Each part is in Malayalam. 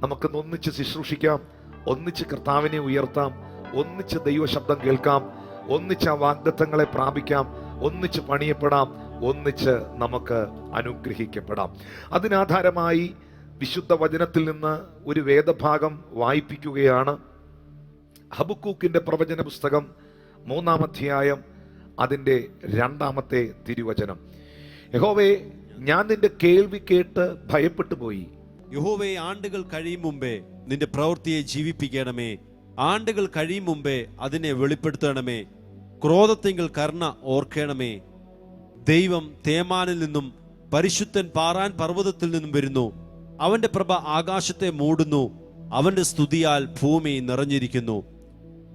നമുക്കൊന്ന് ഒന്നിച്ച് ശുശ്രൂഷിക്കാം, ഒന്നിച്ച് കർത്താവിനെ ഉയർത്താം, ഒന്നിച്ച് ദൈവശബ്ദം കേൾക്കാം, ഒന്നിച്ച് ആ വാഗ്ദത്തങ്ങളെ പ്രാപിക്കാം, ഒന്നിച്ച് പണിയപ്പെടാം, ഒന്നിച്ച് നമുക്ക് അനുഗ്രഹിക്കപ്പെടാം. അതിനാധാരമായി വിശുദ്ധ വചനത്തിൽ നിന്ന് ഒരു വേദഭാഗം വായിപ്പിക്കുകയാണ്. ഹബക്കൂക്കിന്റെ പ്രവചന പുസ്തകം 3-ാം അധ്യായം അതിൻ്റെ 2-ാമത്തെ തിരുവചനം. യഹോവേ, ഞാൻ നിന്റെ കേൾവി കേട്ട് ഭയപ്പെട്ടു പോയി. യഹോവേ, ആണ്ടുകൾ കഴിയും മുമ്പേ നിന്റെ പ്രവൃത്തിയെ ജീവിപ്പിക്കണമേ. ആണ്ടുകൾ കഴിയും മുമ്പേ അതിനെ വെളിപ്പെടുത്തണമേ. ക്രോധത്തിങ്കൽ കരുണ ഓർക്കണമേ. ദൈവം തേമാനിൽ നിന്നും പരിശുദ്ധൻ പാറാൻ പർവ്വതത്തിൽ നിന്നും വരുന്നു. അവന്റെ പ്രഭ ആകാശത്തെ മൂടുന്നു. അവന്റെ സ്തുതിയാൽ ഭൂമി നിറഞ്ഞിരിക്കുന്നു.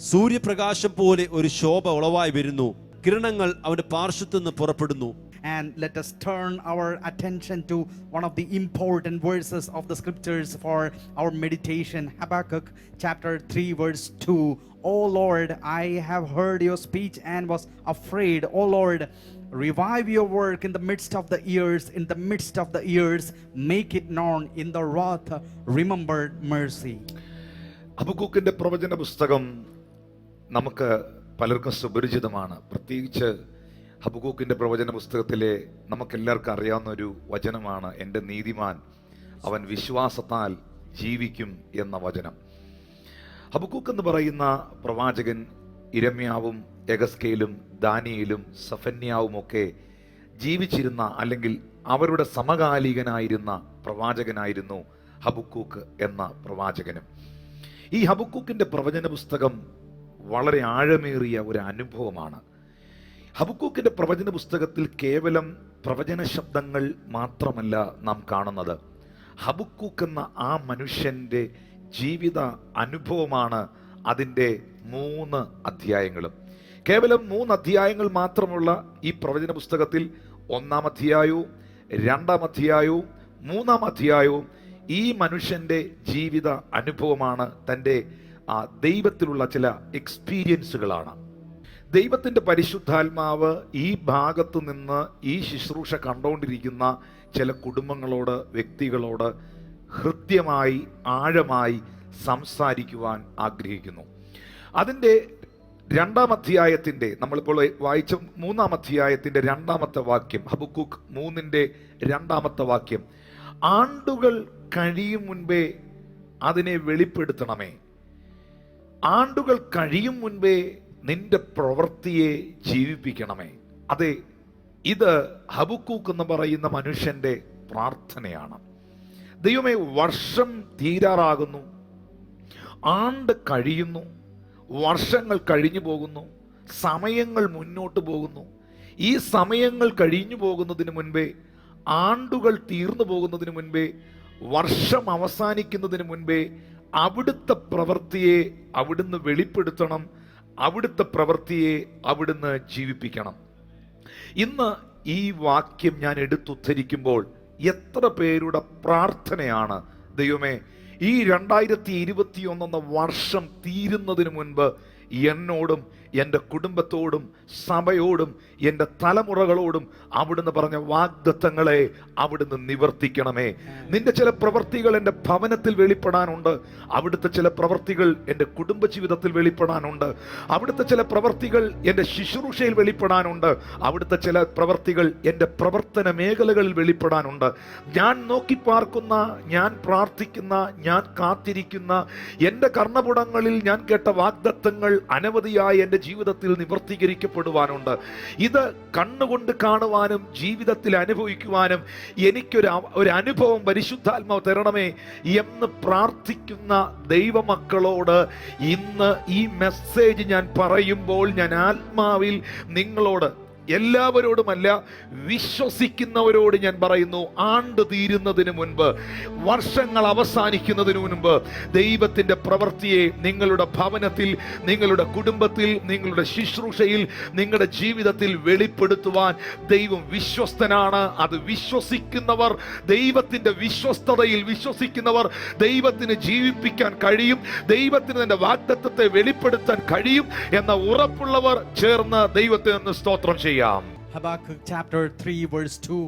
സൂര്യപ്രകാശം പോലെ ഒരു ശോഭ ഉളവായി വരുന്നു. കിരണങ്ങൾ അവന്റെ പാർശ്വത്തിൽ നിന്ന് പുറപ്പെടുന്നു. And let us turn our attention to one of the important verses of the scriptures for our meditation. Habakkuk chapter 3 verse 2. O Lord, I have heard your speech and was afraid. O Lord, revive your work in the midst of the years. In the midst of the years, make it known. In the wrath, remember mercy. ഹബക്കൂക്കിന്റെ പ്രവചന പുസ്തകം നമുക്ക് പലർക്കും സുപരിചിതമാണ്. പ്രത്യേകിച്ച് ഹബക്കൂക്കിന്റെ പ്രവചന പുസ്തകത്തിലെ നമുക്കെല്ലാവർക്കും അറിയാവുന്ന ഒരു വചനമാണ്, എൻ്റെ നീതിമാൻ അവൻ വിശ്വാസത്താൽ ജീവിക്കും എന്ന വചനം. ഹബക്കൂക്ക് എന്ന് പറയുന്ന പ്രവാചകൻ ഇരമ്യാവും എഗസ്കേലും ദാനിയേലും സഫന്യാവും ഒക്കെ ജീവിച്ചിരുന്ന, അല്ലെങ്കിൽ അവരുടെ സമകാലികനായിരുന്ന പ്രവാചകനായിരുന്നു ഹബക്കൂക്ക് എന്ന പ്രവാചകനും. ഈ ഹബക്കൂക്കിന്റെ പ്രവചന പുസ്തകം വളരെ ആഴമേറിയ ഒരു അനുഭവമാണ്. ഹബക്കൂക്കിന്റെ പ്രവചന പുസ്തകത്തിൽ കേവലം പ്രവചന ശബ്ദങ്ങൾ മാത്രമല്ല നാം കാണുന്നത്. ഹബക്കൂക്ക് എന്ന ആ മനുഷ്യന്റെ ജീവിത അനുഭവമാണ് അതിൻ്റെ 3 അധ്യായങ്ങളും. കേവലം 3 അധ്യായങ്ങൾ മാത്രമുള്ള ഈ പ്രവചന പുസ്തകത്തിൽ 1-ാം അധ്യായവും 2-ാം അധ്യായവും 3-ാം അധ്യായവും ഈ മനുഷ്യന്റെ ജീവിത അനുഭവമാണ്. തൻ്റെ ദൈവത്തിലുള്ള ചില എക്സ്പീരിയൻസുകളാണ്. ദൈവത്തിൻ്റെ പരിശുദ്ധാത്മാവ് ഈ ഭാഗത്തു നിന്ന് ഈ ശുശ്രൂഷ കണ്ടുകൊണ്ടിരിക്കുന്ന ചില കുടുംബങ്ങളോട്, വ്യക്തികളോട് ഹൃദ്യമായി ആഴമായി സംസാരിക്കുവാൻ ആഗ്രഹിക്കുന്നു. അതിൻ്റെ 2-ാം അധ്യായത്തിൻ്റെ, നമ്മളിപ്പോൾ വായിച്ച 3-ാം അധ്യായത്തിൻ്റെ 2-ാമത്തെ വാക്യം, ഹബക്കൂക്ക് 3-ന്റെ 2-ാമത്തെ വാക്യം, ആണ്ടുകൾ കഴിയും മുൻപേ അതിനെ വെളിപ്പെടുത്തണമേ. ആണ്ടുകൾ കഴിയും മുൻപേ നിന്റെ പ്രവൃത്തിയെ ജീവിപ്പിക്കണമേ. അതെ, ഇത് ഹബക്കൂക്ക് എന്ന് പറയുന്ന മനുഷ്യന്റെ പ്രാർത്ഥനയാണ്. ദൈവമേ, വർഷം തീരാറാകുന്നു, ആണ്ട് കഴിയുന്നു, വർഷങ്ങൾ കഴിഞ്ഞു പോകുന്നു, സമയങ്ങൾ മുന്നോട്ട് പോകുന്നു. ഈ സമയങ്ങൾ കഴിഞ്ഞു പോകുന്നതിന് മുൻപേ, ആണ്ടുകൾ തീർന്നു പോകുന്നതിന് മുൻപേ, വർഷം അവസാനിക്കുന്നതിന് മുൻപേ അവിടുത്തെ പ്രവൃത്തിയെ അവിടുന്ന് വെളിപ്പെടുത്തണം, അവിടുത്തെ പ്രവൃത്തിയെ അവിടുന്ന് ജീവിപ്പിക്കണം. ഇന്ന് ഈ വാക്യം ഞാൻ എടുത്തുദ്ധരിക്കുമ്പോൾ എത്ര പേരുടെ പ്രാർത്ഥനയാണ്, ദൈവമേ, ഈ 2021 എന്ന വർഷം തീരുന്നതിന് മുൻപ് എന്നോടും എൻ്റെ കുടുംബത്തോടും സഭയോടും എൻ്റെ തലമുറകളോടും അവിടുന്ന് പറഞ്ഞ വാഗ്ദത്തങ്ങളെ അവിടുന്ന് നിവർത്തിക്കണമേ. നിന്റെ ചില പ്രവൃത്തികൾ എൻ്റെ ഭവനത്തിൽ വെളിപ്പെടാനുണ്ട്. അവിടുത്തെ ചില പ്രവൃത്തികൾ എൻ്റെ കുടുംബജീവിതത്തിൽ വെളിപ്പെടാനുണ്ട്. അവിടുത്തെ ചില പ്രവൃത്തികൾ എൻ്റെ ശുശ്രൂഷയിൽ വെളിപ്പെടാനുണ്ട്. അവിടുത്തെ ചില പ്രവൃത്തികൾ എൻ്റെ പ്രവർത്തന മേഖലകളിൽ വെളിപ്പെടാനുണ്ട്. ഞാൻ നോക്കിപ്പാർക്കുന്ന, ഞാൻ പ്രാർത്ഥിക്കുന്ന, ഞാൻ കാത്തിരിക്കുന്ന, എൻ്റെ കർണപുടങ്ങളിൽ ഞാൻ കേട്ട വാഗ്ദത്തങ്ങൾ അനവധിയായി എൻ്റെ ജീവിതത്തിൽ നിവർത്തീകരിക്കപ്പെടുവാനുണ്ട്. ഇത് കണ്ണുകൊണ്ട് കാണുവാനും ജീവിതത്തിൽ അനുഭവിക്കുവാനും എനിക്കൊരു അനുഭവം പരിശുദ്ധാത്മാവ് തരണമേ എന്ന് പ്രാർത്ഥിക്കുന്ന ദൈവമക്കളോട് ഇന്ന് ഈ മെസ്സേജ് ഞാൻ പറയുമ്പോൾ ഞാൻ ആത്മാവിൽ നിങ്ങളോട്, എല്ലാവരോടുമല്ല, വിശ്വസിക്കുന്നവരോട് ഞാൻ പറയുന്നു, ആണ്ട് തീരുന്നതിന് മുൻപ്, വർഷങ്ങൾ അവസാനിക്കുന്നതിന് മുൻപ് ദൈവത്തിൻ്റെ പ്രവൃത്തിയെ നിങ്ങളുടെ ഭവനത്തിൽ, നിങ്ങളുടെ കുടുംബത്തിൽ, നിങ്ങളുടെ ശുശ്രൂഷയിൽ, നിങ്ങളുടെ ജീവിതത്തിൽ വെളിപ്പെടുത്തുവാൻ ദൈവം വിശ്വസ്തനാണ്. അത് വിശ്വസിക്കുന്നവർ, ദൈവത്തിൻ്റെ വിശ്വസ്തതയിൽ വിശ്വസിക്കുന്നവർ, ദൈവത്തിന് ജീവിപ്പിക്കാൻ കഴിയും, ദൈവത്തിന് തന്റെ വാഗ്ദത്തത്തെ വെളിപ്പെടുത്താൻ കഴിയും എന്ന ഉറപ്പുള്ളവർ ചേർന്ന് ദൈവത്തെ ഒന്ന് സ്തോത്രം ചെയ്യാം. Habakkuk chapter 3 verse 2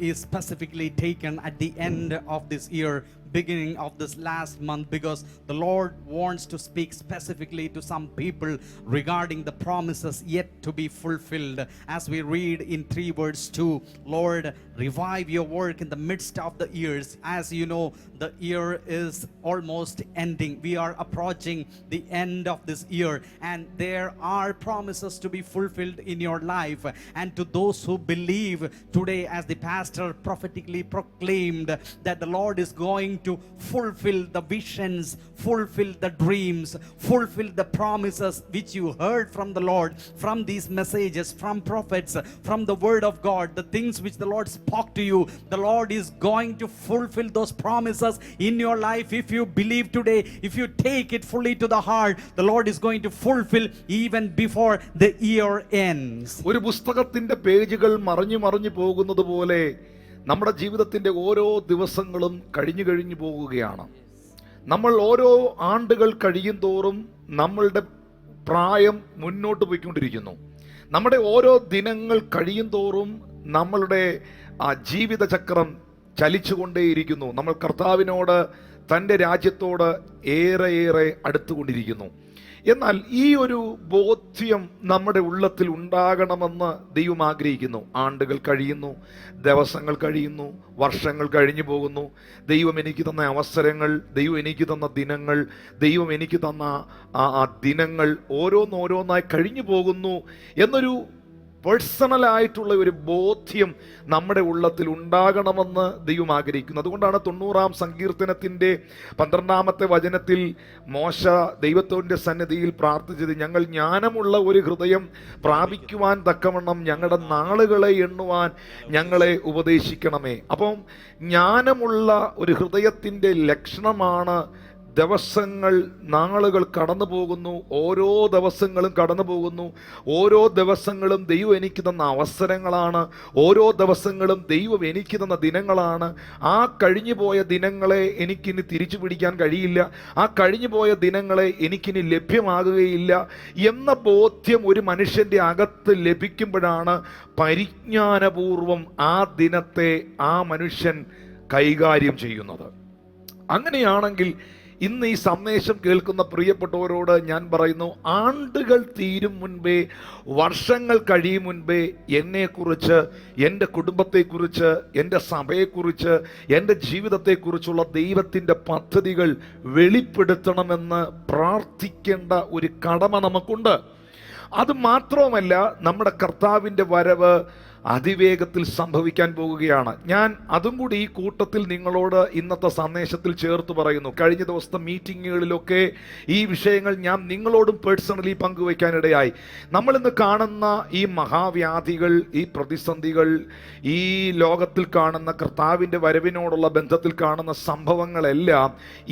is specifically taken at the end of this year. beginning of this last month, because the Lord wants to speak specifically to some people regarding the promises yet to be fulfilled. As we read in 3 verse 2, Lord, revive your work in the midst of the years. As you know, the year is almost ending. We are approaching the end of this year, and there are promises to be fulfilled in your life. And to those who believe today, as the pastor prophetically proclaimed, that the Lord is going to fulfill the visions, fulfill the dreams, fulfill the promises which you heard from the Lord, from these messages, from prophets, from the word of God, the things which the Lord spoke to you, the Lord is going to fulfill those promises in your life. If you believe today, if you take it fully to the heart, the Lord is going to fulfill even before the year ends. ഒരു പുസ്തകത്തിന്റെ പേജുകൾ മറിഞ്ഞു പോകുന്നത് പോലെ നമ്മുടെ ജീവിതത്തിന്റെ ഓരോ ദിവസങ്ങളും കഴിഞ്ഞു പോകുകയാണ്. നമ്മൾ ഓരോ ആണ്ടുകൾ കഴിയും തോറും നമ്മളുടെ പ്രായം മുന്നോട്ട് പോയിക്കൊണ്ടിരിക്കുന്നു. നമ്മുടെ ഓരോ ദിനങ്ങൾ കഴിയും തോറും നമ്മളുടെ ജീവിതചക്രം ചലിച്ചുകൊണ്ടേയിരിക്കുന്നു. നമ്മൾ കർത്താവിനോട്, തൻ്റെ രാജ്യത്തോട് ഏറെ അടുത്തുകൊണ്ടിരിക്കുന്നു. എന്നാൽ ഈ ഒരു ബോധ്യം നമ്മുടെ ഉള്ളത്തിൽ ഉണ്ടാകണമെന്ന് ദൈവം ആഗ്രഹിക്കുന്നു. ആണ്ടുകൾ കഴിയുന്നു, ദിവസങ്ങൾ കഴിയുന്നു, വർഷങ്ങൾ കഴിഞ്ഞു പോകുന്നു. ദൈവം എനിക്ക് തന്ന അവസരങ്ങൾ, ദൈവം എനിക്ക് തന്ന ദിനങ്ങൾ, ദൈവം എനിക്ക് തന്ന ആ ദിനങ്ങൾ ഓരോന്നോരോന്നായി കഴിഞ്ഞു പോകുന്നു എന്നൊരു പേഴ്സണലായിട്ടുള്ള ഒരു ബോധ്യം നമ്മുടെ ഉള്ളത്തിൽ ഉണ്ടാകണമെന്ന് ദൈവം ആഗ്രഹിക്കുന്നു. അതുകൊണ്ടാണ് 90-ാം സങ്കീർത്തനത്തിൻ്റെ 12-ാമത്തെ വചനത്തിൽ മോശ ദൈവത്തിൻ്റെ സന്നിധിയിൽ പ്രാർത്ഥിച്ചത്, ഞങ്ങൾ ജ്ഞാനമുള്ള ഒരു ഹൃദയം പ്രാപിക്കുവാൻ തക്കവണ്ണം ഞങ്ങളുടെ നാളുകളെ എണ്ണുവാൻ ഞങ്ങളെ ഉപദേശിക്കണമേ. അപ്പം ജ്ഞാനമുള്ള ഒരു ഹൃദയത്തിൻ്റെ ലക്ഷണമാണ് ദിവസങ്ങൾ, നാളുകൾ കടന്നു പോകുന്നു. ഓരോ ദിവസങ്ങളും കടന്നു പോകുന്നു. ഓരോ ദിവസങ്ങളും ദൈവം എനിക്ക് തന്ന അവസരങ്ങളാണ്. ഓരോ ദിവസങ്ങളും ദൈവം എനിക്ക് തന്ന ദിനങ്ങളാണ്. ആ കഴിഞ്ഞു പോയ ദിനങ്ങളെ എനിക്കിനി തിരിച്ചു പിടിക്കാൻ കഴിയില്ല. ആ കഴിഞ്ഞു പോയ ദിനങ്ങളെ എനിക്കിനി ലഭ്യമാകുകയില്ല എന്ന ബോധ്യം ഒരു മനുഷ്യൻ്റെ അകത്ത് ലഭിക്കുമ്പോഴാണ് പരിജ്ഞാനപൂർവം ആ ദിനത്തെ ആ മനുഷ്യൻ കൈകാര്യം ചെയ്യുന്നത്. അങ്ങനെയാണെങ്കിൽ ഇന്ന് ഈ സന്ദേശം കേൾക്കുന്ന പ്രിയപ്പെട്ടവരോട് ഞാൻ പറയുന്നു, ആണ്ടുകൾ തീരും മുൻപേ, വർഷങ്ങൾ കഴിയും മുൻപേ എന്നെക്കുറിച്ച്, എൻ്റെ കുടുംബത്തെക്കുറിച്ച്, എൻ്റെ സഭയെക്കുറിച്ച്, എൻ്റെ ജീവിതത്തെക്കുറിച്ചുള്ള ദൈവത്തിൻ്റെ പദ്ധതികൾ വെളിപ്പെടുത്തണമെന്ന് പ്രാർത്ഥിക്കേണ്ട ഒരു കടമ നമുക്കുണ്ട്. അത് മാത്രവുമല്ല, നമ്മുടെ കർത്താവിൻ്റെ വരവ് അതിവേഗത്തിൽ സംഭവിക്കാൻ പോകുകയാണ്. ഞാൻ അതും കൂടി ഈ കൂട്ടത്തിൽ നിങ്ങളോട് ഇന്നത്തെ സന്ദേശത്തിൽ ചേർത്ത് പറയുന്നു. കഴിഞ്ഞ ദിവസത്തെ മീറ്റിങ്ങുകളിലൊക്കെ ഈ വിഷയങ്ങൾ ഞാൻ നിങ്ങളോടും പേഴ്സണലി പങ്കുവയ്ക്കാനിടയായി. നമ്മളിന്ന് കാണുന്ന ഈ മഹാവ്യാധികൾ, ഈ പ്രതിസന്ധികൾ, ഈ ലോകത്തിൽ കാണുന്ന കർത്താവിൻ്റെ വരവിനോടുള്ള ബന്ധത്തിൽ കാണുന്ന സംഭവങ്ങളെല്ലാം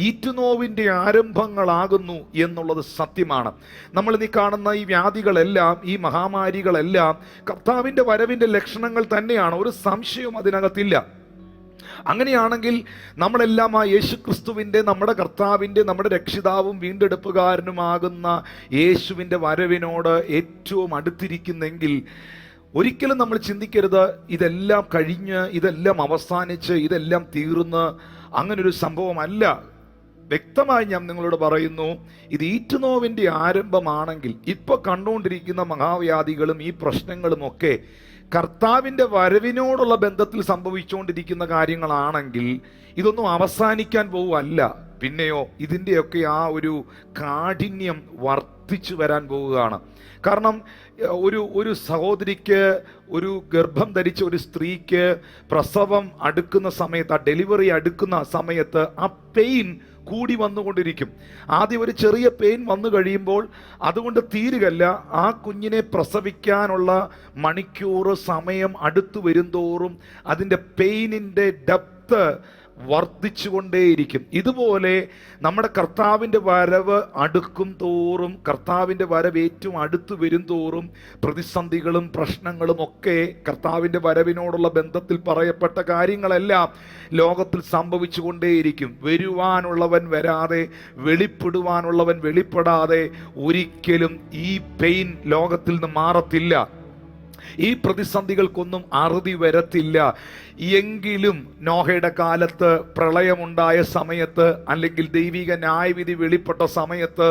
ഈറ്റുനോവിൻ്റെ ആരംഭങ്ങളാകുന്നു എന്നുള്ളത് സത്യമാണ്. നമ്മളിന്ന് കാണുന്ന ഈ വ്യാധികളെല്ലാം, ഈ മഹാമാരികളെല്ലാം കർത്താവിൻ്റെ വരവിൻ്റെ ലക്ഷണങ്ങൾ തന്നെയാണ്. ഒരു സംശയവും അതിനകത്തില്ല. അങ്ങനെയാണെങ്കിൽ നമ്മളെല്ലാം ആ യേശുക്രിസ്തുവിൻ്റെ, നമ്മുടെ കർത്താവിൻ്റെ, നമ്മുടെ രക്ഷിതാവും വീണ്ടെടുപ്പുകാരനുമാകുന്ന യേശുവിൻ്റെ വരവിനോട് ഏറ്റവും അടുത്തിരിക്കുന്നെങ്കിൽ ഒരിക്കലും നമ്മൾ ചിന്തിക്കരുത് ഇതെല്ലാം കഴിഞ്ഞ്, ഇതെല്ലാം അവസാനിച്ച്, ഇതെല്ലാം തീർന്ന്. അങ്ങനൊരു സംഭവമല്ല. വ്യക്തമായി ഞാൻ നിങ്ങളോട് പറയുന്നു, ഇത് ഈറ്റുനോവിൻ്റെ ആരംഭമാണെങ്കിൽ ഇപ്പോൾ കണ്ടുകൊണ്ടിരിക്കുന്ന മഹാവ്യാധികളും ഈ പ്രശ്നങ്ങളുമൊക്കെ കർത്താവിൻ്റെ വരവിനോടുള്ള ബന്ധത്തിൽ സംഭവിച്ചുകൊണ്ടിരിക്കുന്ന കാര്യങ്ങളാണെങ്കിൽ ഇതൊന്നും അവസാനിക്കാൻ പോവുകയല്ല. പിന്നെയോ ഇതിൻ്റെയൊക്കെ ആ ഒരു കാഠിന്യം വർദ്ധിച്ചു വരാൻ പോവുകയാണ്. കാരണം ഒരു സഹോദരിക്ക്, ഒരു ഗർഭം ധരിച്ച ഒരു സ്ത്രീക്ക് പ്രസവം അടുക്കുന്ന സമയത്ത്, ആ ഡെലിവറി അടുക്കുന്ന സമയത്ത് ആ പെയിൻ കൂടി വന്നുകൊണ്ടിരിക്കും. ആദ്യം ഒരു ചെറിയ പെയിൻ വന്നു കഴിയുമ്പോൾ അതുകൊണ്ട് തീരുകയല്ല, ആ കുഞ്ഞിനെ പ്രസവിക്കാനുള്ള മണിക്കൂർ സമയം അടുത്തു വരുന്തോറും അതിൻ്റെ പെയിനിൻ്റെ ഡെപ്ത് വർദ്ധിച്ചുകൊണ്ടേയിരിക്കും. ഇതുപോലെ നമ്മുടെ കർത്താവിൻ്റെ വരവ് അടുക്കും തോറും, കർത്താവിൻ്റെ വരവ് ഏറ്റവും അടുത്ത് വരും തോറും പ്രതിസന്ധികളും പ്രശ്നങ്ങളും ഒക്കെ കർത്താവിൻ്റെ വരവിനോടുള്ള ബന്ധത്തിൽ പറയപ്പെട്ട കാര്യങ്ങളെല്ലാം ലോകത്തിൽ സംഭവിച്ചു കൊണ്ടേയിരിക്കും. വരുവാനുള്ളവൻ വരാതെ, വെളിപ്പെടുവാനുള്ളവൻ വെളിപ്പെടാതെ ഒരിക്കലും ഈ പെയിൻ ലോകത്തിൽ നിന്ന് മാറത്തില്ല. ഈ പ്രതിസന്ധികൾക്കൊന്നും അറുതി വരത്തില്ല. എങ്കിലും നോഹയുടെ കാലത്ത് പ്രളയമുണ്ടായ സമയത്ത്, അല്ലെങ്കിൽ ദൈവിക ന്യായവിധി വെളിപ്പെട്ട സമയത്ത്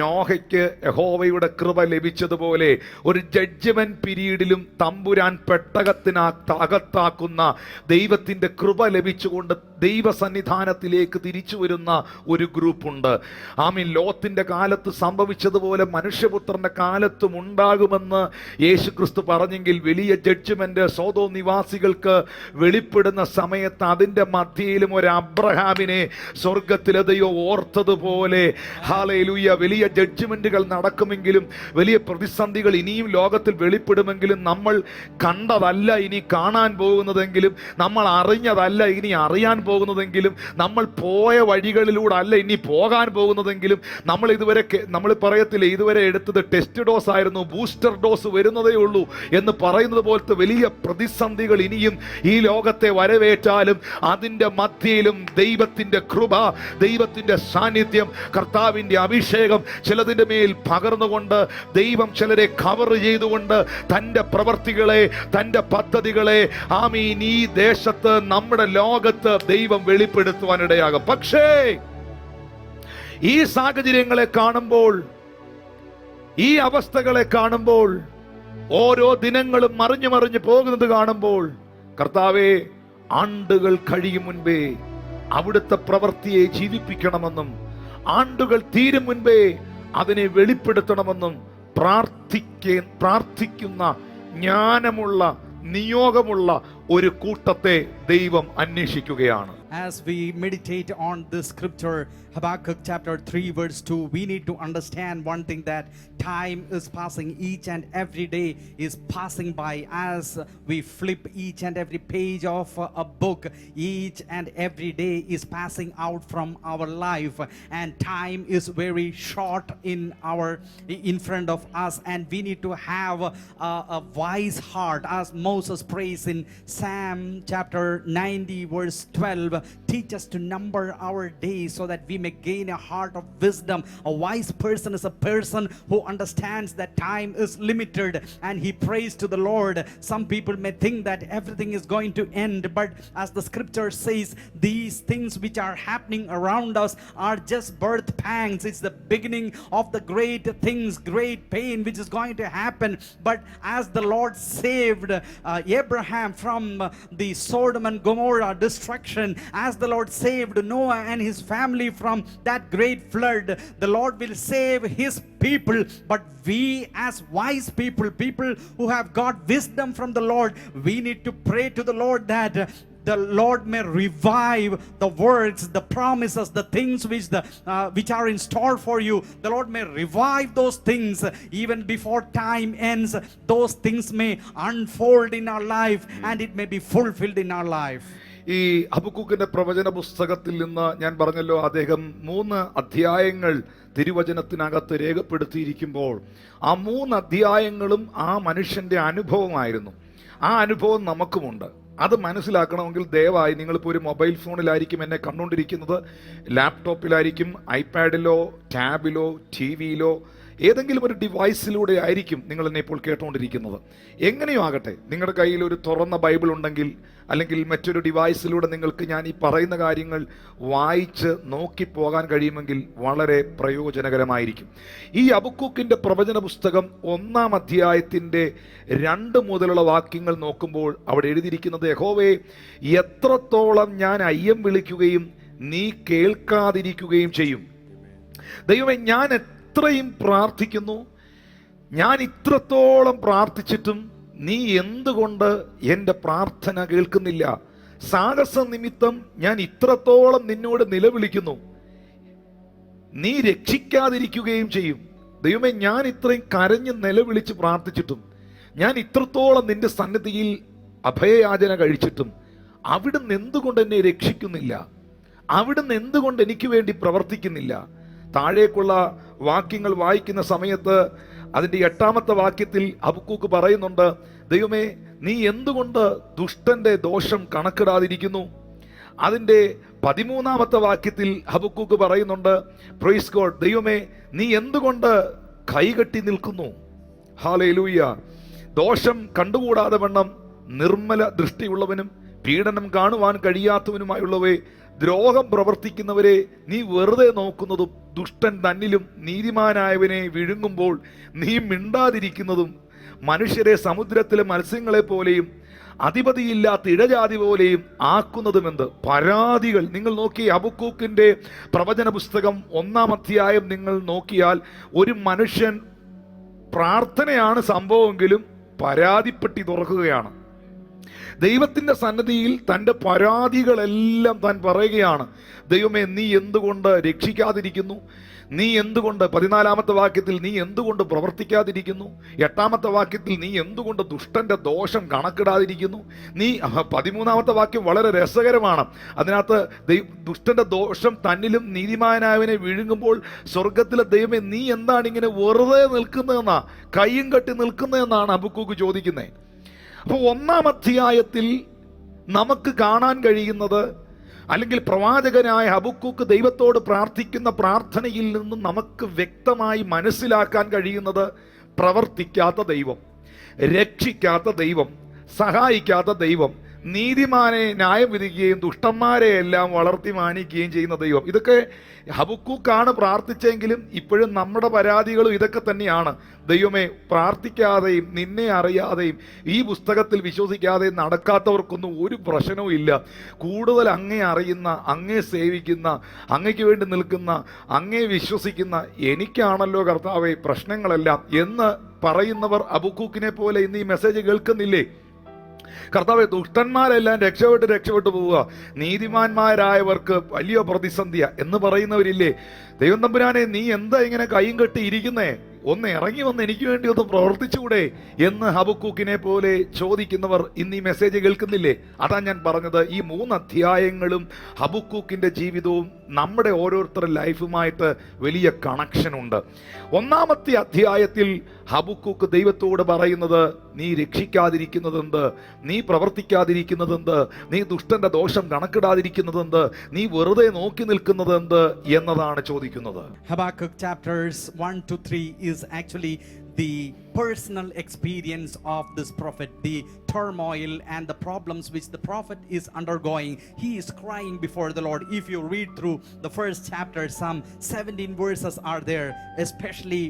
നോഹയ്ക്ക് യഹോവയുടെ കൃപ ലഭിച്ചതുപോലെ ഒരു ജഡ്ജ്മെന്റ് പീരീഡിലും തമ്പുരാൻ പെട്ടകത്തിനകത്താക്കുന്ന ദൈവത്തിൻ്റെ കൃപ ലഭിച്ചുകൊണ്ട് ദൈവസന്നിധാനത്തിലേക്ക് തിരിച്ചു വരുന്ന ഒരു ഗ്രൂപ്പുണ്ട്. ആമീൻ. ലോത്തിന്റെ കാലത്ത് സംഭവിച്ചതുപോലെ മനുഷ്യപുത്രന്റെ കാലത്തും ഉണ്ടാകുമെന്ന് യേശുക്രിസ്തു പറഞ്ഞെങ്കിൽ വലിയ ജഡ്ജ്മെന്റ് സോദോം നിവാസികൾക്ക് വെളിപ്പെടുന്ന സമയത്ത് അതിൻ്റെ മധ്യയിലും ഒരു അബ്രഹാമിനെ സ്വർഗത്തിലെ ദൈവം ഓർത്തതുപോലെ, ഹല്ലേലൂയ, വലിയ ജഡ്ജ്മെന്റുകൾ നടക്കുമെങ്കിലും വലിയ പ്രതിസന്ധികൾ ഇനിയും ലോകത്തിൽ വെളിപ്പെടുമെങ്കിലും നമ്മൾ കണ്ടതല്ല ഇനി കാണാൻ പോകുന്നതെങ്കിലും, നമ്മൾ അറിഞ്ഞതല്ല ഇനി അറിയാൻ പോകുന്നതെങ്കിലും, നമ്മൾ പോയ വഴികളിലൂടെ അല്ല ഇനി പോകാൻ പോകുന്നതെങ്കിലും, നമ്മൾ പറയത്തില്ല ഇതുവരെ എടുത്തത് ടെസ്റ്റ് ഡോസ് ആയിരുന്നു, ബൂസ്റ്റർ ഡോസ് വരുന്നതേ ഉള്ളൂ എന്ന് പറയുന്നത് പോലത്തെ വലിയ പ്രതിസന്ധികൾ ഇനിയും ഈ ലോകത്തെ വരവേറ്റാലും അതിൻ്റെ മധ്യയിലും ദൈവത്തിൻ്റെ കൃപ, ദൈവത്തിൻ്റെ സാന്നിധ്യം, കർത്താവിൻ്റെ അഭിഷേകം ചിലതിൻ്റെ മേൽ പകർന്നുകൊണ്ട് ദൈവം ചിലരെ കവർ ചെയ്തുകൊണ്ട് തൻ്റെ പ്രവർത്തികളെ, തൻ്റെ പദ്ധതികളെ ആമീൻ ഈ ദേശത്ത്, നമ്മുടെ ലോകത്ത് ദൈവം വെളിപ്പെടുത്തുവാനിടയാകും. പക്ഷേ ഈ സാഹചര്യങ്ങളെ കാണുമ്പോൾ, ഈ അവസ്ഥകളെ കാണുമ്പോൾ, ഓരോ ദിനങ്ങളും മറിഞ്ഞു പോകുന്നത് കാണുമ്പോൾ, കർത്താവേ, ആണ്ടുകൾ കഴിയും മുൻപേ അവിടുത്തെ പ്രവൃത്തിയെ ജീവിപ്പിക്കണമെന്നും ആണ്ടുകൾ തീരും മുൻപേ അതിനെ വെളിപ്പെടുത്തണമെന്നും പ്രാർത്ഥിക്കുന്ന ജ്ഞാനമുള്ള, നിയോഗമുള്ള ഒരു കൂട്ടത്തെ ദൈവം അന്വേഷിക്കുകയാണ്. As we meditate on this scripture, Habakkuk chapter 3 verse 2, we need to understand one thing, that time is passing, each and every day is passing by. As we flip each and every page of a book, each and every day is passing out from our life, and time is very short in front of us, and we need to have a wise heart, as Moses prays in Psalm chapter 90 verse 12. Teach us to number our days so that we may gain a heart of wisdom. A wise person is a person who understands that time is limited, and he prays to the Lord. Some people may think that everything is going to end, but as the scripture says, these things which are happening around us are just birth pangs. It's the beginning of the great things, great pain which is going to happen. But as the Lord saved Abraham from the Sodom and Gomorrah destruction, as the Lord saved Noah and his family from that great flood, the Lord will save his people. But we as wise people who have got wisdom from the Lord, we need to pray to the Lord that the Lord may revive the works, the promises, the things which are in store for you. The Lord may revive those things even before time ends. Those things may unfold in our life, and it may be fulfilled in our life. ഈ ഹബക്കൂക്കിന്റെ പ്രവചന പുസ്തകത്തിൽ നിന്ന് ഞാൻ പറഞ്ഞല്ലോ, അദ്ദേഹം 3 അധ്യായങ്ങൾ തിരുവചനത്തിനകത്ത് രേഖപ്പെടുത്തിയിരിക്കുമ്പോൾ ആ 3 അധ്യായങ്ങളും ആ മനുഷ്യന്റെ അനുഭവമായിരുന്നു. ആ അനുഭവം നമുക്കുമുണ്ട്. അത് മനസ്സിലാക്കണമെങ്കിൽ ദയവായി, നിങ്ങളിപ്പോൾ ഒരു മൊബൈൽ ഫോണിലായിരിക്കും എന്നെ കണ്ടുകൊണ്ടിരിക്കുന്നത്, ലാപ്ടോപ്പിലായിരിക്കും, ഐപാഡിലോ ടാബിലോ ടിവിയിലോ ഏതെങ്കിലും ഒരു ഡിവൈസിലൂടെ ആയിരിക്കും നിങ്ങൾ എന്നെ ഇപ്പോൾ കേട്ടുകൊണ്ടിരിക്കുന്നത്. എങ്ങനെയോ ആകട്ടെ, നിങ്ങളുടെ കയ്യിൽ ഒരു തുറന്ന ബൈബിൾ ഉണ്ടെങ്കിൽ, അല്ലെങ്കിൽ മറ്റൊരു ഡിവൈസിലൂടെ നിങ്ങൾക്ക് ഞാൻ ഈ പറയുന്ന കാര്യങ്ങൾ വായിച്ച് നോക്കിപ്പോകാൻ കഴിയുമെങ്കിൽ വളരെ പ്രയോജനകരമായിരിക്കും. ഈ ഹബക്കൂക്കിൻ്റെ പ്രവചന പുസ്തകം 1-ാം അധ്യായത്തിൻ്റെ 2 മുതലുള്ള വാക്യങ്ങൾ നോക്കുമ്പോൾ അവിടെ എഴുതിയിരിക്കുന്നത്, യഹോവേ, എത്രത്തോളം ഞാൻ അയ്യം വിളിക്കുകയും നീ കേൾക്കാതിരിക്കുകയും ചെയ്യും. ദൈവമേ, ഞാൻ ഇത്രയും പ്രാർത്ഥിക്കുന്നു, ഞാൻ ഇത്രത്തോളം പ്രാർത്ഥിച്ചിട്ടും നീ എന്തുകൊണ്ട് എൻ്റെ പ്രാർത്ഥന കേൾക്കുന്നില്ല? സാഹസ നിമിത്തം ഞാൻ ഇത്രത്തോളം നിന്നോട് നിലവിളിക്കുന്നു, നീ രക്ഷിക്കാതിരിക്കുകയും ചെയ്യും. ദൈവമേ, ഞാൻ ഇത്രയും കരഞ്ഞ് നിലവിളിച്ച് പ്രാർത്ഥിച്ചിട്ടും, ഞാൻ ഇത്രത്തോളം നിന്റെ സന്നിധിയിൽ അഭയയാചന കഴിച്ചിട്ടും അവിടുന്ന് എന്തുകൊണ്ട് എന്നെ രക്ഷിക്കുന്നില്ല? അവിടുന്ന് എന്തുകൊണ്ട് എനിക്ക് വേണ്ടി പ്രവർത്തിക്കുന്നില്ല? താഴേക്കുള്ള വാക്യങ്ങൾ വായിക്കുന്ന സമയത്ത് അതിൻ്റെ 8-ാമത്തെ വാക്യത്തിൽ ഹബക്കൂക്ക് പറയുന്നുണ്ട്, ദൈവമേ, നീ എന്തുകൊണ്ട് ദുഷ്ടന്റെ ദോഷം കണക്കിടാതിരിക്കുന്നു? അതിൻ്റെ 13-ാമത്തെ വാക്യത്തിൽ ഹബക്കൂക്ക് പറയുന്നുണ്ട്, പ്രൈസ് ഗോഡ്, ദൈവമേ, നീ എന്തുകൊണ്ട് കൈകെട്ടി നിൽക്കുന്നു? ഹല്ലേലൂയ. ദോഷം കണ്ടുകൂടാതെ വണ്ണം നിർമ്മല ദൃഷ്ടിയുള്ളവനും പീഡനം കാണുവാൻ കഴിയാത്തവനുമായുള്ളവേ, ദ്രോഹം പ്രവർത്തിക്കുന്നവരെ നീ വെറുതെ നോക്കുന്നതും ദുഷ്ടൻ തന്നിലും നീതിമാനായവനെ വിഴുങ്ങുമ്പോൾ നീ മിണ്ടാതിരിക്കുന്നതും മനുഷ്യരെ സമുദ്രത്തിലെ മത്സ്യങ്ങളെ പോലെയും അധിപതിയില്ലാത്ത ഇഴജാതി പോലെയും ആക്കുന്നതുമെന്ത്? പരാതികൾ. നിങ്ങൾ നോക്കി ഹബക്കൂക്കിന്റെ പ്രവചന പുസ്തകം 1-ാം അധ്യായം നിങ്ങൾ നോക്കിയാൽ ഒരു മനുഷ്യൻ പ്രാർത്ഥനയാണ് സംഭവമെങ്കിലും പരാതിപ്പെട്ടി തുറക്കുകയാണ്. ദൈവത്തിന്റെ സന്നിധിയിൽ തൻ്റെ പരാതികളെല്ലാം താൻ പറയുകയാണ്. ദൈവമേ, നീ എന്തുകൊണ്ട് രക്ഷിക്കാതിരിക്കുന്നു? നീ എന്തുകൊണ്ട് 14-ാമത്തെ വാക്യത്തിൽ നീ എന്തുകൊണ്ട് പ്രവർത്തിക്കാതിരിക്കുന്നു? 8-ാമത്തെ വാക്യത്തിൽ നീ എന്തുകൊണ്ട് ദുഷ്ടന്റെ ദോഷം കണക്കിടാതിരിക്കുന്നു? നീ 13-ാമത്തെ വാക്യം വളരെ രസകരമാണ്. അതിനകത്ത് ദുഷ്ടന്റെ ദോഷം തന്നിലും നീതിമാനായവനെ വിഴുങ്ങുമ്പോൾ സ്വർഗത്തിലെ ദൈവമേ, നീ എന്താണ് ഇങ്ങനെ വെറുതെ നിൽക്കുന്നതെന്നാ, കയ്യും കെട്ടി നിൽക്കുന്നതെന്നാണ് ഹബക്കൂക്ക് ചോദിക്കുന്നത്. അപ്പോൾ 1-ാം അധ്യായത്തിൽ നമുക്ക് കാണാൻ കഴിയുന്നത്, അല്ലെങ്കിൽ പ്രവാചകനായ ഹബക്കൂക്ക് ദൈവത്തോട് പ്രാർത്ഥിക്കുന്ന പ്രാർത്ഥനയിൽ നിന്ന് നമുക്ക് വ്യക്തമായി മനസ്സിലാക്കാൻ കഴിയുന്നത്, പ്രവർത്തിക്കാത്ത ദൈവം, രക്ഷിക്കാത്ത ദൈവം, സഹായിക്കാത്ത ദൈവം, നീതിമാനെ ന്യായം വിധിക്കുകയും ദുഷ്ടന്മാരെ എല്ലാം വളർത്തി മാനിക്കുകയും ചെയ്യുന്ന ദൈവം. ഇതൊക്കെ ഹബക്കൂക്കാണ് പ്രാർത്ഥിച്ചെങ്കിലും ഇപ്പോഴും നമ്മുടെ പരാതികളും ഇതൊക്കെ തന്നെയാണ്. ദൈവമേ, പ്രാർത്ഥിക്കാതെയും നിന്നെ അറിയാതെയും ഈ പുസ്തകത്തിൽ വിശ്വസിക്കാതെയും നടക്കാത്തവർക്കൊന്നും ഒരു പ്രശ്നവും ഇല്ല. കൂടുതൽ അങ്ങേ അറിയുന്ന, അങ്ങേ സേവിക്കുന്ന, അങ്ങയ്ക്ക് വേണ്ടി നിൽക്കുന്ന, അങ്ങേ വിശ്വസിക്കുന്ന എനിക്കാണല്ലോ കർത്താവേ പ്രശ്നങ്ങളെല്ലാം എന്ന് പറയുന്നവർ ഹബക്കൂക്കിനെ പോലെ ഇന്ന് ഈ മെസ്സേജ് കേൾക്കുന്നില്ലേ? കർത്താവേ, ദുഷ്ടന്മാരെല്ലാം രക്ഷപ്പെട്ടു പോവുക, നീതിമാന്മാരായവർക്ക് വലിയ പ്രതിസന്ധിയാ എന്ന് പറയുന്നവരില്ലേ? ദൈവം തമ്പുരാനെ, നീ എന്താ ഇങ്ങനെ കൈയും കെട്ടി ഇരിക്കുന്നേ? ഒന്ന് ഇറങ്ങി വന്ന് എനിക്ക് വേണ്ടി ഒന്ന് പ്രവർത്തിച്ചുകൂടെ എന്ന് ഹബക്കൂക്കിനെ പോലെ ചോദിക്കുന്നവർ ഇന്ന് ഈ മെസ്സേജ് കേൾക്കുന്നില്ലേ? അതാ ഞാൻ പറഞ്ഞത്, ഈ 3 അധ്യായങ്ങളും ഹബക്കൂക്കിന്റെ ജീവിതവും നമ്മുടെ ഓരോരുത്തരുടെ ലൈഫുമായിട്ട് വലിയ കണക്ഷൻ ഉണ്ട്. 1-ാമത്തെ അധ്യായത്തിൽ ഹബക്കൂക്ക് ദൈവത്തോട് പറയുന്നത്, നീ രക്ഷിക്കാതിരിക്കുന്നതെന്ത്? നീ പ്രവർത്തിക്കാതിരിക്കുന്നതെന്ത്? നീ ദുഷ്ടന്റെ ദോഷം കണക്കിടാതിരിക്കുന്നതെന്ത്? നീ വെറുതെ നോക്കി നിൽക്കുന്നതെന്ത് എന്നതാണ് ചോദിക്കുന്നത്. Habakkuk chapters 1-3 is actually the personal experience of this prophet, the turmoil and the problems which the prophet is undergoing. He is crying before the Lord. If you read through the first chapter, some 17 verses are there, especially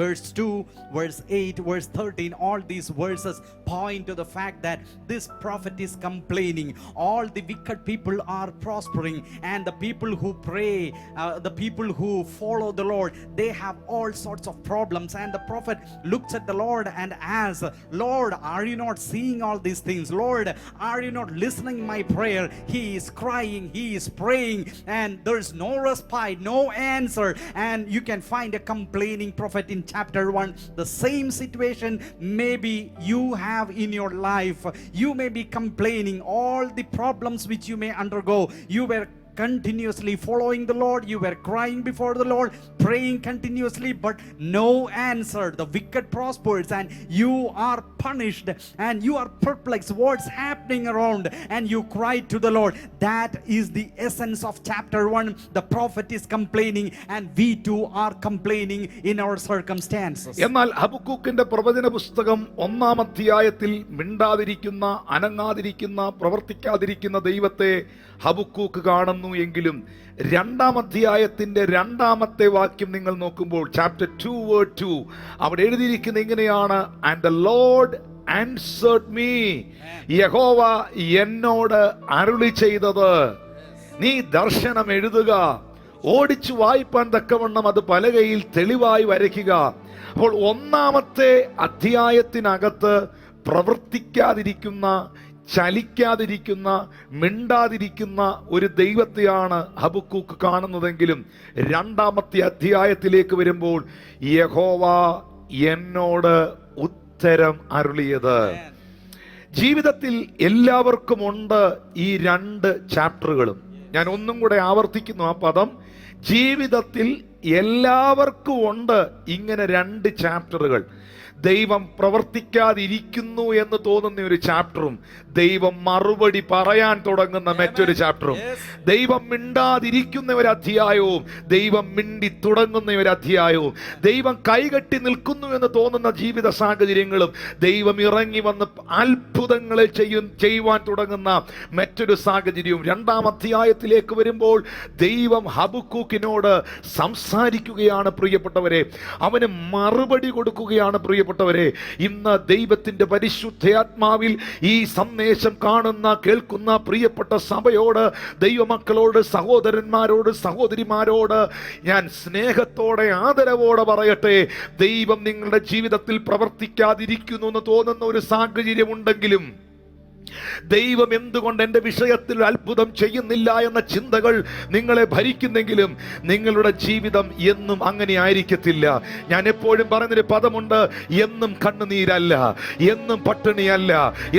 verse 2, verse 8, verse 13. All these verses point to the fact that this prophet is complaining. All the wicked people are prospering, and the people who pray, the people who follow the Lord, they have all sorts of problems. And the prophet looks at the Lord and asks, Lord, are you not seeing all these things? Lord, are you not listening my prayer? He is crying, he is praying, and there is no respite, no answer. And you can find a complaining prophet in chapter 1. The same situation maybe you have in your life. You may be complaining all the problems which you may undergo. You were continuously following the Lord, you were crying before the Lord, praying continuously, but no answer. The wicked prospers and you are punished and you are perplexed. What's happening around? And you cry to the Lord. That is the essence of chapter 1. The prophet is complaining, and we too are complaining in our circumstances. എന്നാൽ ഹബക്കൂക്കിന്റെ പ്രവചന പുസ്തകം 1-ാം അധ്യായത്തിൽ മിണ്ടാതിരിക്കുന്ന, അനങ്ങാതിരിക്കുന്ന, പ്രവർത്തിക്കാതിരിക്കുന്ന ദൈവത്തെ ഹബക്കൂക്ക് കാണുന്നു. എങ്കിലും 2-ാം അധ്യായത്തിന്റെ 2-ാമത്തെ വാക്യം നിങ്ങൾ നോക്കുമ്പോൾ, ചാപ്റ്റർ 2 വേർഡ് 2, അവിടെ എഴുതിയിരിക്കുന്നത് ഇങ്ങനെയാണ്, and the Lord answered me, യഹോവ എന്നോട് അരുളി ചെയ്തത്, നീ ദർശനം എഴുതുക, ഓടിച്ചു വായിപ്പാൻ തക്കവണ്ണം അത് പലകയിൽ തെളിവായി വരയ്ക്കുക. അപ്പോൾ 1-ാമത്തെ അധ്യായത്തിനകത്ത് പ്രവർത്തിക്കാതിരിക്കുന്ന, ചലിക്കാതിരിക്കുന്ന, മിണ്ടാതിരിക്കുന്ന ഒരു ദൈവത്തെയാണ് ഹബക്കൂക്ക് കാണുന്നതെങ്കിലും 2-ാമത്തെ അധ്യായത്തിലേക്ക് വരുമ്പോൾ യഹോവ എന്നോട് ഉത്തരം അരുളിയത്. ജീവിതത്തിൽ എല്ലാവർക്കും ഉണ്ട് ഈ 2 ചാപ്റ്ററുകളും. ഞാൻ ഒന്നും കൂടെ ആവർത്തിക്കുന്നു ആ പദം. ജീവിതത്തിൽ എല്ലാവർക്കും ഉണ്ട് ഇങ്ങനെ 2 ചാപ്റ്ററുകൾ. ദൈവം പ്രവർത്തിക്കാതിരിക്കുന്നു എന്ന് തോന്നുന്ന ഒരു ചാപ്റ്ററും ദൈവം മറുപടി പറയാൻ തുടങ്ങുന്ന മറ്റൊരു ചാപ്റ്ററും, ദൈവം മിണ്ടാതിരിക്കുന്ന ഒരു അധ്യായവും ദൈവം മിണ്ടി തുടങ്ങുന്ന ഒരു അധ്യായവും, ദൈവം കൈകെട്ടി നിൽക്കുന്നു എന്ന് തോന്നുന്ന ജീവിത സാഹചര്യങ്ങളും ദൈവം ഇറങ്ങി വന്ന് അത്ഭുതങ്ങളെ ചെയ്യുവാൻ തുടങ്ങുന്ന മറ്റൊരു സാഹചര്യവും. 2-ാം അധ്യായത്തിലേക്ക് വരുമ്പോൾ ദൈവം ഹബക്കൂക്കിനോട് സംസാരിക്കുകയാണ് പ്രിയപ്പെട്ടവരെ, അവന് മറുപടി കൊടുക്കുകയാണ് പ്രിയപ്പെട്ടവരെ. ഇന്ന് ദൈവത്തിന്റെ പരിശുദ്ധാത്മാവിൽ ഈ സന്ദേശം കാണുന്ന കേൾക്കുന്ന പ്രിയപ്പെട്ട സഭയോട്, ദൈവമക്കളോട്, സഹോദരന്മാരോട്, സഹോദരിമാരോട് ഞാൻ സ്നേഹത്തോടെ ആദരവോടെ പറയട്ടെ, ദൈവം നിങ്ങളുടെ ജീവിതത്തിൽ പ്രവർത്തിക്കാതിരിക്കുന്നു എന്ന് തോന്നുന്ന ഒരു സാഹചര്യം ഉണ്ടെങ്കിലും, ദൈവം എന്തുകൊണ്ട് എൻ്റെ വിഷയത്തിൽ അത്ഭുതം ചെയ്യുന്നില്ല എന്ന ചിന്തകൾ നിങ്ങളെ ഭരിക്കുന്നെങ്കിലും, നിങ്ങളുടെ ജീവിതം എന്നും അങ്ങനെ ആയിരിക്കത്തില്ല. ഞാൻ എപ്പോഴും പറയുന്നൊരു പദമുണ്ട്, എന്നും കണ്ണുനീരല്ല, എന്നും പട്ടിണിയല്ല,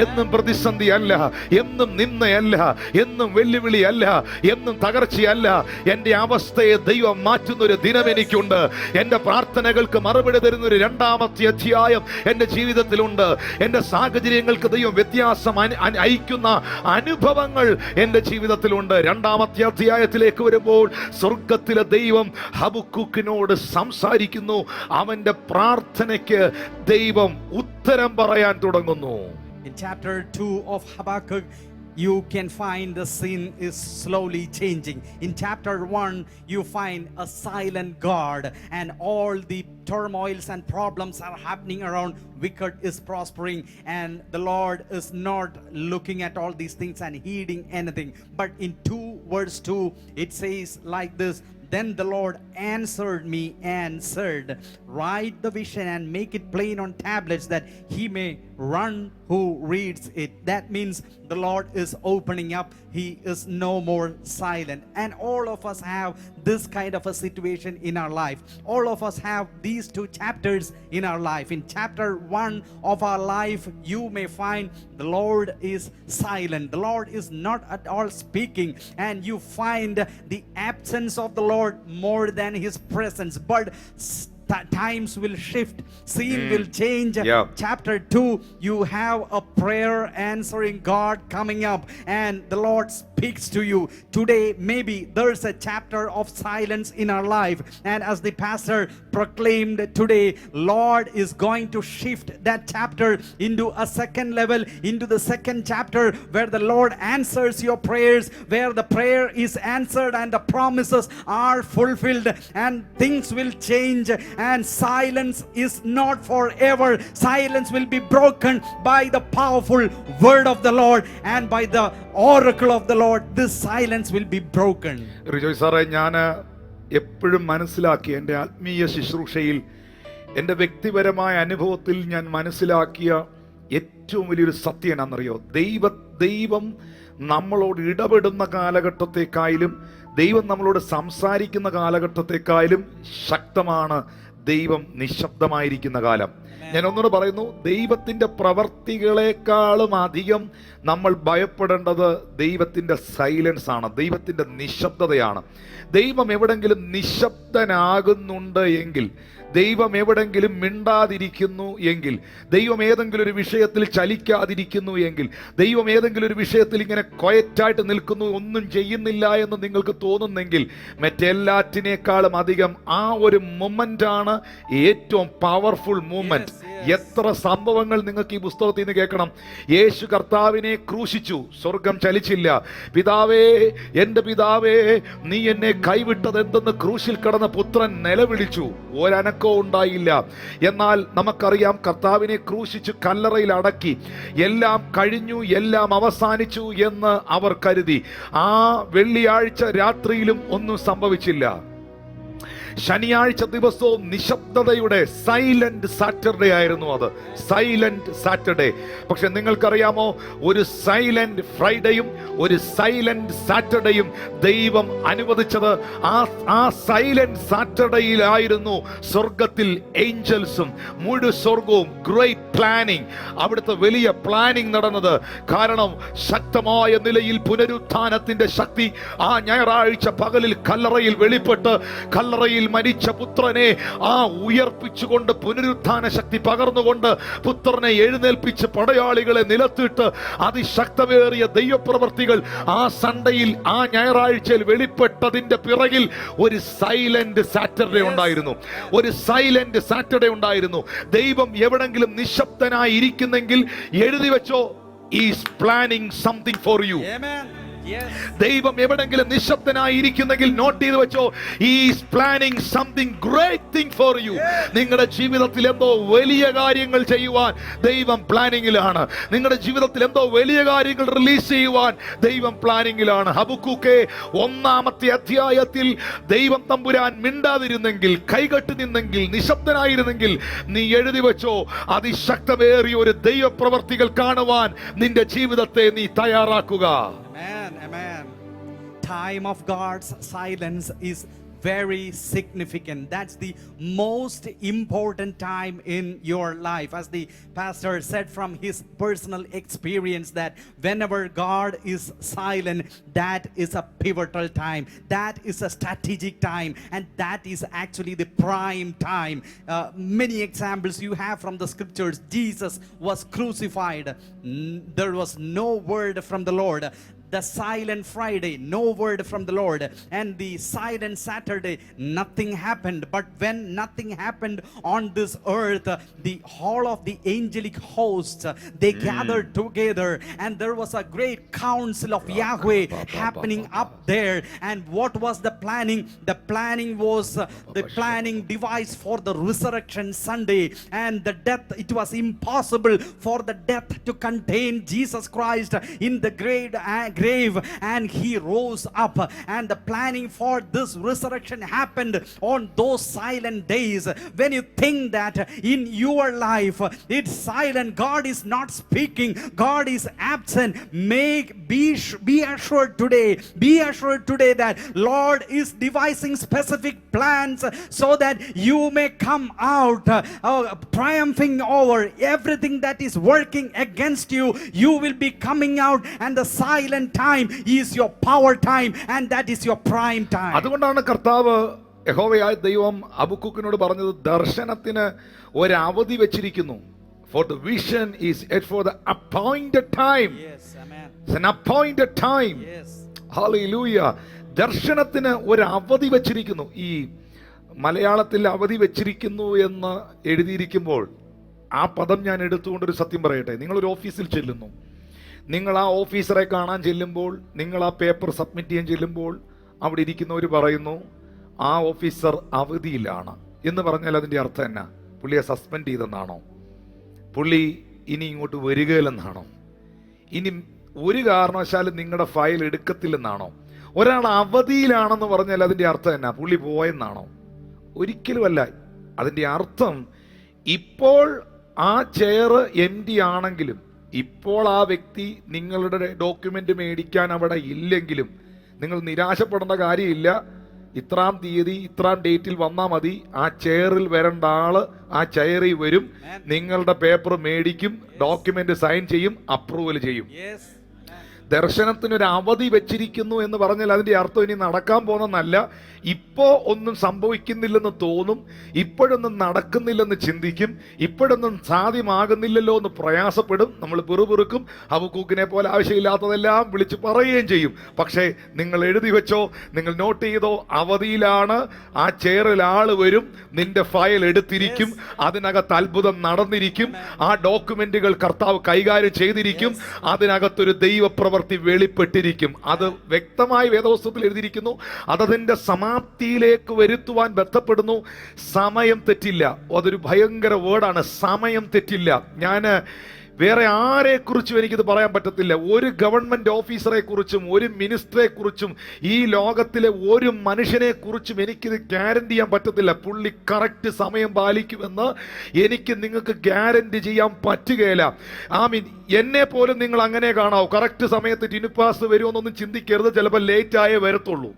എന്നും പ്രതിസന്ധിയല്ല, എന്നും നിന്ദയല്ല, എന്നും വെല്ലുവിളിയല്ല, എന്നും തകർച്ചയല്ല. എൻ്റെ അവസ്ഥയെ ദൈവം മാറ്റുന്നൊരു ദിനം എനിക്കുണ്ട്. എൻ്റെ പ്രാർത്ഥനകൾക്ക് മറുപടി തരുന്നൊരു 2-ാമത്തെ അധ്യായം എൻ്റെ ജീവിതത്തിലുണ്ട്. എൻ്റെ സാഹചര്യങ്ങൾക്ക് ദൈവം വ്യത്യാസം അയക്കുന്ന അനുഭവങ്ങൾ എൻ്റെ ജീവിതത്തിലുണ്ട്. 2-ാമത്തെ അധ്യായത്തിലേക്ക് വരുമ്പോൾ സ്വർഗത്തിലെ ദൈവം ഹബക്കൂക്കിനോട് സംസാരിക്കുന്നു. അവന്റെ പ്രാർത്ഥനയ്ക്ക് ദൈവം ഉത്തരം പറയാൻ തുടങ്ങുന്നു. In chapter 2 of Habakkuk, you can find the scene is slowly changing. In chapter 1, you find a silent God, and all the turmoils and problems are happening around. Wicked is prospering, and the Lord is not looking at all these things and heeding anything. But in 2 verse 2, it says like this: Then the Lord answered me and said, Write the vision and make it plain on tablets, that he may run who reads it. That means the Lord is opening up. He is no more silent. And all of us have this kind of a situation in our life. All of us have these 2 chapters in our life. In chapter 1 of our life, you may find the Lord is silent. The Lord is not at all speaking, and you find the absence of the Lord more than his presence. But times will shift, scene will change. Chapter 2, you have a prayer answering God coming up, and the Lord speaks to you. Today maybe there's a chapter of silence in our life, and as the pastor proclaimed today, Lord is going to shift that chapter into a second level, into the second chapter where the Lord answers your prayers, where the prayer is answered and the promises are fulfilled, and things will change. And silence is not forever. Silence will be broken by the powerful word of the Lord, and by the oracle of the Lord. This silence will be broken. Rijoy സാറേ, ഞാൻ എപ്പോഴും മനസ്സിലാക്കി, എൻ്റെ ആത്മീയ ശുശ്രൂഷയിൽ, എൻ്റെ വ്യക്തിപരമായ അനുഭവത്തിൽ ഞാൻ മനസ്സിലാക്കിയ ഏറ്റവും വലിയൊരു സത്യം എന്നാണെന്നറിയോ? ദൈവം നമ്മളോട് ഇടപെടുന്ന കാലഘട്ടത്തെക്കാളും, ദൈവം നമ്മളോട് സംസാരിക്കുന്ന കാലഘട്ടത്തെക്കാളും ശക്തമാണ് ദൈവം നിശബ്ദമായിരിക്കുന്ന കാലം. ഞാൻ ഒന്നുകൂടെ പറയുന്നു, ദൈവത്തിൻ്റെ പ്രവർത്തികളെക്കാളും അധികം നമ്മൾ ഭയപ്പെടേണ്ടത് ദൈവത്തിൻ്റെ സൈലൻസ് ആണ്, ദൈവത്തിൻ്റെ നിശബ്ദതയാണ്. ദൈവം എവിടെങ്കിലും നിശബ്ദനാകുന്നുണ്ട് എങ്കിൽ, ദൈവം എവിടെങ്കിലും മിണ്ടാതിരിക്കുന്നു എങ്കിൽ, ദൈവം ഏതെങ്കിലും ഒരു വിഷയത്തിൽ ചലിക്കാതിരിക്കുന്നു എങ്കിൽ, ദൈവം ഏതെങ്കിലും ഒരു വിഷയത്തിൽ ഇങ്ങനെ ക്വയറ്റായിട്ട് നിൽക്കുന്നു, ഒന്നും ചെയ്യുന്നില്ല എന്ന് നിങ്ങൾക്ക് തോന്നുന്നെങ്കിൽ, മറ്റെല്ലാറ്റിനേക്കാളും അധികം ആ ഒരു മൊമെന്റാണ് ഏറ്റവും പവർഫുൾ മൂമെന്റ്. എത്ര സംഭവങ്ങൾ നിങ്ങൾക്ക് ഈ പുസ്തകത്തിൽ നിന്ന് കേൾക്കണം. യേശു കർത്താവിനെ ക്രൂശിച്ചു, സ്വർഗം ചലിച്ചില്ല. പിതാവേ, എൻ്റെ പിതാവേ, നീ എന്നെ കൈവിട്ടത് എന്തെന്ന് ക്രൂശിൽ കിടന്ന പുത്രൻ നിലവിളിച്ചു. ഒരനക്കവും ഉണ്ടായില്ല. എന്നാൽ നമുക്കറിയാം, കർത്താവിനെ ക്രൂശിച്ചു കല്ലറയിൽ അടക്കി, എല്ലാം കഴിഞ്ഞു, എല്ലാം അവസാനിച്ചു എന്ന് അവർ കരുതി. ആ വെള്ളിയാഴ്ച രാത്രിയിലും ഒന്നും സംഭവിച്ചില്ല. ശനിയാഴ്ച ദിവസവും നിശബ്ദതയുടെ സൈലന്റ് സാറ്റർഡേ ആയിരുന്നു. അത് സൈലന്റ് സാറ്റർഡേ. പക്ഷെ നിങ്ങൾക്കറിയാമോ, ഒരു സൈലന്റ് ഫ്രൈഡേയും ഒരു സൈലന്റ് സാറ്റർഡേയും ദൈവം അനുവദിച്ചത് ആ സൈലന്റ് സാറ്റർഡേയിലായിരുന്നു സ്വർഗത്തിൽ ഏഞ്ചൽസും മുഴു സ്വർഗവും ഗ്രേറ്റ് പ്ലാനിങ്, അവിടുത്തെ വലിയ പ്ലാനിങ് നടന്നത്. കാരണം ശക്തമായ നിലയിൽ പുനരുത്ഥാനത്തിന്റെ ശക്തി ആ ഞായറാഴ്ച പകലിൽ കല്ലറയിൽ വെളിപ്പെട്ട്, കല്ലറയിൽ മരിച്ച പുത്രനെ ഉയർപ്പിച്ചുകൊണ്ട് പുനരുത്ഥാന ശക്തി പകർന്നുകൊണ്ട് പുത്രനെ എഴുന്നേൽപ്പിച്ച് പടയാളികളെ നിലത്തിട്ട് അതിശക്തമേറിയ ദൈവപ്രവർത്തികൾ ആ സൺഡേയിൽ ആ ഞായറാഴ്ചയിൽ വെളിപ്പെട്ടതിന്റെ പിറകിൽ ഒരു സൈലന്റ് സാറ്റർഡേ ഉണ്ടായിരുന്നു. ഒരു സൈലന്റ് സാറ്റർഡേ ഉണ്ടായിരുന്നു. ദൈവം എവിടെങ്കിലും നിശബ്ദനായി ഇരിക്കുന്നെങ്കിൽ എഴുതി വെച്ചോ, is planning something for you. ദൈവം എവിടെങ്കിലും നിശബ്ദനായിരിക്കുന്നെങ്കിൽ നോട്ട് ചെയ്ത് വെച്ചോ, is planning something great thing for you. നിങ്ങളുടെ ജീവിതത്തിൽ എന്തോ വലിയ കാര്യങ്ങൾ ചെയ്യുവാൻ ദൈവം പ്ലാനിങ്ങിലാണ്. നിങ്ങളുടെ ജീവിതത്തിൽ എന്തോ വലിയ കാര്യങ്ങൾ റിലീസ് ചെയ്യുവാൻ ദൈവം പ്ലാനിങ്ങിലാണ്. ഹബക്കൂക്കേ 1-ാമത്തെ അധ്യായത്തിൽ ദൈവം തമ്പുരാൻ മിണ്ടാതിരുന്നെങ്കിൽ, കൈകെട്ടി നിന്നെങ്കിൽ, നിശബ്ദനായിരുന്നെങ്കിൽ നീ എഴുതി വെച്ചോ, അതിശക്തമേറിയ ഒരു ദൈവപ്രവർത്തികൾ കാണുവാൻ നിന്റെ ജീവിതത്തെ നീ തയ്യാറാക്കുക. Amen, amen. Time of God's silence is very significant. That's the most important time in your life. As the pastor said from his personal experience, that whenever God is silent, that is a pivotal time. That is a strategic time. And that is actually the prime time. Many examples you have from the scriptures. Jesus was crucified. There was no word from the Lord. The silent Friday, no word from the Lord. And the silent Saturday, nothing happened. But when nothing happened on this earth, the whole of the angelic hosts, they gathered together, and there was a great council of Yahweh happening up there. And what was the planning? The planning was the planning device for the resurrection Sunday. And the death, it was impossible for the death to contain Jesus Christ in the grave, and he rose up. And the planning for this resurrection happened on those silent days. When you think that in your life it's silent, God is not speaking, God is absent, be assured today that Lord is devising specific plans so that you may come out triumphing over everything that is working against you. You will be coming out, and the silent time is your power time, and that is your prime time. അതുകൊണ്ടാണ് കർത്താവ് യഹോവയായ ദൈവം ഹബക്കൂക്കിനോട് പറഞ്ഞത്, ദർശനത്തിന് ഒരു അവധി വെച്ചിരിക്കുന്നു. For the vision is for the appointed time. Yes, amen. It's an appointed time. Yes. Hallelujah. ദർശനത്തിന് ഒരു അവധി വെച്ചിരിക്കുന്നു. ഈ മലയാളത്തിൽ അവധി വെച്ചിരിക്കുന്നു എന്ന് എഴുതിയിരിക്കുമ്പോൾ ആ പദം ഞാൻ എടുത്തുകൊണ്ടൊരു സത്യം പറയട്ടെ. നിങ്ങളൊരു ഓഫീസിൽ ചെല്ലുന്നു, നിങ്ങൾ ആ ഓഫീസറെ കാണാൻ ചെല്ലുമ്പോൾ, നിങ്ങൾ ആ പേപ്പർ സബ്മിറ്റ് ചെയ്യാൻ ചെല്ലുമ്പോൾ അവിടെ ഇരിക്കുന്നവർ പറയുന്നു ആ ഓഫീസർ അവധിയിലാണ് എന്ന് പറഞ്ഞാൽ അതിൻ്റെ അർത്ഥം എന്നാ? പുള്ളിയെ സസ്പെൻഡ് ചെയ്തെന്നാണോ? പുള്ളി ഇനി ഇങ്ങോട്ട് വരികയില്ലെന്നാണോ? ഇനി ഒരു കാരണവശാലും നിങ്ങളുടെ ഫയൽ എടുക്കത്തില്ലെന്നാണോ? ഒരാൾ അവധിയിലാണെന്ന് പറഞ്ഞാൽ അതിൻ്റെ അർത്ഥം എന്നാ? പുള്ളി പോയെന്നാണോ? ഒരിക്കലുമല്ല. അതിൻ്റെ അർത്ഥം ഇപ്പോൾ ആ ചെയർ എംപ്റ്റി ആണെങ്കിലും, ഇപ്പോൾ ആ വ്യക്തി നിങ്ങളുടെ ഡോക്യുമെന്റ് മേടിക്കാൻ അവിടെ ഇല്ലെങ്കിലും നിങ്ങൾ നിരാശപ്പെടേണ്ട കാര്യമില്ല. ഇത്രാം തീയതി ഇത്രാം ഡേറ്റിൽ വന്നാൽ മതി. ആ ചെയറിൽ വരേണ്ട ആള് ആ ചെയറിൽ വരും, നിങ്ങളുടെ പേപ്പർ മേടിക്കും, ഡോക്യുമെന്റ് സൈൻ ചെയ്യും, അപ്രൂവൽ ചെയ്യും. ദർശനത്തിനൊരു അവധി വെച്ചിരിക്കുന്നു എന്ന് പറഞ്ഞാൽ അതിൻ്റെ അർത്ഥം ഇനി നടക്കാൻ പോകുന്നതല്ല. ഇപ്പോൾ ഒന്നും സംഭവിക്കുന്നില്ലെന്ന് തോന്നും, ഇപ്പോഴൊന്നും നടക്കുന്നില്ലെന്ന് ചിന്തിക്കും, ഇപ്പോഴൊന്നും സാധ്യമാകുന്നില്ലല്ലോ എന്ന് പ്രയാസപ്പെടും, നമ്മൾ പിറുപിറുക്കും, ഹബക്കൂക്കിനെ പോലെ ആവശ്യമില്ലാത്തതെല്ലാം വിളിച്ച് പറയുകയും ചെയ്യും. പക്ഷേ നിങ്ങൾ എഴുതി വെച്ചോ, നിങ്ങൾ നോട്ട് ചെയ്തോ, അവധിയിലാണ്. ആ ചെയറിൽ ആള് വരും, നിന്റെ ഫയൽ എടുത്തിരിക്കും, അതിനകത്ത് അത്ഭുതം നടന്നിരിക്കും, ആ ഡോക്യുമെന്റുകൾ കർത്താവ് കൈകാര്യം ചെയ്തിരിക്കും, അതിനകത്തൊരു ദൈവപ്രവർത്തി വെളിപ്പെട്ടിരിക്കും. അത് വ്യക്തമായി വേദപുസ്തകത്തിൽ എഴുതിയിരിക്കുന്നു. അതതിന്റെ സമാപ്തിയിലേക്ക് വരുത്തുവാൻ ബന്ധപ്പെടുന്നു. സമയം തെറ്റില്ല. അതൊരു ഭയങ്കര വേർഡാണ്, സമയം തെറ്റില്ല. ഞാൻ വേറെ ആരെക്കുറിച്ചും എനിക്കിത് പറയാൻ പറ്റത്തില്ല. ഒരു ഗവൺമെന്റ് ഓഫീസറെ കുറിച്ചും ഒരു മിനിസ്റ്ററെ കുറിച്ചും ഈ ലോകത്തിലെ ഒരു മനുഷ്യനെ കുറിച്ചും എനിക്കിത് ഗ്യാരണ്ടി ചെയ്യാൻ പറ്റത്തില്ല. പുള്ളി കറക്റ്റ് സമയം പാലിക്കുമെന്ന് എനിക്ക് നിങ്ങൾക്ക് ഗ്യാരണ്ടി ചെയ്യാൻ പറ്റുകയില്ല. എന്നെ പോലും നിങ്ങൾ അങ്ങനെ കാണാവൂ. കറക്റ്റ് സമയത്ത് ടിനുപാസ് വരുമെന്നൊന്നും ചിന്തിക്കരുത്. ചിലപ്പോൾ ലേറ്റായേ വരത്തുള്ളൂ.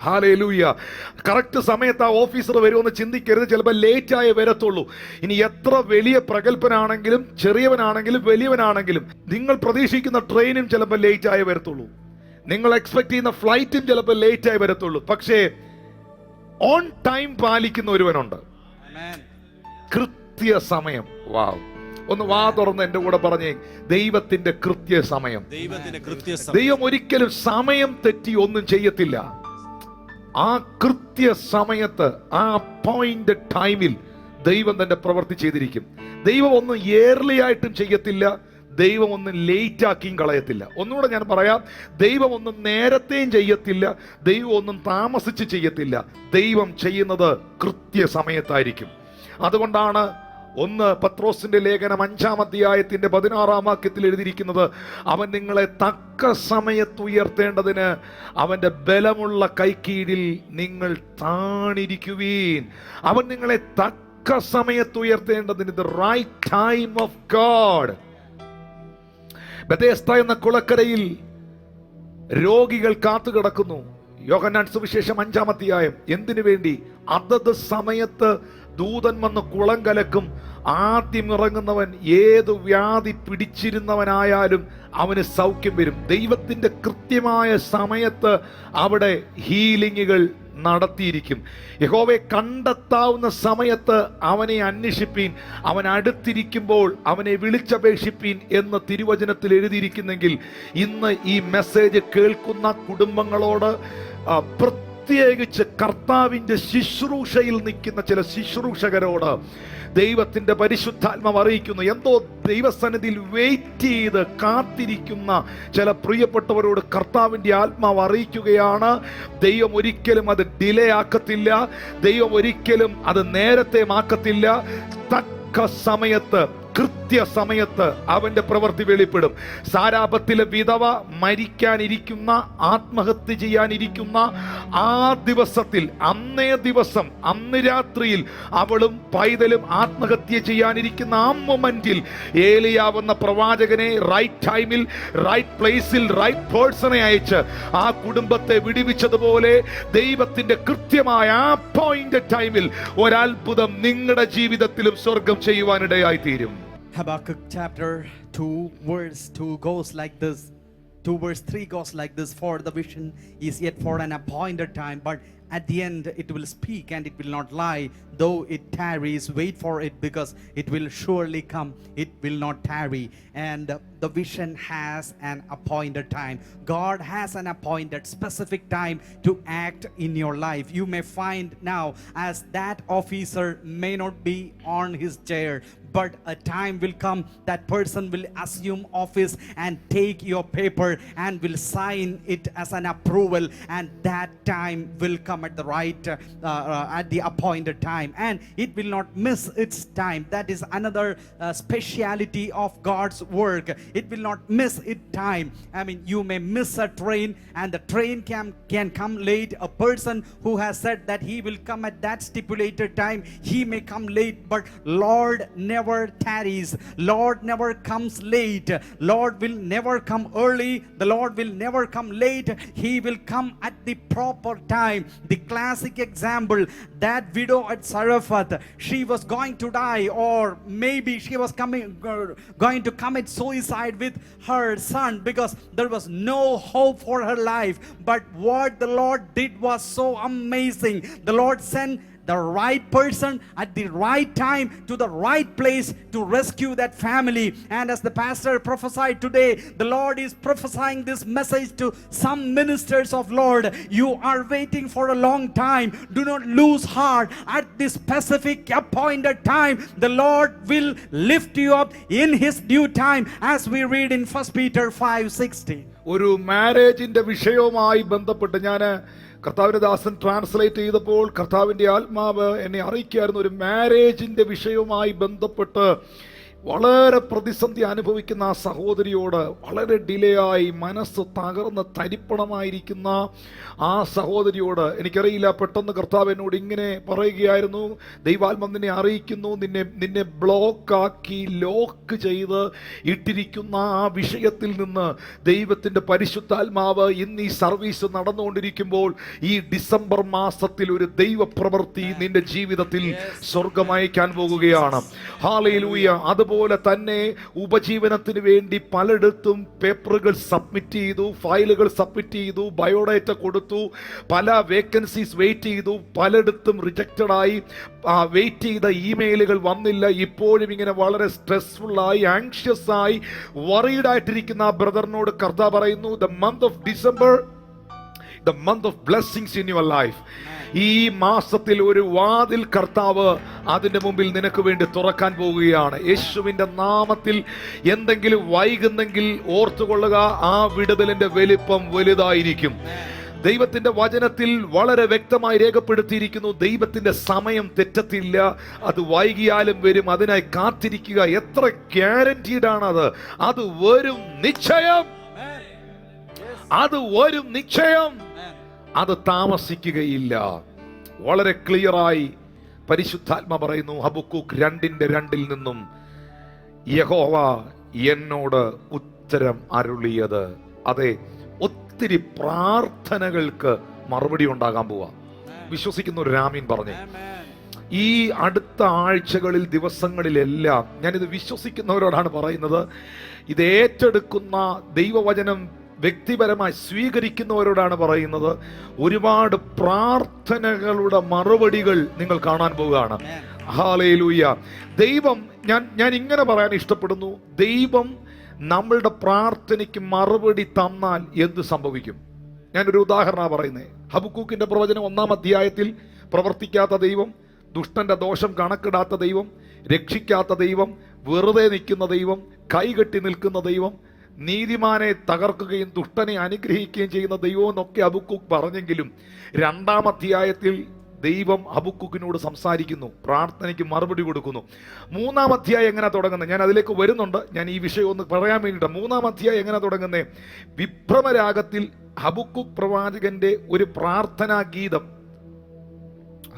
ഹല്ലേലൂയ. കറക്റ്റ് സമയത്ത് ആ ഓഫീസർ വരുമെന്ന് ചിന്തിക്കരുത്, ചിലപ്പോൾ ലേറ്റായേ വരത്തുള്ളൂ. ഇനി എത്ര വലിയ പ്രഗത്ഭനാണെങ്കിലും, ചെറിയവനാണെങ്കിലും, വലിയവനാണെങ്കിലും, നിങ്ങൾ പ്രതീക്ഷിക്കുന്ന ട്രെയിനും ചിലപ്പോൾ ലേറ്റായേ വരത്തുള്ളൂ. നിങ്ങൾ എക്സ്പെക്ട് ചെയ്യുന്ന ഫ്ലൈറ്റും ചിലപ്പോൾ ലേറ്റായി വരത്തുള്ളൂ. പക്ഷേ ഓൺ ടൈം പാലിക്കുന്ന ഒരുവനുണ്ട്. Amen. കൃത്യസമയം. വാവ്, ഒന്ന് വാ തുറന്ന് എന്റെ കൂടെ പറഞ്ഞേ, ദൈവത്തിന്റെ കൃത്യസമയം. ദൈവത്തിന്റെ കൃത്യസമയം. ദൈവം ഒരിക്കലും സമയം തെറ്റി ഒന്നും ചെയ്യത്തില്ല. ആ കൃത്യസമയത്ത്, ആ അപ്പോയിന്റഡ് ടൈമിൽ ദൈവം തന്റെ പ്രവൃത്തി ചെയ്തിരിക്കും. ദൈവം ഒന്നും ഏർലി ആയിട്ടും ചെയ്യത്തില്ല, ദൈവം ഒന്നും ലേറ്റ് ആക്കിയും കളയത്തില്ല. ഒന്നുകൂടെ ഞാൻ പറയാം, ദൈവം ഒന്നും നേരത്തെയും ചെയ്യത്തില്ല, ദൈവം ഒന്നും താമസിച്ച് ചെയ്യത്തില്ല. ദൈവം ചെയ്യുന്നത് കൃത്യസമയത്തായിരിക്കും. അതുകൊണ്ടാണ് 1 പത്രോസിന്റെ ലേഖനം 5-ാം അധ്യായത്തിന്റെ 16-ാം വാക്യത്തിൽ എഴുതിയിരിക്കുന്നത്, അവൻ നിങ്ങളെ തക്ക സമയത്ത് ഉയർത്തേണ്ടതിന് അവന്റെ ബലമുള്ള കൈക്കീഴിൽ നിങ്ങൾ താണിരിക്കുവീൻ. അവൻ നിങ്ങളെ തക്ക സമയത്ത് ഉയർത്തേണ്ടതിന്, the right time of God. Bethesda എന്ന കുളക്കരയിൽ രോഗികൾ കാത്തുകിടക്കുന്നു. യോഹന്നാൻ സുവിശേഷം 5-ാം അധ്യായം. എന്തിനു വേണ്ടി? അതത് സമയത്ത് ദൂതൻ വന്ന് കുളം കലക്കും. ആദ്യം ഇറങ്ങുന്നവൻ ഏത് വ്യാധി പിടിച്ചിരുന്നവനായാലും അവന് സൗഖ്യം വരും. ദൈവത്തിന്റെ കൃത്യമായ സമയത്ത് അവിടെ ഹീലിങ്ങുകൾ നടത്തിയിരിക്കും. യഹോവയെ കണ്ടെത്താവുന്ന സമയത്ത് അവനെ അന്വേഷിപ്പീൻ, അവൻ അടുത്തിരിക്കുമ്പോൾ അവനെ വിളിച്ചപേക്ഷിപ്പീൻ എന്ന് തിരുവചനത്തിൽ എഴുതിയിരിക്കുന്നെങ്കിൽ, ഇന്ന് ഈ മെസ്സേജ് കേൾക്കുന്ന കുടുംബങ്ങളോട്, പ്രത്യേകിച്ച് കർത്താവിന്റെ ശുശ്രൂഷയിൽ നിൽക്കുന്ന ചില ശുശ്രൂഷകരോട് ദൈവത്തിന്റെ പരിശുദ്ധാത്മാവ് അറിയിക്കുന്നു. എന്തോ ദൈവസന്നിധിയിൽ വെയിറ്റ് ചെയ്ത് കാത്തിരിക്കുന്ന ചില പ്രിയപ്പെട്ടവരോട് കർത്താവിന്റെ ആത്മാവ് അറിയിക്കുകയാണ്, ദൈവം ഒരിക്കലും അത് ഡിലേ ആക്കത്തില്ല, ദൈവം ഒരിക്കലും അത് നേരത്തെ ആക്കത്തില്ല. തക്ക സമയത്ത്, കൃത്യസമയത്ത് അവന്റെ പ്രവൃത്തി വെളിപ്പെടും. സാരാപത്തിലെ വിധവ മരിക്കാനിരിക്കുന്ന, ആത്മഹത്യ ചെയ്യാനിരിക്കുന്ന ആ ദിവസത്തിൽ, അന്നേ ദിവസം, അന്ന് രാത്രിയിൽ അവളും പൈതലും ആത്മഹത്യ ചെയ്യാനിരിക്കുന്ന ആ മൊമെന്റിൽ ഏലിയാവെന്ന പ്രവാചകനെ റൈറ്റ് ടൈമിൽ, റൈറ്റ് പ്ലേസിൽ, റൈറ്റ് പേഴ്സണെ അയച്ച് ആ കുടുംബത്തെ വിടുവിച്ചതുപോലെ ദൈവത്തിന്റെ കൃത്യമായ ആ അപ്പോയിന്റഡ് ടൈമിൽ ഒരത്ഭുതം നിങ്ങളുടെ ജീവിതത്തിലും സ്വർഗം ചെയ്യുവാനിടയായി തീരും. Habakkuk chapter 2 verse 2 goes like this. 2 verse 3 goes like this. For the vision is yet for an appointed time, but at the end it will speak and it will not lie. Though it tarries, wait for it, because it will surely come. It will not tarry. And the vision has an appointed time. God has an appointed specific time to act in your life. You may find now as that officer may not be on his chair, but a time will come that person will assume office and take your paper and will sign it as an approval, and that time will come at the right at the appointed time, and it will not miss its time. That is another speciality of God's work. It will not miss its time. I mean, you may miss a train and the train can come late. A person who has said that he will come at that stipulated time, he may come late, but Lord never tarries. Lord never comes late. Lord will never come early. The Lord will never come late. He will come at the proper time. The classic example, that widow at Zarephath, she was going to die, or maybe she was going to commit suicide with her son because there was no hope for her life. But what the Lord did was so amazing. The Lord sent the right person at the right time to the right place to rescue that family. And as the pastor prophesied today, the Lord is prophesying this message to some ministers of Lord. You are waiting for a long time. Do not lose heart. At this specific appointed time, the Lord will lift you up in his due time, as we read in 1 Peter 5:16. ഒരു മാരേജിന്റെ വിഷയവുമായി ബന്ധപ്പെട്ട് ഞാൻ കർത്താവിന്റെ ദാസൻ ട്രാൻസ്ലേറ്റ് ചെയ്തപ്പോൾ കർത്താവിന്റെ ആത്മാവ് എന്നെ അറിയിക്കുകയായിരുന്നു. ഒരു മാരേജിന്റെ വിഷയവുമായി ബന്ധപ്പെട്ട് വളരെ പ്രതിസന്ധി അനുഭവിക്കുന്ന ആ സഹോദരിയോട്, വളരെ ഡിലേ ആയി മനസ്സ് തകർന്ന് തരിപ്പണമായിരിക്കുന്ന ആ സഹോദരിയോട്, എനിക്കറിയില്ല, പെട്ടെന്ന് കർത്താവ് എന്നോട് ഇങ്ങനെ പറയുകയായിരുന്നു, ദൈവാത്മ നിന്നെ അറിയിക്കുന്നു, നിന്നെ ബ്ലോക്കാക്കി ലോക്ക് ചെയ്ത് ഇട്ടിരിക്കുന്ന ആ വിഷയത്തിൽ നിന്ന് ദൈവത്തിൻ്റെ പരിശുദ്ധാത്മാവ് ഇന്ന് ഈ സർവീസ് നടന്നുകൊണ്ടിരിക്കുമ്പോൾ ഈ ഡിസംബർ മാസത്തിൽ ഒരു ദൈവപ്രവൃത്തി നിന്റെ ജീവിതത്തിൽ സ്വർഗം അയക്കാൻ പോകുകയാണ്. ഹല്ലേലൂയ. അതുപോലെ അതുപോലെ തന്നെ ഉപജീവനത്തിന് വേണ്ടി പലയിടത്തും പേപ്പറുകൾ സബ്മിറ്റ് ചെയ്തു, ഫയലുകൾ സബ്മിറ്റ് ചെയ്തു, ബയോഡേറ്റ കൊടുത്തു, പല വേക്കൻസീസ് വെയിറ്റ് ചെയ്തു, പലയിടത്തും റിജക്റ്റഡ് ആയി, വെയിറ്റ് ചെയ്ത ഇമെയിലുകൾ വന്നില്ല. ഇപ്പോഴും ഇങ്ങനെ വളരെ സ്ട്രെസ്ഫുള്ളായി, ആങ്ഷ്യസ് ആയി, വറീഡ് ആയിട്ടിരിക്കുന്ന ആ ബ്രദറിനോട് കർത്താവ് പറയുന്നു, the month of December, the month of blessings in your life. ഈ മാസത്തിൽ ഒരു വാതിൽ കർത്താവ് അതിന്റെ മുമ്പിൽ നിനക്ക് വേണ്ടി തുറക്കാൻ പോവുകയാണ്. യേശുവിന്റെ നാമത്തിൽ എന്തെങ്കിലും വൈകുന്നെങ്കിൽ ഓർത്തുകൊള്ളുക, ആ വിടുതലിന്റെ വലിപ്പം വലുതായിരിക്കും. ദൈവത്തിന്റെ വചനത്തിൽ വളരെ വ്യക്തമായി രേഖപ്പെടുത്തിയിരിക്കുന്നു, ദൈവത്തിന്റെ സമയം തെറ്റത്തില്ല, അത് വൈകിയാലും വരും, അതിനായി കാത്തിരിക്കുക. എത്ര ഗ്യാരണ്ടീഡ് ആണത്! അത് വരും നിശ്ചയം, അത് വരും നിശ്ചയം, അത് താമസിക്കുകയില്ല. വളരെ ക്ലിയറായി പരിശുദ്ധാത്മ പറയുന്നു ഹബക്കൂക്ക് 2:2 നിന്നും, യഹോവ എന്നോട് ഉത്തരം അരുളിയത്. അതെ, ഒത്തിരി പ്രാർത്ഥനകൾക്ക് മറുപടി ഉണ്ടാകാൻ പോവാ. വിശ്വസിക്കുന്ന ഒരു ആമീൻ പറഞ്ഞേ. ഈ അടുത്ത ആഴ്ചകളിൽ, ദിവസങ്ങളിലെല്ലാം ഞാനിത് വിശ്വസിക്കുന്നവരോടാണ് പറയുന്നത്. ഇത് ഏറ്റെടുക്കുന്ന, ദൈവവചനം വ്യക്തിപരമായി സ്വീകരിക്കുന്നവരോടാണ് പറയുന്നത്. ഒരുപാട് പ്രാർത്ഥനകളുടെ മറുപടികൾ നിങ്ങൾ കാണാൻ പോവുകയാണ്. ഹല്ലേലൂയ. ദൈവം, ഞാൻ ഇങ്ങനെ പറയാൻ ഇഷ്ടപ്പെടുന്നു, ദൈവം നമ്മളുടെ പ്രാർത്ഥനയ്ക്ക് മറുപടി തന്നാൽ എന്ത് സംഭവിക്കും? ഞാനൊരു ഉദാഹരണമാണ് പറയുന്നത്. ഹബക്കൂക്കിന്റെ പ്രവചനം 1-ാം അധ്യായത്തിൽ പ്രവർത്തിക്കാത്ത ദൈവം, ദുഷ്ടന്റെ ദോഷം കണക്കിടാത്ത ദൈവം, രക്ഷിക്കാത്ത ദൈവം, വെറുതെ നിൽക്കുന്ന ദൈവം, കൈകെട്ടി നിൽക്കുന്ന ദൈവം, നീതിമാനെ തകർക്കുകയും ദുഷ്ടനെ അനുഗ്രഹിക്കുകയും ചെയ്യുന്ന ദൈവം എന്നൊക്കെ ഹബക്കൂക്ക് പറഞ്ഞെങ്കിലും 2-ാം അധ്യായത്തിൽ ദൈവം ഹബക്കൂക്കിനോട് സംസാരിക്കുന്നു, പ്രാർത്ഥനയ്ക്ക് മറുപടി കൊടുക്കുന്നു. 3-ാം അധ്യായം എങ്ങനെ തുടങ്ങുന്നത്? ഞാൻ അതിലേക്ക് വരുന്നുണ്ട്. ഞാൻ ഈ വിഷയം ഒന്ന് പറയാൻ വേണ്ടിയിട്ട്. 3-ാം അധ്യായം എങ്ങനെ തുടങ്ങുന്നത്? വിഭ്രമരാഗത്തിൽ ഹബക്കൂക്ക് പ്രവാചകന്റെ ഒരു പ്രാർത്ഥനാ ഗീതം,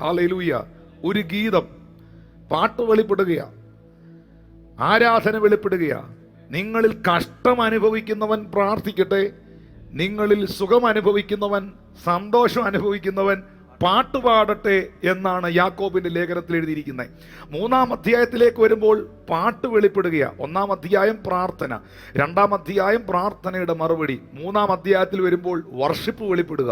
ഹല്ലേലൂയ, ഒരു ഗീതം, പാട്ട് വെളിപ്പെടുകയാ, ആരാധന വെളിപ്പെടുകയാ. നിങ്ങളിൽ കഷ്ടം അനുഭവിക്കുന്നവൻ പ്രാർത്ഥിക്കട്ടെ, നിങ്ങളിൽ സുഖം അനുഭവിക്കുന്നവൻ, സന്തോഷം അനുഭവിക്കുന്നവൻ പാട്ടുപാടട്ടെ എന്നാണ് യാക്കോബിന്റെ ലേഖനത്തിൽ എഴുതിയിരിക്കുന്നത്. 3-ാം അധ്യായത്തിലേക്ക് വരുമ്പോൾ പാട്ട് വെളിപ്പെടുകയാ. 1-ാം അധ്യായം പ്രാർത്ഥന, 2-ാം അധ്യായം പ്രാർത്ഥനയുടെ മറുപടി, 3-ാം അധ്യായത്തിൽ വരുമ്പോൾ വർഷിപ്പ് വെളിപ്പെടുക.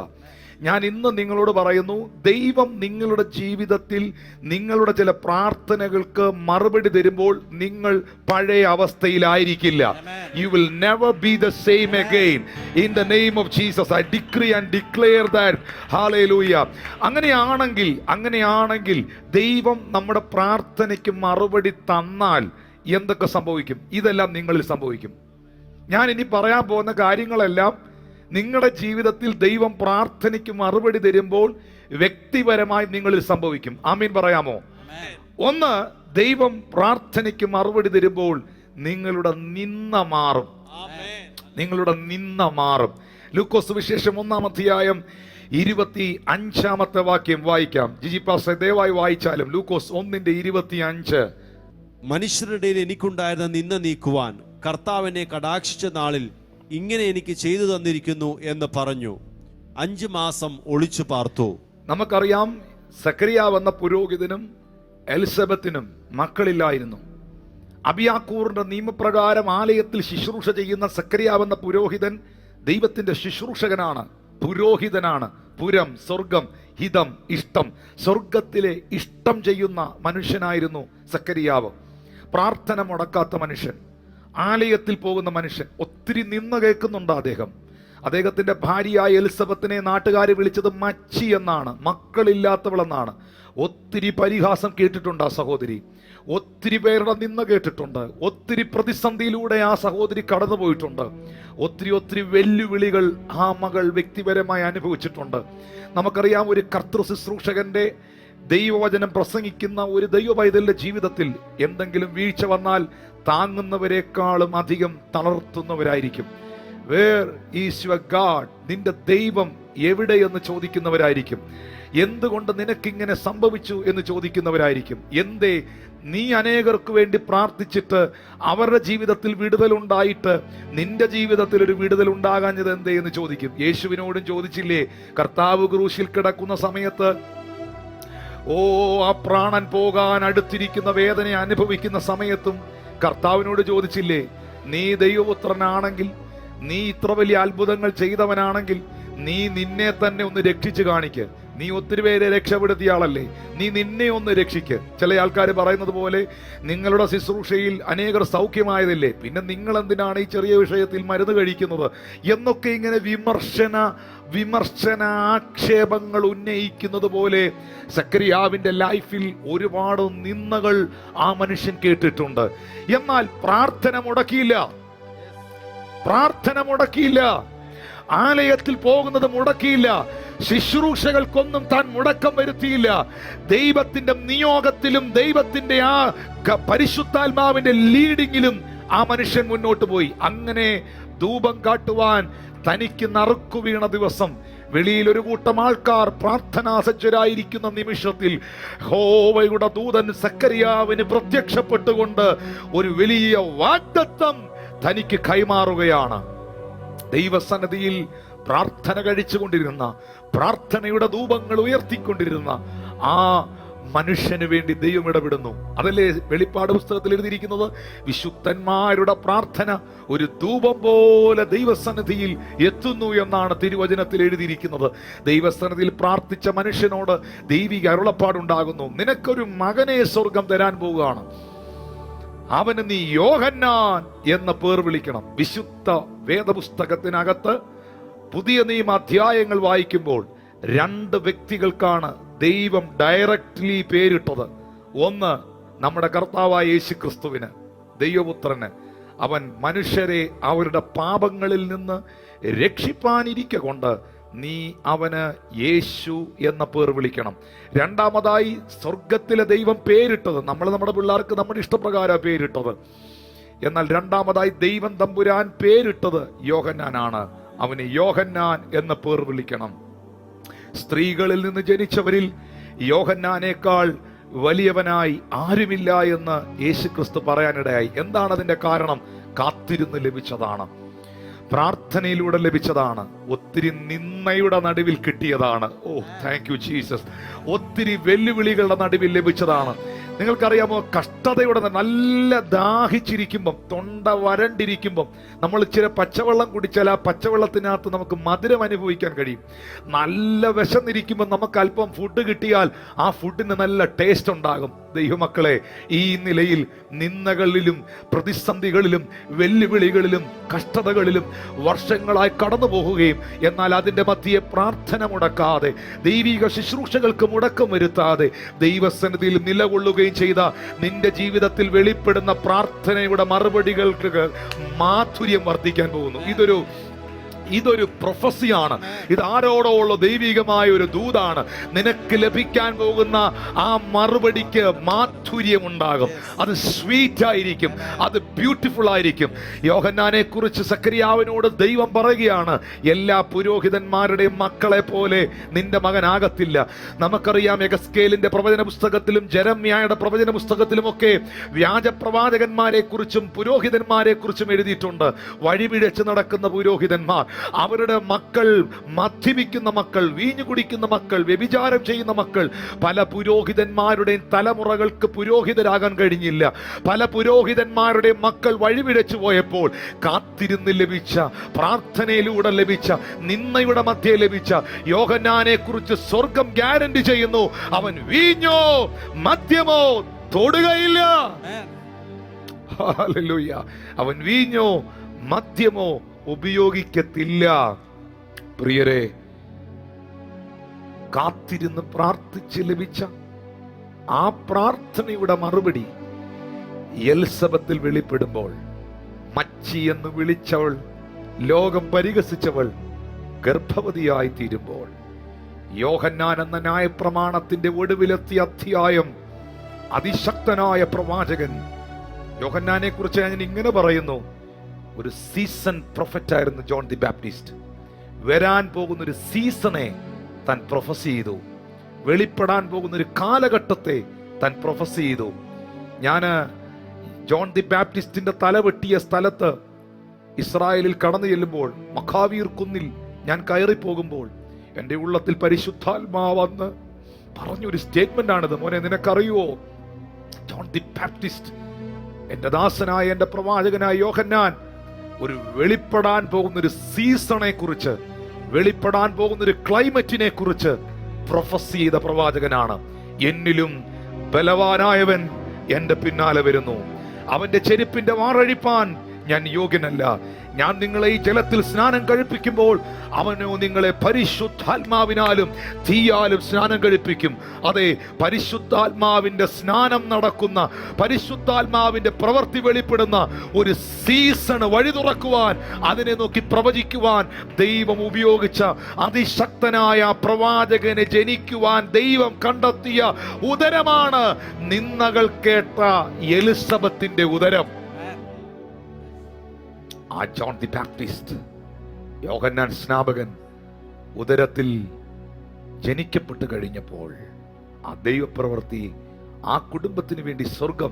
ഞാൻ ഇന്ന് നിങ്ങളോട് പറയുന്നു, ദൈവം നിങ്ങളുടെ ജീവിതത്തിൽ നിങ്ങളുടെ ചില പ്രാർത്ഥനകൾക്ക് മറുപടി തരുമ്പോൾ നിങ്ങൾ പഴയ അവസ്ഥയിലായിരിക്കില്ല. You will never be the same again. In the name of Jesus, I decree and declare that. Hallelujah. അങ്ങനെയാണെങ്കിൽ ദൈവം നമ്മുടെ പ്രാർത്ഥനയ്ക്ക് മറുപടി തന്നാൽ എന്തൊക്കെ സംഭവിക്കും? ഇതെല്ലാം നിങ്ങളിൽ സംഭവിക്കും. ഞാൻ ഇനി പറയാൻ പോകുന്ന കാര്യങ്ങളെല്ലാം നിങ്ങളുടെ ജീവിതത്തിൽ ദൈവം പ്രാർത്ഥനയ്ക്ക് മറുപടി തരുമ്പോൾ വ്യക്തിപരമായി നിങ്ങളിൽ സംഭവിക്കും. ആമീൻ പറയാമോ? ഒന്ന്, ദൈവം പ്രാർത്ഥനയ്ക്ക് മറുപടി തരുമ്പോൾ നിങ്ങളുടെ നിന്ന മാറും. നിങ്ങളുടെ നിന്ന മാറും. ലൂക്കോസ് സുവിശേഷം 1-ാം അധ്യായം 25-ാമത്തെ വാക്യം വായിക്കാം. ജിജി പാസ്റ്റർ ദയവായി വായിച്ചാലും. ലൂക്കോസ് 1:25. മനുഷ്യരുടെ ഇടയിൽ എനിക്കുണ്ടായിരുന്ന നിന്ന നീക്കുവാൻ കർത്താവിനെ കടാക്ഷിച്ച നാളിൽ ഇങ്ങനെ എനിക്ക് ചെയ്തു തന്നിരിക്കുന്നു എന്ന് പറഞ്ഞു. 5 മാസം ഒളിച്ചു പാർത്തു. നമുക്കറിയാം, സക്കറിയാവ് എന്ന പുരോഹിതനും എലിസബത്തിനും മക്കളില്ലായിരുന്നു. അബിയാക്കൂറിന്റെ നിയമപ്രകാരം ആലയത്തിൽ ശുശ്രൂഷ ചെയ്യുന്ന സക്കറിയാവ് എന്ന പുരോഹിതൻ ദൈവത്തിന്റെ ശുശ്രൂഷകനാണ്, പുരോഹിതനാണ്. പുരം, സ്വർഗം, ഹിതം, ഇഷ്ടം, സ്വർഗത്തിലെ ഇഷ്ടം ചെയ്യുന്ന മനുഷ്യനായിരുന്നു സക്കറിയാവ്. പ്രാർത്ഥന മുടക്കാത്ത മനുഷ്യൻ, ആലയത്തിൽ പോകുന്ന മനുഷ്യൻ. ഒത്തിരി നിന്ന കേൾക്കുന്നുണ്ട് അദ്ദേഹത്തിന്റെ ഭാര്യയായ എലിസബത്തിനെ നാട്ടുകാർ വിളിച്ചത് മച്ചി എന്നാണ്, മക്കളില്ലാത്തവളെന്നാണ്. ഒത്തിരി പരിഹാസം കേട്ടിട്ടുണ്ട് ആ സഹോദരി. ഒത്തിരി പേരുടെ നിന്ന കേട്ടിട്ടുണ്ട്. ഒത്തിരി പ്രതിസന്ധിയിലൂടെ ആ സഹോദരി കടന്നുപോയിട്ടുണ്ട്. ഒത്തിരി വെല്ലുവിളികൾ ആ മകൾ വ്യക്തിപരമായി അനുഭവിച്ചിട്ടുണ്ട്. നമുക്കറിയാം, ഒരു കർത്തൃ ശുശ്രൂഷകന്റെ ദൈവവചനം പ്രസംഗിക്കുന്ന ഒരു ദൈവ പൈതലിന്റെ ജീവിതത്തിൽ എന്തെങ്കിലും വീഴ്ച വന്നാൽ താങ്ങുന്നവരെക്കാളും അധികം തളർത്തുന്നവരായിരിക്കും. Where is your God? നിന്റെ ദൈവം എവിടെയെന്ന് ചോദിക്കുന്നവരായിരിക്കും. എന്തുകൊണ്ട് നിനക്കിങ്ങനെ സംഭവിച്ചു എന്ന് ചോദിക്കുന്നവരായിരിക്കും. എന്തേ നീ അനേകർക്ക് വേണ്ടി പ്രാർത്ഥിച്ചിട്ട് അവരുടെ ജീവിതത്തിൽ വിടുതലുണ്ടായിട്ട് നിന്റെ ജീവിതത്തിൽ ഒരു വിടുതൽ ഉണ്ടാകാഞ്ഞത് എന്തേ എന്ന് ചോദിക്കും. യേശുവിനോടും ചോദിച്ചില്ലേ? കർത്താവ് ക്രൂശിൽ കിടക്കുന്ന സമയത്ത്, ആ പ്രാണൻ പോകാൻ അടുത്തിരിക്കുന്ന വേദന അനുഭവിക്കുന്ന സമയത്തും കർത്താവിനോട് ചോദിച്ചില്ലേ, നീ ദൈവപുത്രനാണെങ്കിൽ, നീ ഇത്ര വലിയ അത്ഭുതങ്ങൾ ചെയ്തവനാണെങ്കിൽ നീ നിന്നെ തന്നെ ഒന്ന് രക്ഷിച്ചു കാണിക്ക്. നീ ഒത്തിരി പേരെ രക്ഷപ്പെടുത്തിയ ആളല്ലേ, നീ നിന്നെ ഒന്ന് രക്ഷിക്ക്. ചില ആൾക്കാർ പറയുന്നത് പോലെ നിങ്ങളുടെ ശുശ്രൂഷയിൽ അനേകർ സൗഖ്യമായതല്ലേ, പിന്നെ നിങ്ങൾ എന്തിനാണ് ഈ ചെറിയ വിഷയത്തിൽ മരുന്ന് കഴിക്കുന്നത് എന്നൊക്കെ ഇങ്ങനെ വിമർശനാക്ഷേപങ്ങൾ ഉന്നയിക്കുന്നത് പോലെ സക്കറിയാവിന്റെ ലൈഫിൽ ഒരുപാട് നിന്ദകൾ ആ മനുഷ്യൻ കേട്ടിട്ടുണ്ട്. എന്നാൽ പ്രാർത്ഥന മുടക്കിയില്ല, ആലയത്തിൽ പോകുന്നത് മുടക്കിയില്ല, ശുശ്രൂഷകൾക്കൊന്നും താൻ മുടക്കം വരുത്തിയില്ല. ദൈവത്തിന്റെ നിയോഗത്തിലും ദൈവത്തിന്റെ ആ പരിശുദ്ധാത്മാവിന്റെ ലീഡിങ്ങിലും ആ മനുഷ്യൻ മുന്നോട്ട് പോയി. അങ്ങനെ ധൂപം കാട്ടുവാൻ തനിക്ക് നറുക്കു വീണ ദിവസം വെളിയിൽ ഒരു കൂട്ടം ആൾക്കാർ പ്രാർത്ഥനാസജ്ജരായിരിക്കുന്ന നിമിഷത്തിൽ യഹോവയുടെ ദൂതൻ സക്കറിയാവിന് പ്രത്യക്ഷപ്പെട്ടുകൊണ്ട് ഒരു വലിയ വാഗ്ദത്തം തനിക്ക് കൈമാറുകയാണ്. ദൈവസന്നിധിയിൽ പ്രാർത്ഥന കഴിച്ചുകൊണ്ടിരുന്ന, പ്രാർത്ഥനയുടെ ധൂപങ്ങൾ ഉയർത്തിക്കൊണ്ടിരുന്ന ആ മനുഷ്യന് വേണ്ടി ദൈവം ഇടപെടുന്നു. അതല്ലേ വെളിപ്പാട് പുസ്തകത്തിൽ എഴുതിയിരിക്കുന്നത്? വിശുദ്ധന്മാരുടെ പ്രാർത്ഥന ഒരു ധൂപം പോലെ ദൈവസന്നിധിയിൽ എത്തുന്നു എന്നാണ് തിരുവചനത്തിൽ എഴുതിയിരിക്കുന്നത്. ദൈവസന്നിധിയിൽ പ്രാർത്ഥിച്ച മനുഷ്യനോട് ദൈവിക അരുളപ്പാടുണ്ടാകുന്നു. നിനക്കൊരു മകനെ സ്വർഗം തരാൻ പോവുകയാണ്, അവന് നീ യോഹന്നാൻ എന്ന പേർ വിളിക്കണം. വിശുദ്ധ വേദപുസ്തകത്തിനകത്ത് പുതിയ നിയമ അധ്യായങ്ങൾ വായിക്കുമ്പോൾ 2 വ്യക്തികൾക്കാണ് ദൈവം ഡയറക്റ്റ്ലി പേരിട്ടത്. ഒന്ന് നമ്മുടെ കർത്താവായ യേശു ക്രിസ്തുവിന്, ദൈവപുത്രന്. അവൻ മനുഷ്യരെ അവരുടെ പാപങ്ങളിൽ നിന്ന് രക്ഷിപ്പാനിരിക്ക കൊണ്ട് നീ അവന് യേശു എന്ന പേർ വിളിക്കണം. രണ്ടാമതായി സ്വർഗത്തിലെ ദൈവം പേരിട്ടത്, നമ്മുടെ പിള്ളേർക്ക് നമ്മുടെ ഇഷ്ടപ്രകാരം പേരിട്ടത്. എന്നാൽ രണ്ടാമതായി ദൈവം തമ്പുരാൻ പേരിട്ടത് യോഹന്നാനാണ്. അവന് യോഹന്നാൻ എന്ന പേർ വിളിക്കണം. സ്ത്രീകളിൽ നിന്ന് ജനിച്ചവരിൽ യോഹന്നാനേക്കാൾ വലിയവനായി ആരുമില്ല എന്ന് യേശുക്രിസ്തു പറയാനിടയായി. എന്താണ് അതിന്റെ കാരണം? കാത്തിരുന്ന് ലഭിച്ചതാണ്, പ്രാർത്ഥനയിലൂടെ ലഭിച്ചതാണ്, ഒത്തിരി നിന്ദയുടെ നടുവിൽ കിട്ടിയതാണ്. ഓ താങ്ക് യു ജീസസ്. ഒത്തിരി വെല്ലുവിളികളുടെ നടുവിൽ ലഭിച്ചതാണ്. നിങ്ങൾക്കറിയാമോ, കഷ്ടതയുടെ നല്ല ദാഹിച്ചിരിക്കുമ്പം, തൊണ്ട വരണ്ടിരിക്കുമ്പം നമ്മൾ ഇച്ചിരി പച്ചവെള്ളം കുടിച്ചാൽ ആ പച്ചവെള്ളത്തിനകത്ത് നമുക്ക് മധുരം അനുഭവിക്കാൻ കഴിയും. നല്ല വിശന്നിരിക്കുമ്പോൾ നമുക്ക് അല്പം ഫുഡ് കിട്ടിയാൽ ആ ഫുഡിന് നല്ല ടേസ്റ്റ് ഉണ്ടാകും. ദൈവമക്കളെ, ഈ നിലയിൽ നിന്ദകളിലും പ്രതിസന്ധികളിലും വെല്ലുവിളികളിലും കഷ്ടതകളിലും വർഷങ്ങളായി കടന്നു പോകുകയും എന്നാൽ അതിൻ്റെ മധ്യേ പ്രാർത്ഥന മുടക്കാതെ, ദൈവിക ശുശ്രൂഷകൾക്ക് മുടക്കം വരുത്താതെ ദൈവസന്നിധിയിൽ നിലകൊള്ളുകയും ചെയ്ത നിന്റെ ജീവിതത്തിൽ വെളിപ്പെടുന്ന പ്രാർത്ഥനയുടെ മറുപടികൾക്ക് മാധുര്യം വർദ്ധിക്കാൻ പോകുന്നു. ഇതൊരു പ്രൊഫസിയാണ്. ഇത് ആരോടുള്ള ദൈവികമായ ഒരു ദൂതാണ്. നിനക്ക് ലഭിക്കാൻ പോകുന്ന ആ മറുപടിക്ക് മാധുര്യമുണ്ടാകും. അത് സ്വീറ്റ് ആയിരിക്കും, അത് ബ്യൂട്ടിഫുൾ ആയിരിക്കും. യോഹന്നാനെ കുറിച്ച് സക്കറിയാവിനോട് ദൈവം പറയുകയാണ്, എല്ലാ പുരോഹിതന്മാരുടെയും മക്കളെ പോലെ നിന്റെ മകനാകത്തില്ല. നമുക്കറിയാം, യെഹെസ്കേലിന്റെ പ്രവചന പുസ്തകത്തിലും ജെരമ്യായുടെ പ്രവചന പുസ്തകത്തിലുമൊക്കെ വ്യാജ പ്രവാചകന്മാരെ കുറിച്ചും പുരോഹിതന്മാരെ കുറിച്ചും എഴുതിയിട്ടുണ്ട്. വഴിപിഴച്ച് നടക്കുന്ന പുരോഹിതന്മാർ, അവരുടെ മക്കൾ മദ്യപിക്കുന്ന മക്കൾ, വീഞ്ഞു കുടിക്കുന്ന മക്കൾ, വ്യഭിചാരം ചെയ്യുന്ന മക്കൾ. പല പുരോഹിതന്മാരുടെയും തലമുറകൾക്ക് പുരോഹിതരാകാൻ കഴിഞ്ഞില്ല. പല പുരോഹിതന്മാരുടെയും മക്കൾ വഴിപിഴച്ചു പോയപ്പോൾ കാത്തിരുന്ന് ലഭിച്ച, പ്രാർത്ഥനയിലൂടെ ലഭിച്ച, നിന്ദയുടെ മധ്യേ ലഭിച്ച യോഹന്നാനെ കുറിച്ച് സ്വർഗം ഗ്യാരണ്ടി ചെയ്യുന്നു, അവൻ വീഞ്ഞോ മദ്യമോ തൊടുകയില്ല. ഹല്ലേലൂയ. അവൻ വീഞ്ഞോ മദ്യമോ ഉപയോഗിക്കത്തില്ല. പ്രിയരെ, കാത്തിരുന്ന് പ്രാർത്ഥിച്ച് ലഭിച്ച ആ പ്രാർത്ഥനയുടെ മറുപടി എലിസബത്തിൽ വെളിപ്പെടുമ്പോൾ, മച്ചി എന്ന് വിളിച്ചവൾ, ലോകം പരിഹസിച്ചവൾ ഗർഭവതിയായി തീരുമ്പോൾ, യോഹന്നാൻ എന്ന ന്യായപ്രമാണത്തിന്റെ ഒടുവിലെത്തിയ അധ്യായം, അതിശക്തനായ പ്രവാചകൻ യോഹന്നാനെ കുറിച്ച് ഞാൻ ഇങ്ങനെ പറയുന്നു, ഒരു സീസൺ പ്രൊഫറ്റ് ആയിരുന്നു ജോൺ ദി ബാപ്റ്റിസ്റ്റ്. വരാൻ പോകുന്ന ഒരു സീസണെ താൻ പ്രൊഫസ് ചെയ്തു. വെളിപ്പെടാൻ പോകുന്ന ഒരു കാലഘട്ടത്തെ താൻ പ്രൊഫസ് ചെയ്തു. ഞാൻ ജോൺ ദി ബാപ്റ്റിസ്റ്റിന്റെ തലവെട്ടിയ സ്ഥലത്ത് ഇസ്രായേലിൽ കടന്നു ചെല്ലുമ്പോൾ, മഖാവീർ കുന്നിൽ ഞാൻ കയറിപ്പോകുമ്പോൾ എൻ്റെ ഉള്ളത്തിൽ പരിശുദ്ധാത്മാവ് വന്ന് പറഞ്ഞൊരു സ്റ്റേറ്റ്മെന്റ് ആണിത്. മോനെ, നിനക്കറിയുവോ, ജോൺ ദി ബാപ്റ്റിസ്റ്റ് എന്റെ ദാസനായ എന്റെ പ്രവാചകനായ യോഹന്നാൻ ഒരു വെളിപ്പെടാൻ പോകുന്ന ഒരു സീസണെ കുറിച്ച്, വെളിപ്പെടാൻ പോകുന്ന ഒരു ക്ലൈമറ്റിനെ കുറിച്ച് പ്രൊഫസി ചെയ്ത പ്രവാചകനാണ്. എന്നിലും ബലവാനായവൻ എന്റെ പിന്നാലെ വരുന്നു, അവന്റെ ചെരുപ്പിന്റെ വാറഴിപ്പാൻ ഞാൻ യോഗ്യനല്ല. ഞാൻ നിങ്ങളെ ഈ ജലത്തിൽ സ്നാനം കഴിപ്പിക്കുമ്പോൾ അവനോ നിങ്ങളെ പരിശുദ്ധാത്മാവിനാലും തീയാലും സ്നാനം കഴിപ്പിക്കും. അതെ, പരിശുദ്ധാത്മാവിന്റെ സ്നാനം നടക്കുന്ന, പരിശുദ്ധാത്മാവിന്റെ പ്രവൃത്തി വെളിപ്പെടുന്ന ഒരു സീസൺ വഴി തുറക്കുവാൻ, അതിനെ നോക്കി പ്രവചിക്കുവാൻ ദൈവം ഉപയോഗിച്ച അതിശക്തനായ പ്രവാചകനെ ജനിക്കുവാൻ ദൈവം കണ്ടെത്തിയ ഉദരമാണ് നിന്ദകൾ കേട്ട എലിസബത്തിന്റെ ഉദരം. ആ ജോൺ ദി ബാപ്റ്റിസ്റ്റ്, യോഹന്നാൻ സ്നാപകൻ ഉദരത്തിൽ ജനിക്കപ്പെട്ട് കഴിഞ്ഞപ്പോൾ ആ ദൈവപ്രവൃത്തി ആ കുടുംബത്തിന് വേണ്ടി സ്വർഗം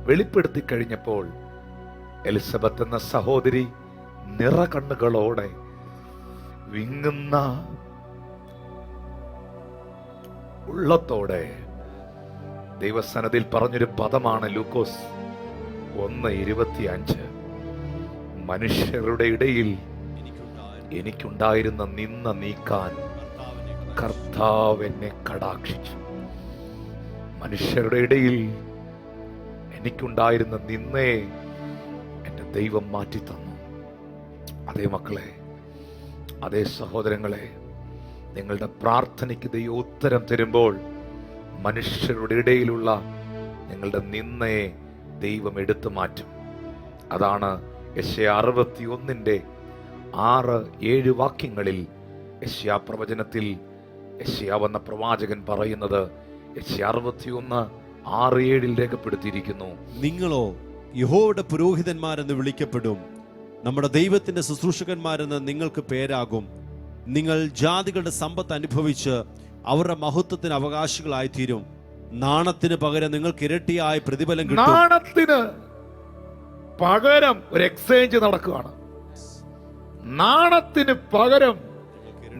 വെളിപ്പെടുത്തി കഴിഞ്ഞപ്പോൾ എലിസബത്ത് എന്ന സഹോദരി നിറകണ്ണുകളോടെ വിങ്ങുന്ന ഉള്ളത്തോടെ ദൈവസന്നദ്ധിയിൽ പറഞ്ഞൊരു പദമാണ് ലൂക്കോസ് 1:25. മനുഷ്യരുടെ ഇടയിൽ എനിക്കുണ്ടായിരുന്ന നിന്ന നീക്കാൻ കർത്താവ് എന്നെ കടാക്ഷിച്ചു. മനുഷ്യരുടെ ഇടയിൽ എനിക്കുണ്ടായിരുന്ന നിന്നയെ എന്റെ ദൈവം മാറ്റി തന്നു. അതേ മക്കളെ, അതേ സഹോദരങ്ങളെ, നിങ്ങളുടെ പ്രാർത്ഥനയ്ക്ക് ദൈവം ഉത്തരം തരുമ്പോൾ മനുഷ്യരുടെ ഇടയിലുള്ള നിങ്ങളുടെ നിന്നയെ ദൈവം എടുത്തു മാറ്റും. അതാണ് യെശയ്യാ 61:6-7 വാക്യങ്ങളിൽ യെശയ്യാ പ്രവചനത്തിൽ യെശയ്യാ വന്ന പ്രവാചകൻ പറയുന്നത്. യെശയ്യാ 61:6-7 രേഖപ്പെടുത്തിയിരിക്കുന്നു. നിങ്ങളോ യഹോവയുടെ പുരോഹിതന്മാരെന്ന് വിളിക്കപ്പെടും, നമ്മുടെ ദൈവത്തിന്റെ ശുശ്രൂഷകന്മാരെന്ന് നിങ്ങൾക്ക് പേരാകും. നിങ്ങൾ ജാതികളുടെ സമ്പത്ത് അനുഭവിച്ച് അവരുടെ മഹത്വത്തിന് അവകാശികളായിത്തീരും. നാണത്തിന് പകരം നിങ്ങൾക്ക് ഇരട്ടിയായ പ്രതിഫലം കിട്ടും. നാണത്തിന് പകരം ഒരു എക്സ്ചേഞ്ച് നടക്കുകയാണ്. നാണത്തിന് പകരം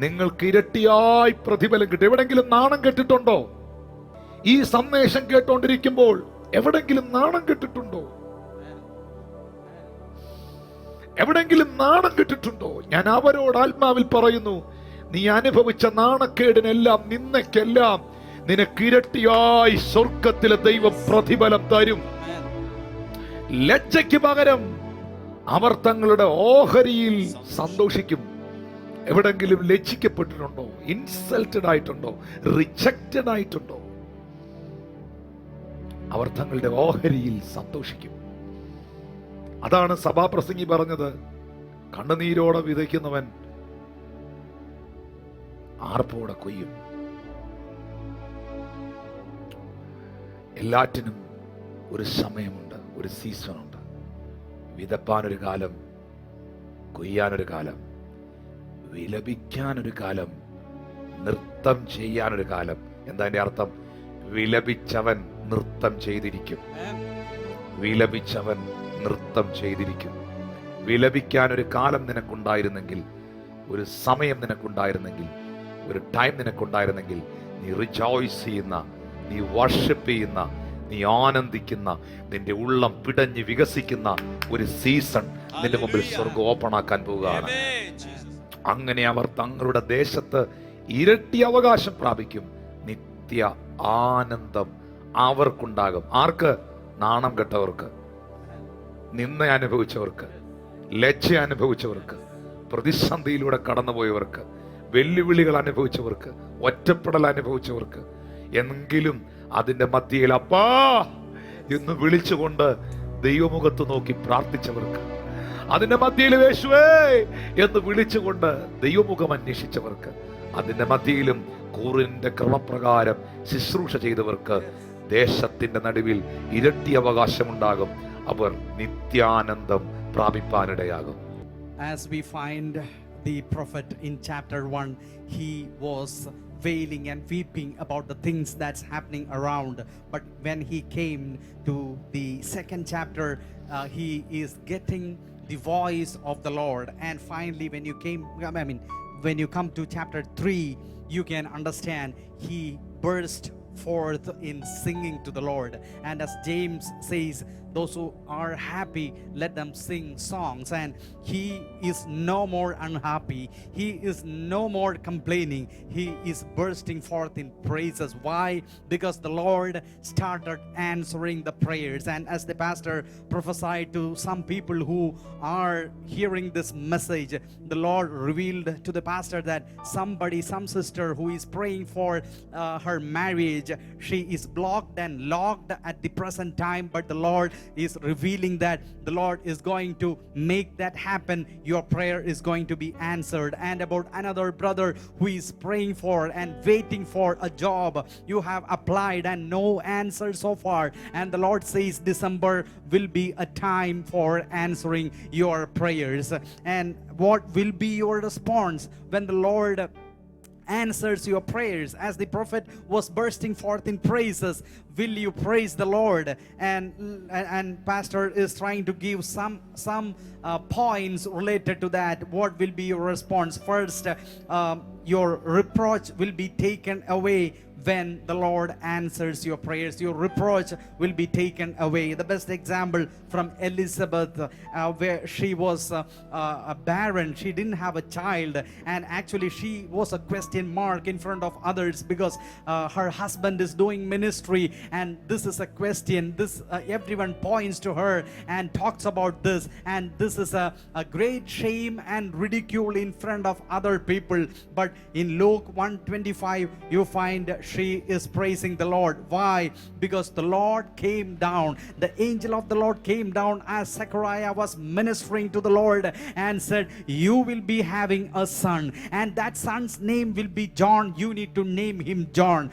നിങ്ങൾക്ക് ഇരട്ടിയായി പ്രതിഫലം കിട്ടും. എവിടെങ്കിലും നാണം കെട്ടിട്ടുണ്ടോ? ഈ സന്ദേശം കേട്ടോണ്ടിരിക്കുമ്പോൾ എവിടെങ്കിലും നാണം കെട്ടിട്ടുണ്ടോ? എവിടെങ്കിലും നാണം കെട്ടിട്ടുണ്ടോ? ഞാൻ അവരോട് ആത്മാവിൽ പറയുന്നു, നീ അനുഭവിച്ച നാണക്കേടിനെല്ലാം, നിന്നയ്ക്കെല്ലാം നിനക്ക് ഇരട്ടിയായി സ്വർഗത്തിലെ ദൈവം പ്രതിഫലം തരും. ലജ്ജയ്ക്ക് പകരം അവർ തങ്ങളുടെ ഓഹരിയിൽ സന്തോഷിക്കും. എവിടെങ്കിലും ലജ്ജിക്കപ്പെട്ടിട്ടുണ്ടോ? ഇൻസൾട്ടഡ് ആയിട്ടുണ്ടോ? റിജക്റ്റഡ് ആയിട്ടുണ്ടോ? അവർ തങ്ങളുടെ ഓഹരിയിൽ സന്തോഷിക്കും. അതാണ് സഭാപ്രസംഗി പറഞ്ഞത്, കണ്ണുനീരോടെ വിതയ്ക്കുന്നവൻ ആർപ്പോടെ കൊയ്യും. എല്ലാറ്റിനും ഒരു സമയമുണ്ട്, ഒരു സീസണുണ്ട്. വിതപ്പാനൊരു കാലം, കൊയ്യാനൊരു കാലം, വിലപിക്കാനൊരു കാലം, നൃത്തം ചെയ്യാനൊരു കാലം. എന്താ അതിന്റെ അർത്ഥം? വിലപിച്ചവൻ നൃത്തം ചെയ്തിരിക്കും. വിലപിച്ചവൻ നൃത്തം ചെയ്തിരിക്കും. വിലപിക്കാനൊരു കാലം നിനക്കുണ്ടായിരുന്നെങ്കിൽ, ഒരു സമയം നിനക്കുണ്ടായിരുന്നെങ്കിൽ, ഒരു ടൈം നിനക്കുണ്ടായിരുന്നെങ്കിൽ, നീ റിജോയ്സ് ചെയ്യുന്ന, നീ വർഷിപ്പ് ചെയ്യുന്ന, നീ ആനന്ദിക്കുന്ന, നിന്റെ ഉള്ളം പിടഞ്ഞ് വികസിക്കുന്ന ഒരു സീസൺ നിന്റെ മുമ്പിൽ സ്വർഗ്ഗം ഓപ്പൺ ആക്കാൻ പോവുകയാണ്. അങ്ങനെ അവർ തങ്ങളുടെ ദേശത്ത് ഇരട്ടി അവകാശം പ്രാപിക്കും. നിത്യ ആനന്ദം അവർക്കുണ്ടാകും. ആർക്ക്? നാണം കെട്ടവർക്ക്, നിന്ന അനുഭവിച്ചവർക്ക്, ലജ്ജ അനുഭവിച്ചവർക്ക്, പ്രതിസന്ധിയിലൂടെ കടന്നുപോയവർക്ക്, വെല്ലുവിളികൾ അനുഭവിച്ചവർക്ക്, ഒറ്റപ്പെടൽ അനുഭവിച്ചവർക്ക്. എങ്കിലും അതിന്റെ മധ്യയിൽ അപ്പാ എന്ന് വിളിച്ചുകൊണ്ട് ദൈവമുഖത്ത് നോക്കി പ്രാർത്ഥിച്ചവർക്ക്, അതിന്റെ മധ്യയിൽ യേശുവേ എന്ന് വിളിച്ചുകൊണ്ട് ദൈവമുഖം അന്വേഷിച്ചവർക്ക്, അതിന്റെ മധ്യയിലും കൂറിന്റെ ക്രമപ്രകാരം ശുശ്രൂഷ ചെയ്തവർക്ക് ദേശത്തിന്റെ നടുവിൽ ഇരട്ടി അവകാശമുണ്ടാകും. അവർ നിത്യാനന്ദം പ്രാപിപ്പാനിടയാകും. As we find the prophet in chapter 1, he was wailing and weeping about the things that's happening around. But when he came to the second chapter, he is getting the voice of the Lord. And finally, when you come to chapter 3, you can understand he burst forth in singing to the Lord. And as James says, those who are happy, let them sing songs. And he is no more unhappy. He is no more complaining. He is bursting forth in praises. Why? Because the Lord started answering the prayers. And as the pastor prophesied to some people who are hearing this message, the Lord revealed to the pastor that some sister who is praying for her marriage, she is blocked and locked at the present time, but the Lord is revealing that the Lord is going to make that happen. Your prayer is going to be answered. And about another brother who is praying for and waiting for a job, you have applied and no answer so far, and the Lord says December will be a time for answering your prayers. And what will be your response when the Lord answers your prayers? As the prophet was bursting forth in praises, will you praise the Lord? And pastor is trying to give some points related to that. What will be your response? First, your reproach will be taken away when the Lord answers your prayers. Your reproach will be taken away. The best example from Elizabeth, where she was a barren. She didn't have a child, and actually she was a question mark in front of others because her husband is doing ministry, and this is a question. This everyone points to her and talks about this, and this is a great shame and ridicule in front of other people. But in Luke 1:25, you find she is praising the Lord. Why? Because the Lord came down. The angel of the Lord came down as Zechariah was ministering to the Lord and said, you will be having a son, and that son's name will be John. You need to name him John.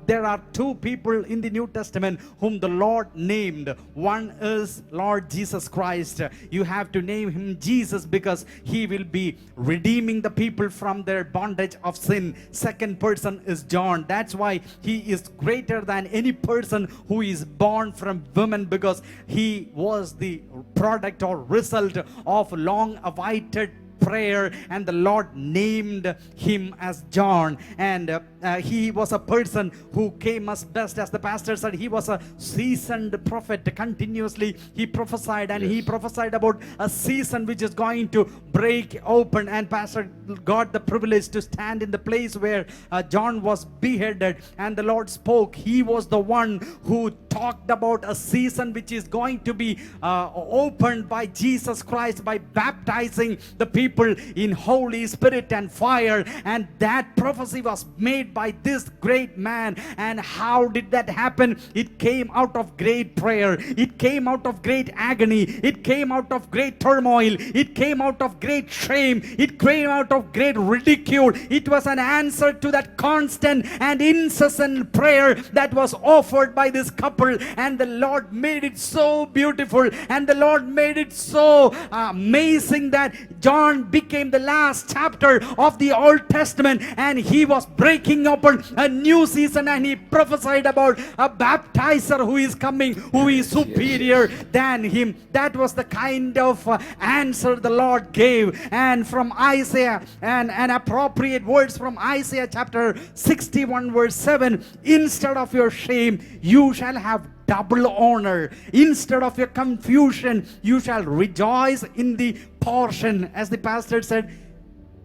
There are two people in the New Testament whom the Lord named. One is Lord Jesus Christ. You have to name him Jesus because he will be redeeming the people from their bondage of sin. Second person is John. That's why he is greater than any person who is born from women, because he was the product or result of long awaited prayer, and the Lord named him as John. And he was a person who came as best, as the pastor said, he was a seasoned prophet. Continuously he prophesied, and he prophesied about a season which is going to break open. And pastor got the privilege to stand in the place where John was beheaded, and the Lord spoke. He was the one who talked about a season which is going to be opened by Jesus Christ by baptizing the people in Holy Spirit and fire. And that prophecy was made by this great man. And how did that happen? It came out of great prayer. It came out of great agony. It came out of great turmoil. It came out of great shame. It came out of great ridicule. It was an answer to that constant and incessant prayer that was offered by this couple. And the Lord made it so beautiful, and the Lord made it so amazing that John became the last chapter of the Old Testament, and he was breaking open a new season, and he prophesied about a baptizer who is coming, who is superior than him. That was the kind of answer the Lord gave. And from Isaiah, and an appropriate words from Isaiah chapter 61 verse 7, instead of your shame you shall have double honor. Instead of your confusion, you shall rejoice in the portion. As the pastor said,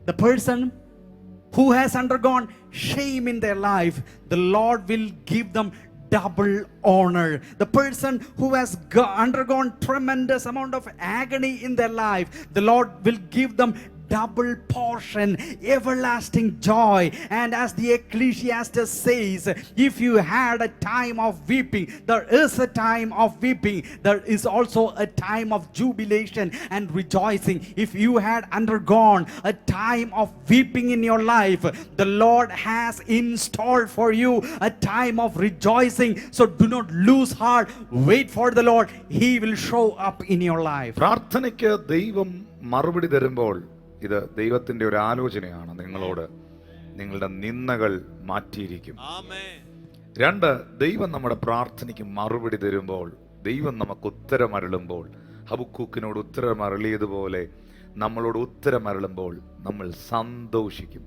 the person who has undergone shame in their life, the Lord will give them double honor. The person who has undergone tremendous amount of agony in their life, the Lord will give them double portion, everlasting joy. And as the Ecclesiastes says, if you had a time of weeping, there is a time of weeping. There is also a time of jubilation and rejoicing. If you had undergone a time of weeping in your life, the Lord has in store for you a time of rejoicing. So do not lose heart. Wait for the Lord. He will show up in your life. പ്രാർത്ഥനയ്ക്ക് ദൈവം മറുപടി തരുമ്പോൾ ഇത് ദൈവത്തിന്റെ ഒരു ആലോചനയാണ്. നിങ്ങളോട് നിങ്ങളുടെ നിന്ദകൾ മാറ്റിയിരിക്കും. രണ്ട്, ദൈവം നമ്മുടെ പ്രാർത്ഥനയ്ക്ക് മറുപടി തരുമ്പോൾ, ദൈവം നമുക്ക് ഉത്തരമരുളുമ്പോൾ, ഹബക്കൂക്കിനോട് ഉത്തരമരുളിയതുപോലെ നമ്മളോട് ഉത്തരമരുളുമ്പോൾ നമ്മൾ സന്തോഷിക്കും.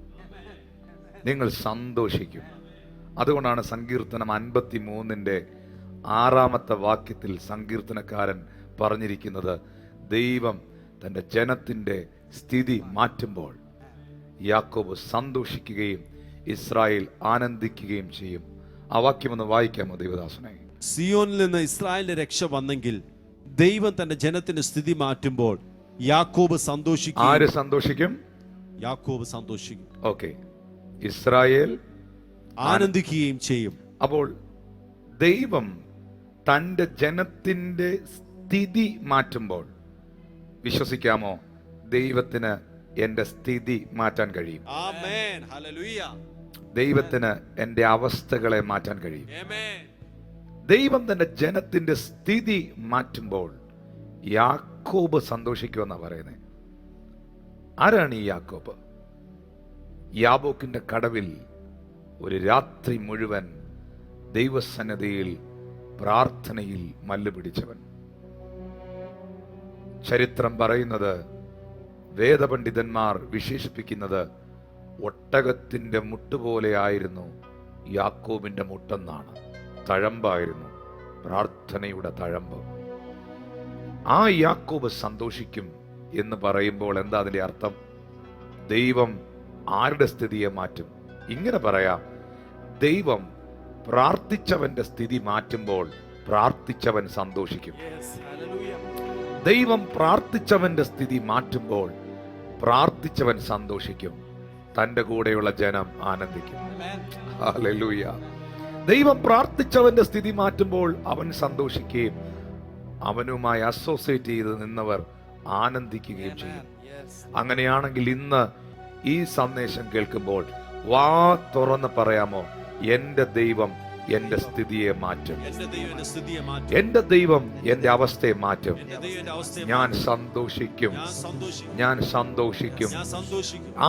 നിങ്ങൾ സന്തോഷിക്കും. അതുകൊണ്ടാണ് സങ്കീർത്തനം 53 6-ാമത്തെ വാക്യത്തിൽ സങ്കീർത്തനക്കാരൻ പറഞ്ഞിരിക്കുന്നത്, ദൈവം തൻ്റെ ജനത്തിൻ്റെ സ്ഥിതി മാറ്റുമ്പോൾ യാക്കോബ് സന്തോഷിക്കുകയും ഇസ്രായേൽ ആനന്ദിക്കുകയും ചെയ്യും. ആ വാക്യം ഒന്ന് വായിക്കാമോ ദൈവദാസനെ? സിയോനിൽ നിന്ന് ഇസ്രായേലിന്റെ രക്ഷ വന്നെങ്കിൽ ദൈവം തന്റെ ജനത്തിന്റെ സ്ഥിതി മാറ്റുമ്പോൾ യാക്കോബ് സന്തോഷിക്കും. ആര് സന്തോഷിക്കും? യാക്കോബ് സന്തോഷിക്കും. ഓക്കെ, ഇസ്രായേൽ ആനന്ദിക്കുകയും ചെയ്യും. അപ്പോൾ ദൈവം തൻ്റെ ജനത്തിൻ്റെ സ്ഥിതി മാറ്റുമ്പോൾ വിശ്വസിക്കാമോ, ദൈവത്തിന് എൻ്റെ സ്ഥിതി മാറ്റാൻ കഴിയും. ആമേൻ, ഹല്ലേലൂയ. ദൈവത്തിന് എൻ്റെ അവസ്ഥകളെ മാറ്റാൻ കഴിയും. ആമേൻ. ദൈവം തൻ്റെ ജനത്തിൻ്റെ സ്ഥിതി മാറ്റുമ്പോൾ യാക്കോബ് സന്തോഷിക്കുമെന്നാണ് പറയുന്നത്. ആരാണ് ഈ യാക്കോബ്? യാബോക്കിന്റെ കടവിൽ ഒരു രാത്രി മുഴുവൻ ദൈവസന്നിധിയിൽ പ്രാർത്ഥനയിൽ മല്ല് പിടിച്ചവൻ. ചരിത്രം പറയുന്നത്, വേദപണ്ഡിതന്മാർ വിശേഷിപ്പിക്കുന്നത്, ഒട്ടകത്തിന്റെ മുട്ടുപോലെയായിരുന്നു യാക്കോബിന്റെ മുട്ടെന്നാണ്. തഴമ്പായിരുന്നു, പ്രാർത്ഥനയുടെ തഴമ്പ്. ആ യാക്കോബ് സന്തോഷിക്കും എന്ന് പറയുമ്പോൾ എന്താ അതിന്റെ അർത്ഥം? ദൈവം ആരുടെ സ്ഥിതിയെ മാറ്റും? ഇങ്ങനെ പറയാം, ദൈവം പ്രാർത്ഥിച്ചവന്റെ സ്ഥിതി മാറ്റുമ്പോൾ പ്രാർത്ഥിച്ചവൻ സന്തോഷിക്കും. ദൈവം പ്രാർത്ഥിച്ചവന്റെ സ്ഥിതി മാറ്റുമ്പോൾ പ്രാർത്ഥിച്ചവൻ സന്തോഷിക്കും. തന്റെ കൂടെയുള്ള ജനം ആനന്ദിക്കും. ഹല്ലേലൂയ. ദൈവം പ്രാർത്ഥിച്ചവന്റെ സ്ഥിതി മാറ്റുമ്പോൾ അവൻ സന്തോഷിക്കുകയും അവനുമായി അസോസിയേറ്റ് ചെയ്ത് നിന്നവർ ആനന്ദിക്കുകയും ചെയ്യും. അങ്ങനെയാണെങ്കിൽ ഇന്ന് ഈ സന്ദേശം കേൾക്കുമ്പോൾ വാ തുറന്ന് പറയാമോ, എന്റെ ദൈവം എന്റെ സ്ഥിതിയെ മാറ്റും, എന്റെ ദൈവം എന്റെ അവസ്ഥയെ മാറ്റും, ഞാൻ സന്തോഷിക്കും, ഞാൻ സന്തോഷിക്കും.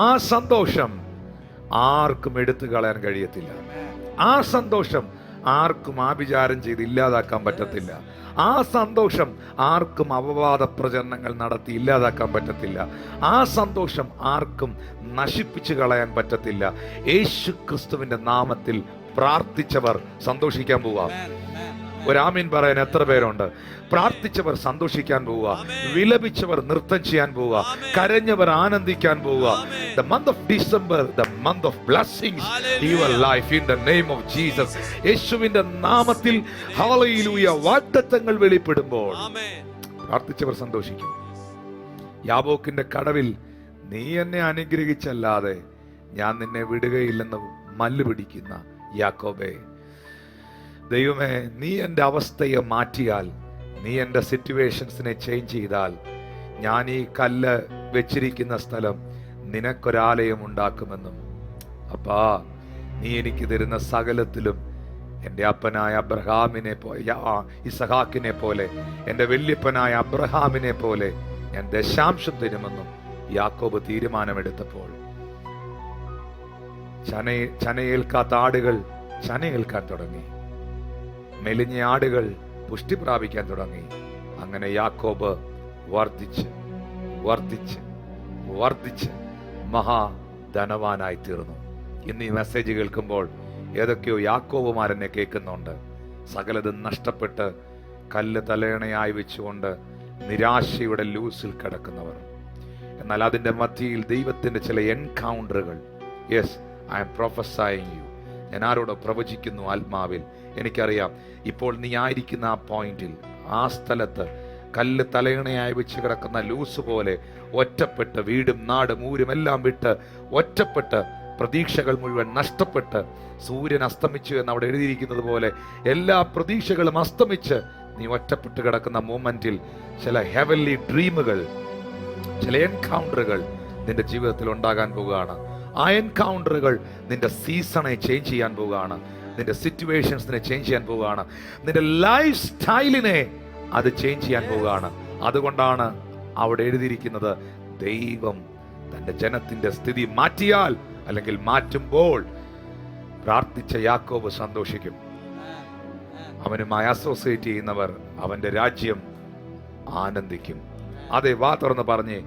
ആ സന്തോഷം ആർക്കും എടുത്തു കളയാൻ കഴിയത്തില്ല. ആ സന്തോഷം ആർക്കും ആഭിചാരം ചെയ്ത് ഇല്ലാതാക്കാൻ പറ്റത്തില്ല. ആ സന്തോഷം ആർക്കും അപവാദ പ്രചരണങ്ങൾ നടത്തി ഇല്ലാതാക്കാൻ പറ്റത്തില്ല. ആ സന്തോഷം ആർക്കും നശിപ്പിച്ചു കളയാൻ പറ്റത്തില്ല. യേശു ക്രിസ്തുവിന്റെ നാമത്തിൽ പ്രാർത്ഥിച്ചവർ സന്തോഷിക്കാൻ പോവാം. ഒരാമീൻ പറയാൻ എത്ര പേരുണ്ട്? പ്രാർത്ഥിച്ചവർ സന്തോഷിക്കാൻ പോവുക, വിലപിച്ചവർ നൃത്തം ചെയ്യാൻ പോവുക, കരഞ്ഞവർ ആനന്ദിക്കാൻ പോവുക. The month of December, the month of blessings in your life in the name of Jesus. യേശുവിന്റെ നാമത്തിൽ ഹല്ലേലൂയ വാഗ്ദത്തങ്ങൾ വെളിപ്പെടുമ്പോൾ പ്രാർത്ഥിച്ചവർ സന്തോഷിക്കും. യാബോക്കിന്റെ കടവിൽ നീ എന്നെ അനുഗ്രഹിച്ചല്ലാതെ ഞാൻ നിന്നെ വിടുകയില്ലെന്ന് മല്ല് പിടിക്കുന്ന യാക്കോബേ, ദൈവമേ, നീ എൻ്റെ അവസ്ഥയെ മാറ്റിയാൽ, നീ എൻ്റെ സിറ്റുവേഷൻസിനെ ചേഞ്ച് ചെയ്താൽ, ഞാൻ ഈ കല്ല് വെച്ചിരിക്കുന്ന സ്ഥലം നിനക്കൊരാലയം ഉണ്ടാക്കുമെന്നും, അപ്പാ നീ എനിക്ക് തരുന്ന സകലത്തിലും എൻ്റെ അപ്പനായ അബ്രഹാമിനെ ഇസഹാക്കിനെ പോലെ, എൻ്റെ വല്യപ്പനായ അബ്രഹാമിനെ പോലെ ഞാൻ ദശാംശം തരുമെന്നും യാക്കോബ് തീരുമാനമെടുത്തപ്പോൾ ചനയേൽക്കാത്ത ആടുകൾ ചനയേൽക്കാൻ തുടങ്ങി. മെലിഞ്ഞ ആടുകൾ പുഷ്ടി പ്രാപിക്കാൻ തുടങ്ങി. അങ്ങനെ യാക്കോബ് വർദ്ധിച്ച് വർദ്ധിച്ച് വർദ്ധിച്ച് മഹാധനവാനായി തീർന്നു. ഇന്ന് ഈ മെസ്സേജ് കേൾക്കുമ്പോൾ ഏതൊക്കെയോ യാക്കോബുമാരെന്നെ കേൾക്കുന്നുണ്ട്. സകലതും നഷ്ടപ്പെട്ട് കല്ല് തലയണയായി വെച്ചുകൊണ്ട് നിരാശയുടെ ലൂസിൽ കിടക്കുന്നവർ. എന്നാൽ അതിൻ്റെ മധ്യയിൽ ദൈവത്തിൻ്റെ ചില എൻകൗണ്ടറുകൾ. Yes, I am prophesying you. ഞാൻ ആരോട് പ്രവചിക്കുന്നു ആത്മാവിൽ. എനിക്കറിയാം ഇപ്പോൾ നീ ആയിരിക്കുന്ന ആ പോയിന്റിൽ, ആ സ്ഥലത്ത് കല്ല് തലയണയായി വെച്ച് കിടക്കുന്ന ലൂസ് പോലെ ഒറ്റപ്പെട്ട്, വീടും നാടും ഊരും എല്ലാം വിട്ട് ഒറ്റപ്പെട്ട്, പ്രതീക്ഷകൾ മുഴുവൻ നഷ്ടപ്പെട്ട്, സൂര്യൻ അസ്തമിച്ചു എന്ന് അവിടെ എഴുതിയിരിക്കുന്നത് പോലെ എല്ലാ പ്രതീക്ഷകളും അസ്തമിച്ച് നീ ഒറ്റപ്പെട്ട് കിടക്കുന്ന മൂമെന്റിൽ ചില ഹെവൻലി ഡ്രീമുകൾ, ചില എൻകൗണ്ടറുകൾ നിന്റെ ജീവിതത്തിൽ ഉണ്ടാകാൻ പോവുകയാണ്. ആ എൻകൗണ്ടറുകൾ നിന്റെ സീസണെ ചേഞ്ച് ചെയ്യാൻ പോവുകയാണ്, നിന്റെ സിറ്റുവേഷൻസിനെ ചേഞ്ച് ചെയ്യാൻ പോവുകയാണ്, നിന്റെ ലൈഫ് സ്റ്റൈലിനെ അത് ചേഞ്ച് ചെയ്യാൻ പോവുകയാണ്. അതുകൊണ്ടാണ് അവിടെ എഴുതിയിരിക്കുന്നത്, ദൈവം തൻ്റെ ജനത്തിൻ്റെ സ്ഥിതി മാറ്റിയാൽ, അല്ലെങ്കിൽ മാറ്റുമ്പോൾ പ്രാർത്ഥിച്ച യാക്കോബ് സന്തോഷിക്കും. അവനുമായി അസോസിയേറ്റ് ചെയ്യുന്നവർ അവന്റെ രാജ്യം ആനന്ദിക്കും. അതെ, വാ തുറന്ന് പറഞ്ഞേ,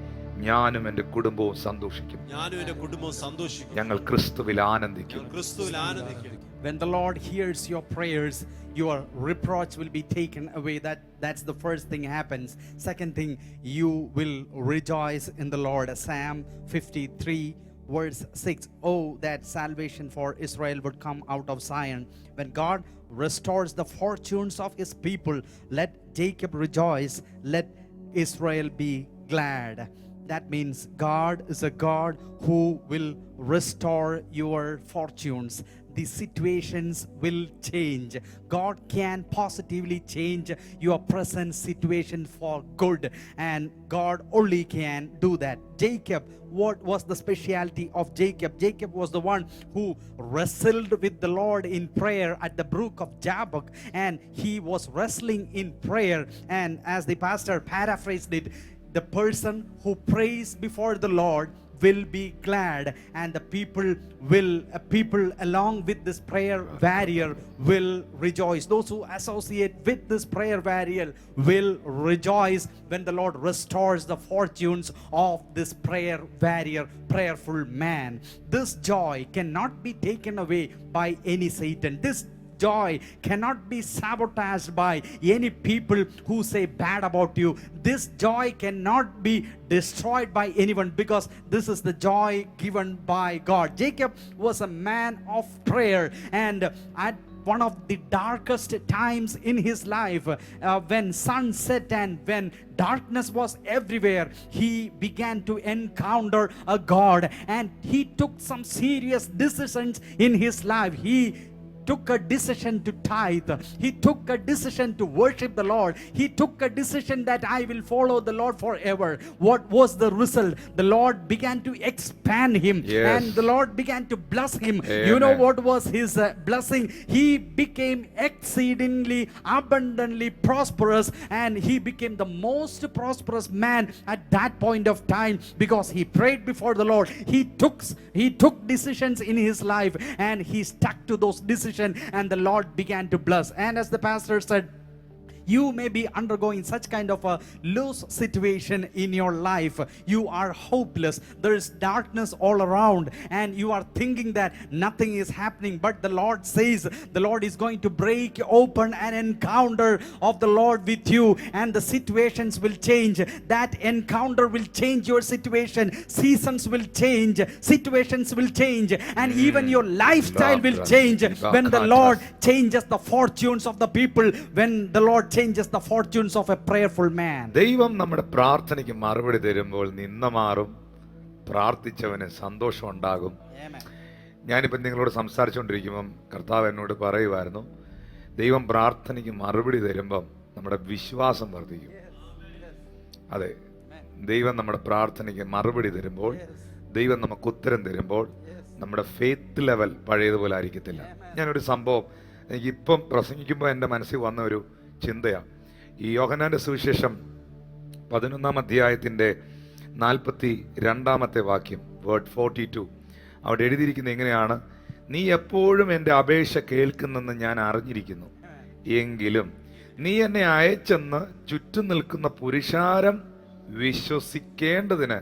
ഞാനും എൻ്റെ കുടുംബവും സന്തോഷിക്കും. ഞാനും എൻ്റെ കുടുംബവും സന്തോഷിക്കും. ഞങ്ങൾ ക്രിസ്തുവിൽ ആനന്ദിക്കും. ക്രിസ്തുവിൽ ആനന്ദിക്കും. When the Lord hears your prayers, your reproach will be taken away. That's the first thing happens. Second thing, you will rejoice in the Lord. Psalm 53 verse 6. Oh, that salvation for Israel would come out of Zion. When God restores the fortunes of his people, let Jacob rejoice, let Israel be glad. That means God is a God who will restore your fortunes. The situations will change. God can positively change your present situation for good, and God only can do that. Jacob, what was the specialty of Jacob? Jacob was the one who wrestled with the Lord in prayer at the brook of Jabbok, and he was wrestling in prayer. And as the pastor paraphrased it, the person who prays before the Lord will be glad, and the people along with this prayer warrior will rejoice. Those who associate with this prayer warrior will rejoice when the Lord restores the fortunes of this prayer warrior, prayerful man. This joy cannot be taken away by any Satan. This joy cannot be sabotaged by any people who say bad about you. This joy cannot be destroyed by anyone, because this is the joy given by God. Jacob was a man of prayer, and at one of the darkest times in his life, when sun set and when darkness was everywhere, he began to encounter a God, and he took some serious decisions in his life. He took a decision to tithe. He took a decision to worship the Lord. He took a decision that I will follow the Lord forever. What was the result? The Lord began to expand him, Yes. and the Lord began to bless him. Amen. You know what was his blessing? He became exceedingly abundantly prosperous, and he became the most prosperous man at that point of time, because he prayed before the Lord. He took decisions in his life, and he stuck to those decisions, and the Lord began to bless. And as the pastor said, you may be undergoing such kind of a loose situation in your life. You are hopeless. There is darkness all around, and you are thinking that nothing is happening. But the Lord says the Lord is going to break open an encounter of the Lord with you, and the situations will change. That encounter will change your situation. Seasons will change. Situations will change. And even your lifestyle will change when the Lord changes the fortunes of the people. When the Lord changes the fortunes of a prayerful man. ദൈവം നമ്മുടെ പ്രാർത്ഥനയ്ക്ക് മറുപടി തരുമ്പോൾ നിന്ന മാറും, പ്രാർത്ഥിച്ചവന് സന്തോഷം ഉണ്ടാകും. ഞാനിപ്പം നിങ്ങളോട് സംസാരിച്ചുകൊണ്ടിരിക്കുമ്പം കർത്താവ് എന്നോട് പറയുമായിരുന്നു, ദൈവം പ്രാർത്ഥനയ്ക്ക് മറുപടി തരുമ്പം നമ്മുടെ വിശ്വാസം വർദ്ധിക്കും. അതെ, ദൈവം നമ്മുടെ പ്രാർത്ഥനയ്ക്ക് മറുപടി തരുമ്പോൾ, ദൈവം നമുക്ക് ഉത്തരം തരുമ്പോൾ നമ്മുടെ ഫെയ്ത്ത് ലെവൽ പഴയതുപോലെ ആയിരിക്കത്തില്ല. ഞാനൊരു സംഭവം എനിക്കിപ്പം പ്രസംഗിക്കുമ്പോൾ എൻ്റെ മനസ്സിൽ വന്ന ഒരു ചിന്തയാണ്. ഈ യോഹന്നാന്റെ സുവിശേഷം 11-ാം അധ്യായത്തിൻ്റെ 42-ാമത്തെ വാക്യം, വേർഡ് 42, അവിടെ എഴുതിയിരിക്കുന്നത് എങ്ങനെയാണ്? നീ എപ്പോഴും എൻ്റെ അപേക്ഷ കേൾക്കുന്നെന്ന് ഞാൻ അറിഞ്ഞിരിക്കുന്നു, എങ്കിലും നീ എന്നെ അയച്ചെന്ന് ചുറ്റും നിൽക്കുന്ന പുരുഷാരം വിശ്വസിക്കേണ്ടതിന്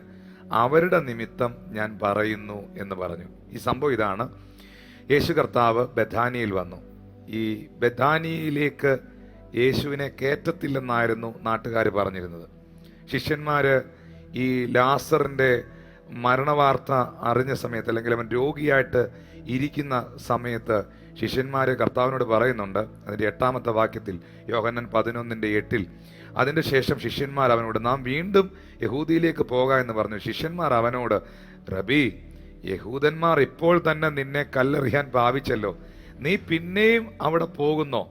അവരുടെ നിമിത്തം ഞാൻ പറയുന്നു എന്ന് പറഞ്ഞു. ഈ സംഭവം ഇതാണ്. യേശു കർത്താവ് ബഥാനിയിൽ വന്നു. ഈ ബഥാനിയിലേക്ക് യേശുവിനെ കയറ്റത്തില്ലെന്നായിരുന്നു നാട്ടുകാർ പറഞ്ഞിരുന്നത്. ശിഷ്യന്മാർ ഈ ലാസറിൻ്റെ മരണവാർത്ത അറിഞ്ഞ സമയത്ത്, അല്ലെങ്കിൽ അവൻ രോഗിയായിട്ട് ഇരിക്കുന്ന സമയത്ത് ശിഷ്യന്മാർ കർത്താവിനോട് പറയുന്നുണ്ട്. അതിൻ്റെ 8-ാമത്തെ വാക്യത്തിൽ, യോഹന്നാൻ 11:8, അതിൻ്റെ ശേഷം ശിഷ്യന്മാർ അവനോട് നാം വീണ്ടും യഹൂദിയിലേക്ക് പോകാം എന്ന് പറഞ്ഞു. ശിഷ്യന്മാർ അവനോട്, റബി, യഹൂദന്മാർ ഇപ്പോൾ തന്നെ നിന്നെ കല്ലെറിയാൻ ഭാവിച്ചല്ലോ, നീ പിന്നെയും അവിടെ പോകുന്നോ?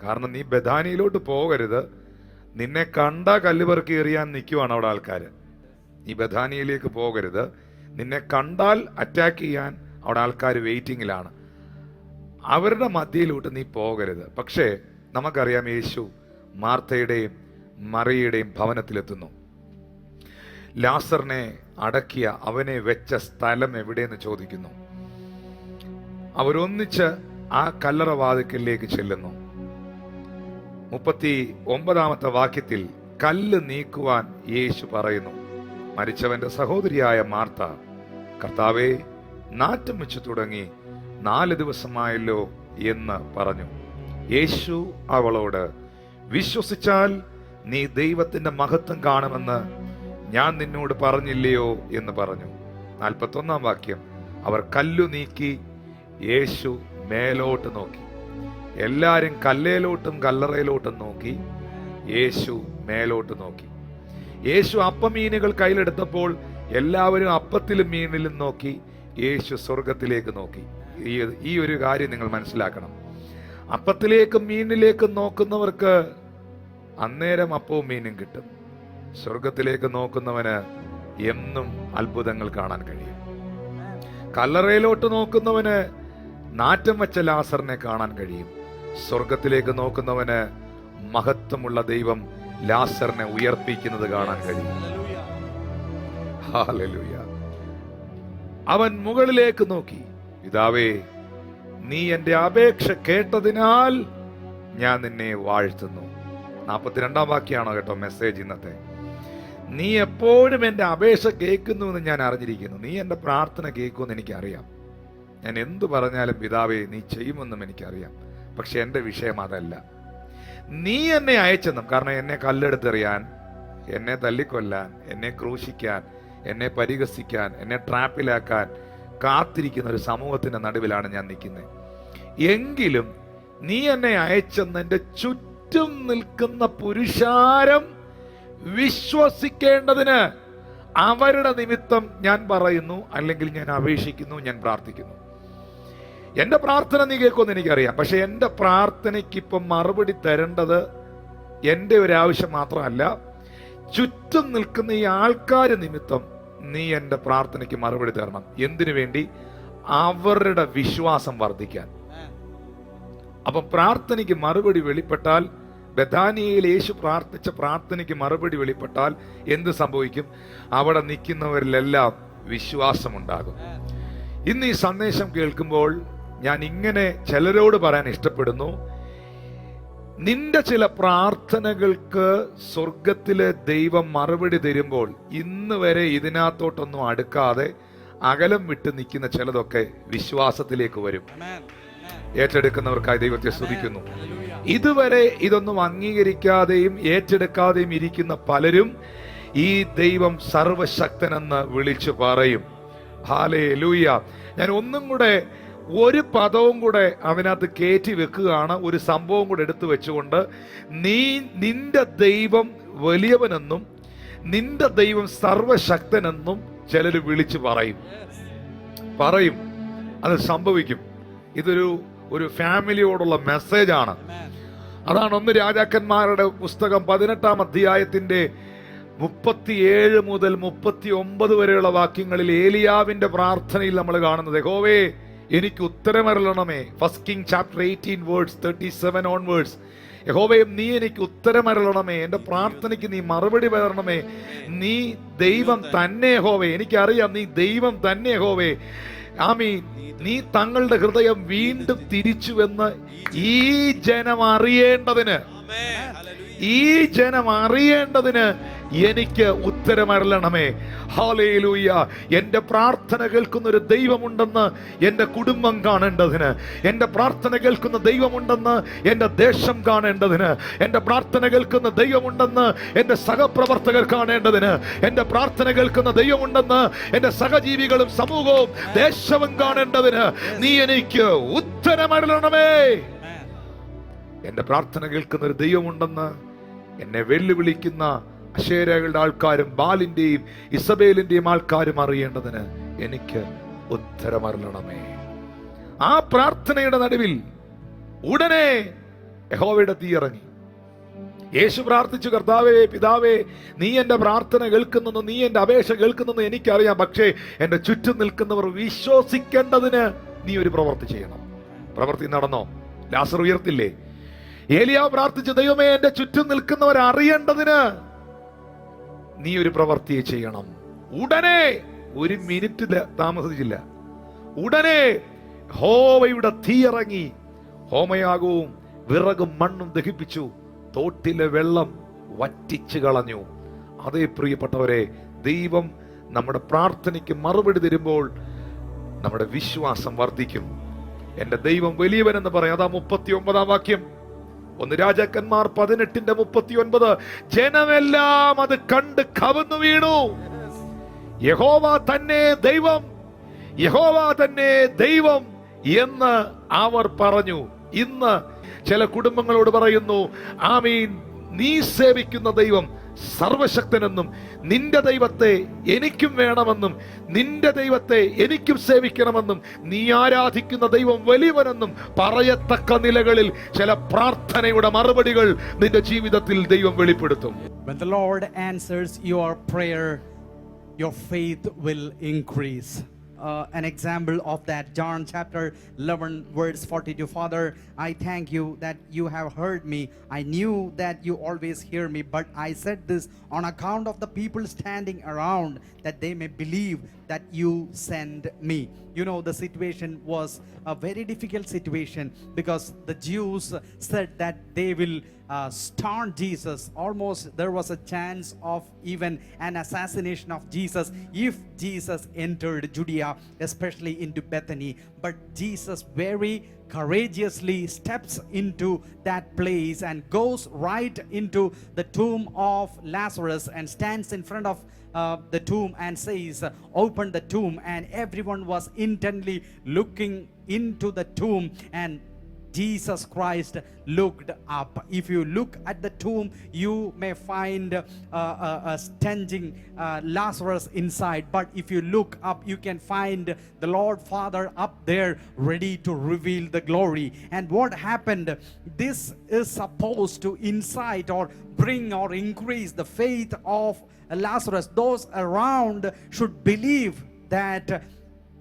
കാരണം നീ ബഥാനിയിലോട്ട് പോകരുത്, നിന്നെ കണ്ട കല്ലുപെറുക്കി എറിയാൻ നിൽക്കുവാണ് അവിടെ ആൾക്കാർ. നീ ബഥാനിയിലേക്ക് പോകരുത്, നിന്നെ കണ്ടാൽ അറ്റാക്ക് ചെയ്യാൻ അവിടെ ആൾക്കാർ വെയിറ്റിങ്ങിലാണ്. അവരുടെ മധ്യയിലോട്ട് നീ പോകരുത്. പക്ഷേ നമുക്കറിയാം, യേശു മാർത്തയുടെയും മറിയയുടെയും ഭവനത്തിലെത്തുന്നു. ലാസറിനെ അടക്കിയ അവനെ വെച്ച സ്ഥലം എവിടെയെന്ന് ചോദിക്കുന്നു. അവരൊന്നിച്ച് ആ കല്ലറ വാതിക്കലേക്ക് ചെല്ലുന്നു. 39-ാമത്തെ വാക്യത്തിൽ കല്ല് നീക്കുവാൻ യേശു പറയുന്നു. മരിച്ചവന്റെ സഹോദരിയായ മാർത്ത, കർത്താവേ, നാറ്റം വെച്ചു തുടങ്ങി, 4 ദിവസമായല്ലോ എന്ന് പറഞ്ഞു. യേശു അവളോട്, വിശ്വസിച്ചാൽ നീ ദൈവത്തിന്റെ മഹത്വം കാണുമെന്ന് ഞാൻ നിന്നോട് പറഞ്ഞില്ലയോ എന്ന് പറഞ്ഞു. 41 വാക്യം. അവർ കല്ലു നീക്കി യേശു മേലോട്ട് നോക്കി. എല്ലാരും കല്ലേലോട്ടും കല്ലറയിലോട്ടും നോക്കി, യേശു മേലോട്ട് നോക്കി. യേശു അപ്പമീനുകൾ കയ്യിലെടുത്തപ്പോൾ എല്ലാവരും അപ്പത്തിലും മീനിലും നോക്കി, യേശു സ്വർഗത്തിലേക്ക് നോക്കി. ഈ ഒരു കാര്യം നിങ്ങൾ മനസ്സിലാക്കണം. അപ്പത്തിലേക്കും മീനിലേക്കും നോക്കുന്നവർക്ക് അന്നേരം അപ്പവും മീനും കിട്ടും. സ്വർഗത്തിലേക്ക് നോക്കുന്നവന് എന്നും അത്ഭുതങ്ങൾ കാണാൻ കഴിയും. കല്ലറയിലോട്ട് നോക്കുന്നവന് നാറ്റം വെച്ച ലാസറിനെ കാണാൻ കഴിയും. സ്വർഗത്തിലേക്ക് നോക്കുന്നവന് മഹത്വമുള്ള ദൈവം ലാസറിനെ ഉയർപ്പിക്കുന്നത് കാണാൻ കഴിയും. ഹല്ലേലൂയ. അവൻ മുകളിലേക്ക് നോക്കി, പിതാവേ, നീ എന്റെ അപേക്ഷ കേട്ടതിനാൽ ഞാൻ നിന്നെ വാഴ്ത്തുന്നു. 42 വാക്യാണോ കേട്ടോ മെസ്സേജ് ഇന്നത്തെ. നീ എപ്പോഴും എന്റെ അപേക്ഷ കേൾക്കുന്നു എന്ന് ഞാൻ അറിഞ്ഞിരിക്കുന്നു. നീ എന്റെ പ്രാർത്ഥന കേൾക്കുമെന്ന് എനിക്കറിയാം. ഞാൻ എന്തു പറഞ്ഞാലും പിതാവേ നീ ചെയ്യുമെന്നും എനിക്കറിയാം. പക്ഷെ എന്റെ വിഷയം അതല്ല. നീ എന്നെ അയച്ചെന്നും, കാരണം എന്നെ കല്ലെടുത്തെറിയാൻ, എന്നെ തല്ലിക്കൊല്ലാൻ, എന്നെ ക്രൂശിക്കാൻ, എന്നെ പരിഹസിക്കാൻ, എന്നെ ട്രാപ്പിലാക്കാൻ കാത്തിരിക്കുന്ന ഒരു സമൂഹത്തിന്റെ നടുവിലാണ് ഞാൻ നിൽക്കുന്നത്. എങ്കിലും നീ എന്നെ അയച്ചെന്ന് എന്റെ ചുറ്റും നിൽക്കുന്ന പുരുഷാരം വിശ്വസിക്കേണ്ടതിന് അവരുടെ നിമിത്തം ഞാൻ പറയുന്നു, അല്ലെങ്കിൽ ഞാൻ അപേക്ഷിക്കുന്നു, ഞാൻ പ്രാർത്ഥിക്കുന്നു. എന്റെ പ്രാർത്ഥന നീ കേൾക്കുമെന്ന് എനിക്കറിയാം. പക്ഷെ എന്റെ പ്രാർത്ഥനയ്ക്ക് ഇപ്പം മറുപടി തരേണ്ടത് എന്റെ ഒരു ആവശ്യം മാത്രമല്ല, ചുറ്റും നിൽക്കുന്ന ഈ ആൾക്കാർ നിമിത്തം നീ എന്റെ പ്രാർത്ഥനയ്ക്ക് മറുപടി തരണം. എന്തിനു വേണ്ടി? അവരുടെ വിശ്വാസം വർദ്ധിക്കാൻ. അപ്പം പ്രാർത്ഥനയ്ക്ക് മറുപടി വെളിപ്പെട്ടാൽ, ബഥാനിയയിൽ യേശു പ്രാർത്ഥിച്ച പ്രാർത്ഥനയ്ക്ക് മറുപടി വെളിപ്പെട്ടാൽ എന്ത് സംഭവിക്കും? അവിടെ നിൽക്കുന്നവരിലെല്ലാം വിശ്വാസമുണ്ടാകും. ഇന്ന് ഈ സന്ദേശം കേൾക്കുമ്പോൾ ഞാൻ ഇങ്ങനെ ചിലരോട് പറയാൻ ഇഷ്ടപ്പെടുന്നു. നിന്റെ ചില പ്രാർത്ഥനകൾക്ക് സ്വർഗത്തിലെ ദൈവം മറുപടി തരുമ്പോൾ ഇന്ന് വരെ ഇതിനകത്തോട്ടൊന്നും അടുക്കാതെ അകലം വിട്ട് നിൽക്കുന്ന ചിലതൊക്കെ വിശ്വാസത്തിലേക്ക് വരും. ഏറ്റെടുക്കുന്നവർക്കായി ദൈവത്തെ സ്തുതിക്കുന്നു. ഇതുവരെ ഇതൊന്നും അംഗീകരിക്കാതെയും ഏറ്റെടുക്കാതെയും ഇരിക്കുന്ന പലരും ഈ ദൈവം സർവശക്തനെന്ന് വിളിച്ചു പറയും. ഹല്ലേലൂയ. ഞാൻ ഒന്നും കൂടെ ഒരു പദവും കൂടെ അതിനകത്ത് കയറ്റി വെക്കുകയാണ്, ഒരു സംഭവം കൂടെ എടുത്തു വെച്ചുകൊണ്ട്. നിന്റെ ദൈവം വലിയവനെന്നും നിന്റെ ദൈവം സർവശക്തനെന്നും ചിലർ വിളിച്ചു പറയും. അത് സംഭവിക്കും. ഇതൊരു ഫാമിലിയോടുള്ള മെസ്സേജാണ്. അതാണ് 1 രാജാക്കന്മാരുടെ പുസ്തകം 18-ാം അധ്യായത്തിന്റെ 37 മുതൽ 39 വരെയുള്ള വാക്യങ്ങളിൽ ഏലിയാവിന്റെ പ്രാർത്ഥനയിൽ നമ്മൾ കാണുന്നത്. യഹോവേ എനിക്ക് ഉത്തരമരുളണമേ. First king chapter 18 verse 37 onwards. യഹോവേ നീ എനിക്ക് ഉത്തരമരുളണമേ, എന്റെ പ്രാർത്ഥനയ്ക്ക് നീ മറുപടി തരണമേ. നീ ദൈവം തന്നെ യഹോവേ, എനിക്കറിയാം നീ ദൈവം തന്നെ യഹോവേ. ആമീൻ. നീ തങ്ങളുടെ ഹൃദയം വീണ്ടും തിരിച്ചുവെന്ന് ഈ ജനം അറിയേണ്ടതിന് എനിക്ക് ഉത്തരമരുളണമേ. ഹല്ലേലൂയ. എന്റെ പ്രാർത്ഥന കേൾക്കുന്ന ഒരു ദൈവമുണ്ടെന്ന് എന്റെ കുടുംബം കാണേണ്ടതിന്, എന്റെ പ്രാർത്ഥന കേൾക്കുന്ന ദൈവമുണ്ടെന്ന് എന്റെ ദേശം കാണേണ്ടതിന്, എന്റെ പ്രാർത്ഥന കേൾക്കുന്ന ദൈവമുണ്ടെന്ന് എന്റെ സഹപ്രവർത്തകർ കാണേണ്ടതിന്, എന്റെ പ്രാർത്ഥന കേൾക്കുന്ന ദൈവമുണ്ടെന്ന് എന്റെ സഹജീവികളും സമൂഹവും ദേശവും കാണേണ്ടതിന് നീ എനിക്ക് ഉത്തരമരുളണമേ. എന്റെ പ്രാർത്ഥന കേൾക്കുന്ന ഒരു ദൈവമുണ്ടെന്ന് എന്നെ വെല്ലുവിളിക്കുന്ന അശേരകളുടെ ആൾക്കാരും ബാലിന്റെയും ഇസബേലിന്റെയും ആൾക്കാരും അറിയേണ്ടതിന് എനിക്ക് ഉത്തരമരുളണമേ. ആ പ്രാർത്ഥനയുടെ നടുവിൽ ഉടനെ യഹോവയുടെ തീ ഇറങ്ങി. യേശു പ്രാർത്ഥിച്ചു, കർത്താവേ പിതാവേ നീ എന്റെ പ്രാർത്ഥന കേൾക്കുന്നെന്ന്, നീ എന്റെ അപേക്ഷ കേൾക്കുന്നെന്ന് എനിക്കറിയാം. പക്ഷേ എന്റെ ചുറ്റും നിൽക്കുന്നവർ വിശ്വസിക്കേണ്ടതിന് നീ ഒരു പ്രവൃത്തി ചെയ്യണം. പ്രവൃത്തി നടന്നോ? ലാസർ ഉയർത്തില്ലേ? ഏലിയാവ് പ്രാർത്ഥിച്ചു, ദൈവമേ എന്റെ ചുറ്റും നിൽക്കുന്നവർ അറിയേണ്ടതിന് നീ ഒരു പ്രവൃത്തിയെ ചെയ്യണം. ഉടനെ, ഒരു മിനിറ്റ് താമസിച്ചില്ല, ഉടനെ യഹോവയുടെ തീ ഇറങ്ങി ഹോമയാഗവും വിറകും മണ്ണും ദഹിപ്പിച്ചു, തോട്ടിലെ വെള്ളം വറ്റിച്ചു കളഞ്ഞു. അതേ പ്രിയപ്പെട്ടവരെ, ദൈവം നമ്മുടെ പ്രാർത്ഥനയ്ക്ക് മറുപടി തരുമ്പോൾ നമ്മുടെ വിശ്വാസം വർദ്ധിക്കും. എന്റെ ദൈവം വലിയവനെന്ന് പറയും. അതാ 39 വാക്യം. 1 രാജാക്കന്മാർ 18:39. ജനമെല്ലാം അത് കണ്ട് കവിഞ്ഞു വീണു. യഹോവ തന്നെ ദൈവം, യഹോവ തന്നെ ദൈവം എന്ന് അവർ പറഞ്ഞു. ഇന്ന് ചില കുടുംബങ്ങളോട് പറയുന്നു, ആമീൻ, നീ സേവിക്കുന്ന ദൈവം സർവശക്തനെന്നും നിന്റെ ദൈവത്തെ എനിക്കും വേണമെന്നും നിന്റെ ദൈവത്തെ എനിക്കും സേവിക്കണമെന്നും നീ ആരാധിക്കുന്ന ദൈവം വലിയവനെന്നും പറയത്തക്ക നിലകളിൽ ചില പ്രാർത്ഥനയുടെ മറുപടികൾ നിന്റെ ജീവിതത്തിൽ ദൈവം വെളിപ്പെടുത്തും. When the Lord answers your prayer, your faith will increase. An example of that, John chapter 11 verse 42. Father, I thank you that you have heard me. I knew that you always hear me, but I said this on account of the people standing around, that they may believe that you send me. You know, the situation was a very difficult situation because the Jews said that they will stone Jesus. Almost there was a chance of even an assassination of Jesus if Jesus entered Judea, especially into Bethany. But Jesus very courageously steps into that place and goes right into the tomb of Lazarus and stands in front of the tomb and says, open the tomb. And everyone was intently looking into the tomb, and Jesus Christ looked up. If you look at the tomb, you may find a stenching Lazarus inside. But if you look up, you can find the Lord Father up there ready to reveal the glory. And what happened? This is supposed to incite or bring or increase the faith of Lazarus. Those around should believe that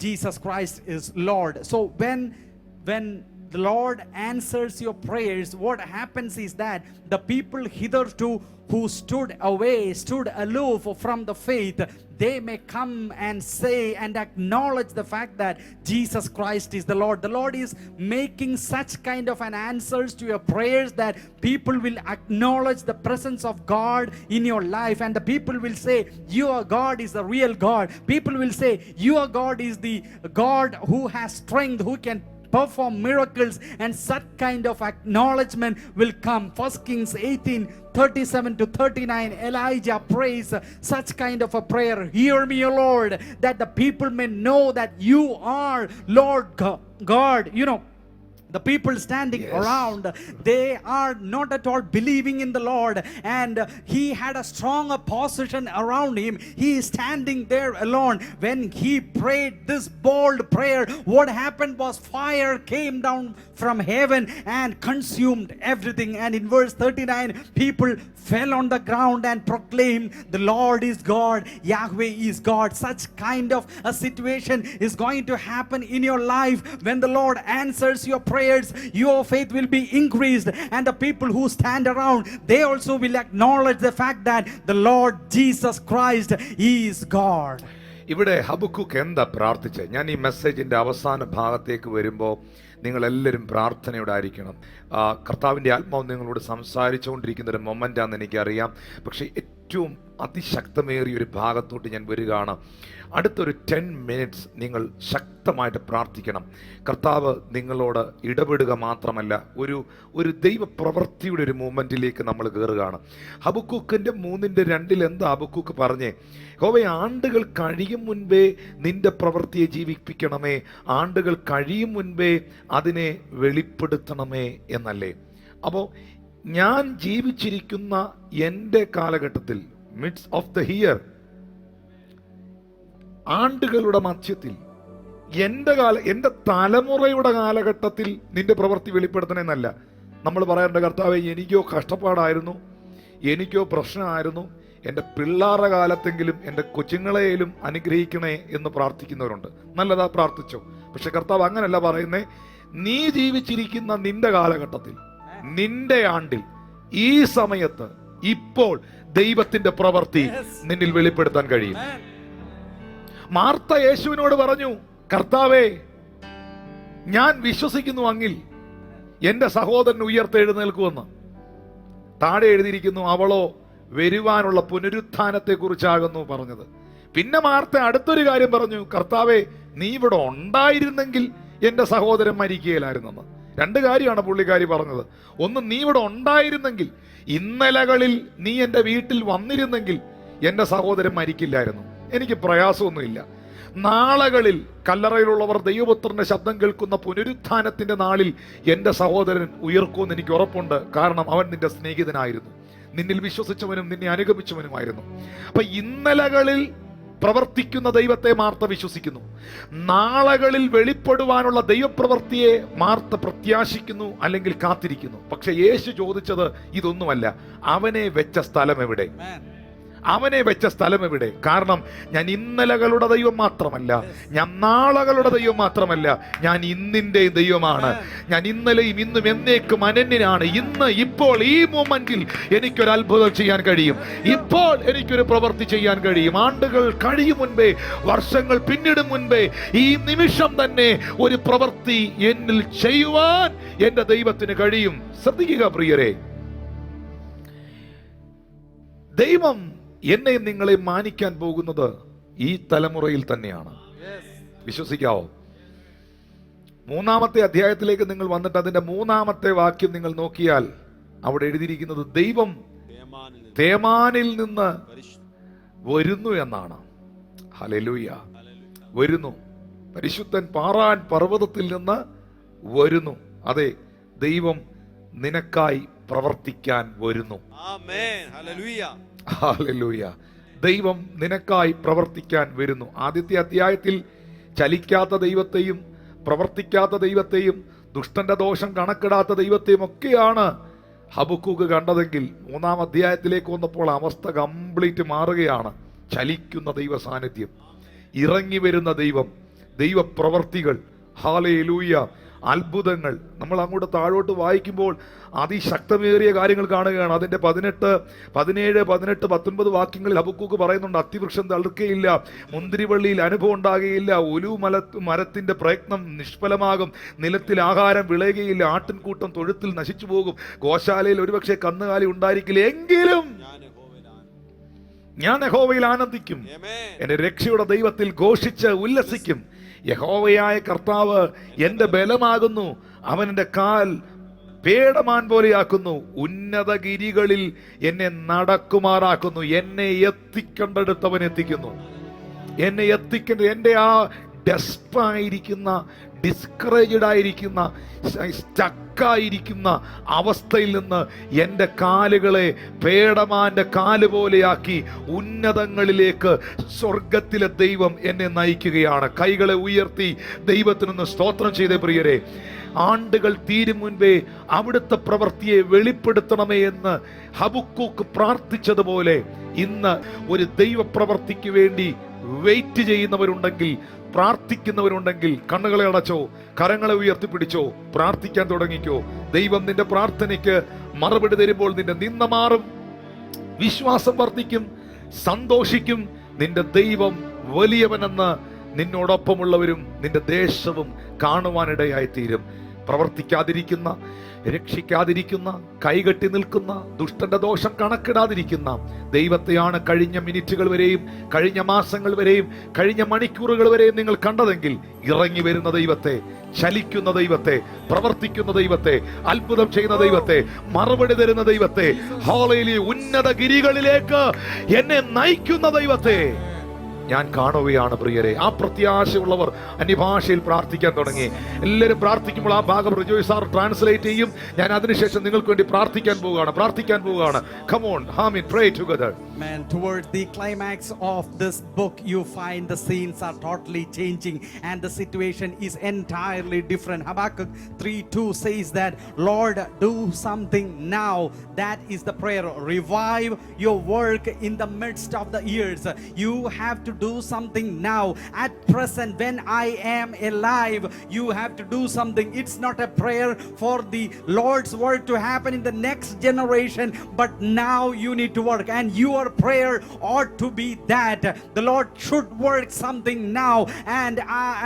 Jesus Christ is Lord. So when the Lord answers your prayers, what happens is that the people hitherto who stood away, stood aloof from the faith, they may come and say and acknowledge the fact that Jesus Christ is the Lord. The Lord is making such kind of an answers to your prayers that people will acknowledge the presence of God in your life, and the people will say your God is the real God. People will say your God is the God who has strength, who can perform miracles, and such kind of acknowledgement will come. 1 Kings 18:37-39, Elijah prays such kind of a prayer. Hear me, O Lord, that the people may know that you are Lord God. You know, the people standing around, they are not at all believing in the Lord, and he had a strong opposition around him. He is standing there alone. When he prayed this bold prayer, what happened was fire came down from heaven and consumed everything. And in verse 39, people fell on the ground and proclaimed, the Lord is God, Yahweh is God. Such kind of a situation is going to happen in your life. When the Lord answers your prayers, your faith will be increased, and the people who stand around, they also will acknowledge the fact that the Lord Jesus Christ is God. ഇവിടെ ഹബക്കൂക്ക് എന്താ പ്രാർത്ഥിച്ചത്? ഞാൻ ഈ മെസ്സേജിന്റെ അവസാന ഭാഗത്തേക്ക് വരുമ്പോൾ നിങ്ങളെല്ലാവരും പ്രാർത്ഥനയോടെ ആയിരിക്കണം. കർത്താവിൻ്റെ ആത്മാവ് നിങ്ങളോട് സംസാരിച്ചുകൊണ്ടിരിക്കുന്ന ഒരു മൊമെൻ്റാണെന്ന് എനിക്കറിയാം. പക്ഷേ ഏറ്റവും അതിശക്തമേറിയ ഒരു ഭാഗത്തോട്ട് ഞാൻ വരികയാണ്. അടുത്തൊരു 10 മിനിറ്റ്സ് നിങ്ങൾ ശക്തമായിട്ട് പ്രാർത്ഥിക്കണം. കർത്താവ് നിങ്ങളോട് ഇടപെടുക മാത്രമല്ല, ഒരു ദൈവപ്രവൃത്തിയുടെ ഒരു മൂമെൻറ്റിലേക്ക് നമ്മൾ കയറുകയാണ്. ഹബക്കൂക്കിൻ്റെ 3:2 എന്താ ഹബക്കൂക്ക് പറഞ്ഞേ? യഹോവേ, ആണ്ടുകൾ കഴിയും മുൻപേ നിന്റെ പ്രവൃത്തിയെ ജീവിപ്പിക്കണമേ, ആണ്ടുകൾ കഴിയും മുൻപേ അതിനെ വെളിപ്പെടുത്തണമേ എന്നല്ലേ? അപ്പോൾ ഞാൻ ജീവിച്ചിരിക്കുന്ന എൻ്റെ കാലഘട്ടത്തിൽ, മിഡ്സ് ഓഫ് ദ ഹിയർ, ആണ്ടുകളുടെ മധ്യത്തിൽ, എൻ്റെ തലമുറയുടെ കാലഘട്ടത്തിൽ നിന്റെ പ്രവൃത്തി വെളിപ്പെടുത്തണമെന്നല്ല നമ്മൾ പറയേണ്ട. കർത്താവേ, എനിക്കോ കഷ്ടപ്പാടായിരുന്നു, എനിക്കോ പ്രശ്നമായിരുന്നു, എൻ്റെ പിള്ളേരുടെ കാലത്തെങ്കിലും എൻ്റെ കൊച്ചുങ്ങളെയും അനുഗ്രഹിക്കണേ എന്ന് പ്രാർത്ഥിക്കുന്നവരുണ്ട്. നല്ലതാ, പ്രാർത്ഥിച്ചോ. പക്ഷെ കർത്താവ് അങ്ങനല്ല പറയുന്നേ. നീ ജീവിച്ചിരിക്കുന്ന നിന്റെ കാലഘട്ടത്തിൽ, നിന്റെ ആണ്ടിൽ, ഈ സമയത്ത്, ഇപ്പോൾ ദൈവത്തിന്റെ പ്രവൃത്തി നിന്നിൽ വെളിപ്പെടുത്താൻ കഴിയും. മാർത്ത യേശുവിനോട് പറഞ്ഞു, കർത്താവേ, ഞാൻ വിശ്വസിക്കുന്നു അങ്ങിൽ എൻ്റെ സഹോദരൻ ഉയർത്തെഴുന്നേൽക്കുമെന്ന്. താഴെ എഴുതിയിരിക്കുന്നു, അവളോ വരുവാനുള്ള പുനരുത്ഥാനത്തെ കുറിച്ചാകുന്നു പറഞ്ഞത്. പിന്നെ മാർത്ത അടുത്തൊരു കാര്യം പറഞ്ഞു, കർത്താവേ, നീ ഇവിടെ ഉണ്ടായിരുന്നെങ്കിൽ എൻ്റെ സഹോദരൻ മരിക്കുകയില്ലായിരുന്നെന്ന്. രണ്ട് കാര്യമാണ് പുള്ളിക്കാരി പറഞ്ഞത്. ഒന്ന്, നീ ഇവിടെ ഉണ്ടായിരുന്നെങ്കിൽ, ഇന്നലകളിൽ നീ എൻ്റെ വീട്ടിൽ വന്നിരുന്നെങ്കിൽ എൻ്റെ സഹോദരൻ മരിക്കില്ലായിരുന്നു. എനിക്ക് പ്രയാസമൊന്നുമില്ല. നാളുകളിൽ കല്ലറയിലുള്ളവർ ദൈവപുത്രന്റെ ശബ്ദം കേൾക്കുന്ന പുനരുത്ഥാനത്തിന്റെ നാളിൽ എൻ്റെ സഹോദരൻ ഉയർക്കുമെന്ന് എനിക്ക് ഉറപ്പുണ്ട്. കാരണം അവൻ നിന്റെ സ്നേഹിതനായിരുന്നു, നിന്നിൽ വിശ്വസിച്ചവനും നിന്നെ അനുഗമിച്ചവനുമായിരുന്നു. അപ്പൊ ഇന്നലകളിൽ പ്രവർത്തിക്കുന്ന ദൈവത്തെ മാർത്ത വിശ്വസിക്കുന്നു. നാളുകളിൽ വെളിപ്പെടുവാനുള്ള ദൈവപ്രവൃത്തിയെ മാർത്ത പ്രത്യാശിക്കുന്നു, അല്ലെങ്കിൽ കാത്തിരിക്കുന്നു. പക്ഷെ യേശു ചോദിച്ചത് ഇതൊന്നുമല്ല. അവനെ വെച്ച സ്ഥലം എവിടെ? അവനെ വെച്ച സ്ഥലം എവിടെ? കാരണം ഞാൻ ഇന്നലകളുടെ ദൈവം മാത്രമല്ല, ഞാൻ നാളുകളുടെ ദൈവം മാത്രമല്ല, ഞാൻ ഇന്നിന്റെ ദൈവമാണ്. ഞാൻ ഇന്നലെയും ഇന്നും എന്നേക്കും അനന്യനാണ്. ഇന്ന്, ഇപ്പോൾ, ഈ മൊമെന്റിൽ എനിക്കൊരു അത്ഭുതം ചെയ്യാൻ കഴിയും. ഇപ്പോൾ എനിക്കൊരു പ്രവൃത്തി ചെയ്യാൻ കഴിയും. ആണ്ടുകൾ കഴിയും മുൻപേ, വർഷങ്ങൾ പിന്നിടും മുൻപേ, ഈ നിമിഷം തന്നെ ഒരു പ്രവൃത്തി എന്നിൽ ചെയ്യുവാൻ എന്റെ ദൈവത്തിന് കഴിയും. ശ്രദ്ധിക്കുക പ്രിയരെ, ദൈവം എന്നെയും നിങ്ങളെയും മാനിക്കാൻ പോകുന്നത് ഈ തലമുറയിൽ തന്നെയാണ്. വിശ്വസിക്കാവോ? 3-ാമത്തെ അധ്യായത്തിലേക്ക് നിങ്ങൾ വന്നിട്ട് അതിന്റെ 3-ാമത്തെ വാക്യം നിങ്ങൾ നോക്കിയാൽ അവിടെ എഴുതിയിരിക്കുന്നത് ദൈവം തേമാനിൽ നിന്ന് വരുന്നു എന്നാണ്. ഹല്ലേലൂയ. വരുന്നു. പരിശുദ്ധൻ പാറാൻ പർവ്വതത്തിൽ നിന്ന് വരുന്നു. അതെ, ദൈവം നിനക്കായി പ്രവർത്തിക്കാൻ വരുന്നു. ആമേൻ. ഹല്ലേലൂയ. ഹല്ലേലൂയ. ദൈവം നിനക്കായി പ്രവർത്തിക്കാൻ വരുന്നു. ആദ്യത്തെ അധ്യായത്തിൽ ചലിക്കാത്ത ദൈവത്തെയും പ്രവർത്തിക്കാത്ത ദൈവത്തെയും ദുഷ്ടന്റെ ദോഷം കണക്കിടാത്ത ദൈവത്തെയും ഒക്കെയാണ് ഹബക്കൂക്ക് കണ്ടതെങ്കിൽ 3-ാം അധ്യായത്തിലേക്ക് വന്നപ്പോൾ അവസ്ഥ കംപ്ലീറ്റ് മാറുകയാണ്. ചലിക്കുന്ന ദൈവ സാന്നിധ്യം, ഇറങ്ങി വരുന്ന ദൈവം, ദൈവപ്രവർത്തികൾ, ഹല്ലേലൂയ, അത്ഭുതങ്ങൾ. നമ്മൾ അങ്ങോട്ട് താഴോട്ട് വായിക്കുമ്പോൾ അതിശക്തമേറിയ കാര്യങ്ങൾ കാണുകയാണ്. അതിന്റെ 18, 17, 18, 19 വാക്യങ്ങളിൽ ഹബക്കൂക്ക് പറയുന്നുണ്ട്, അത്തിവൃക്ഷം തളിർക്കയില്ല, മുന്തിരിവള്ളിയിൽ അനുഭവം ഉണ്ടാകുകയില്ല, ഒലിവ് മരത്തിന്റെ പ്രയത്നം നിഷ്ഫലമാകും, നിലത്തിൽ ആഹാരം വിളയുകയില്ല, ആട്ടിൻകൂട്ടം തൊഴുത്തിൽ നശിച്ചു പോകും, ഗോശാലയിൽ ഒരുപക്ഷെ കന്നുകാലി ഉണ്ടായിരിക്കില്ല, എങ്കിലും ഞാൻ യഹോവയിൽ ആനന്ദിക്കും, എന്റെ രക്ഷയുടെ ദൈവത്തിൽ ഘോഷിച്ച് ഉല്ലസിക്കും. യഹോവയായ കർത്താവ് എന്റെ ബലമാകുന്നു, അവൻ എന്റെ കാൽ പേടമാൻ പോലെയാക്കുന്നു, ഉന്നതഗിരികളിൽ എന്നെ നടക്കുമാറാക്കുന്നു, എന്നെ എത്തിക്കേണ്ടടുത്തവൻ എത്തിക്കുന്നു. എന്നെ എത്തിക്കേണ്ട എൻ്റെ ആ ഡെസ്പായിരിക്കുന്ന, ഡിസ്കറേജ്ഡ് ആയിരിക്കുന്ന, സ്റ്റക്കായിരിക്കുന്ന അവസ്ഥയിൽ നിന്ന് എൻ്റെ കാലുകളെ പേടമാന്റെ കാല് പോലെയാക്കി ഉന്നതങ്ങളിലേക്ക് സ്വർഗത്തിലെ ദൈവം എന്നെ നയിക്കുകയാണ്. കൈകളെ ഉയർത്തി ദൈവത്തിനൊന്ന് സ്തോത്രം ചെയ്തേ പ്രിയരെ. ആണ്ടുകൾ തീരും മുൻപേ അവിടുത്തെ പ്രവൃത്തിയെ വെളിപ്പെടുത്തണമേ എന്ന് ഹബക്കൂക്ക് പ്രാർത്ഥിച്ചതുപോലെ ഇന്ന് ഒരു ദൈവപ്രവൃത്തിക്ക് വേണ്ടി വെയിറ്റ് ചെയ്യുന്നവരുണ്ടെങ്കിൽ, പ്രാർത്ഥിക്കുന്നവരുണ്ടെങ്കിൽ, കണ്ണുകളെ അടച്ചോ, കരങ്ങളെ ഉയർത്തിപ്പിടിച്ചോ, പ്രാർത്ഥിക്കാൻ തുടങ്ങിക്കോ. ദൈവം നിന്റെ പ്രാർത്ഥനയ്ക്ക് മറുപടി തരുമ്പോൾ നിന്റെ നിന്ന മാറും, വിശ്വാസം വർദ്ധിക്കും, സന്തോഷിക്കും. നിന്റെ ദൈവം വലിയവനെന്ന് നിന്നോടൊപ്പമുള്ളവരും നിന്റെ ദേശവും കാണുവാനിടയായിത്തീരും. പ്രവർത്തിക്കാതിരിക്കുന്ന, രക്ഷിക്കാതിരിക്കുന്ന, കൈകെട്ടി നിൽക്കുന്ന, ദുഷ്ടന്റെ ദോഷം കണക്കിടാതിരിക്കുന്ന ദൈവത്തെയാണ് കഴിഞ്ഞ മിനിറ്റുകൾ വരെയും, കഴിഞ്ഞ മാസങ്ങൾ വരെയും, കഴിഞ്ഞ മണിക്കൂറുകൾ വരെയും നിങ്ങൾ കണ്ടതെങ്കിൽ, ഇറങ്ങി വരുന്ന ദൈവത്തെ, ചലിക്കുന്ന ദൈവത്തെ, പ്രവർത്തിക്കുന്ന ദൈവത്തെ, അത്ഭുതം ചെയ്യുന്ന ദൈവത്തെ, മറുപടി തരുന്ന ദൈവത്തെ, ഹല്ലേലൂയ, ഉന്നത ഗിരികളിലേക്ക് എന്നെ നയിക്കുന്ന ദൈവത്തെ ഞാൻ കാണുകയാണ് പ്രിയരെ. ആ പ്രത്യാശയുള്ളവർ അന്യഭാഷയിൽ പ്രാർത്ഥിക്കാൻ തുടങ്ങി. എല്ലാവരും പ്രാർത്ഥിക്കുമ്പോൾ ആ ഭാഗം റിജോയ് സാർ ട്രാൻസ്ലേറ്റ് ചെയ്യും. ഞാൻ അതിനുശേഷം നിങ്ങൾക്ക് വേണ്ടി പ്രാർത്ഥിക്കാൻ പോവുകയാണ്. Come on, Amen, pray together. Man, towards the climax of this book, you find the scenes are totally changing and the situation is entirely different. Habakkuk 3:2 says that, Lord, do something now. That is the prayer. Revive your work in the midst of the years. You have to do something now. At present, when I am alive, you have to do something. It's not a prayer for the Lord's work to happen in the next generation, but now you need to work, and your prayer ought to be that the Lord should work something now. And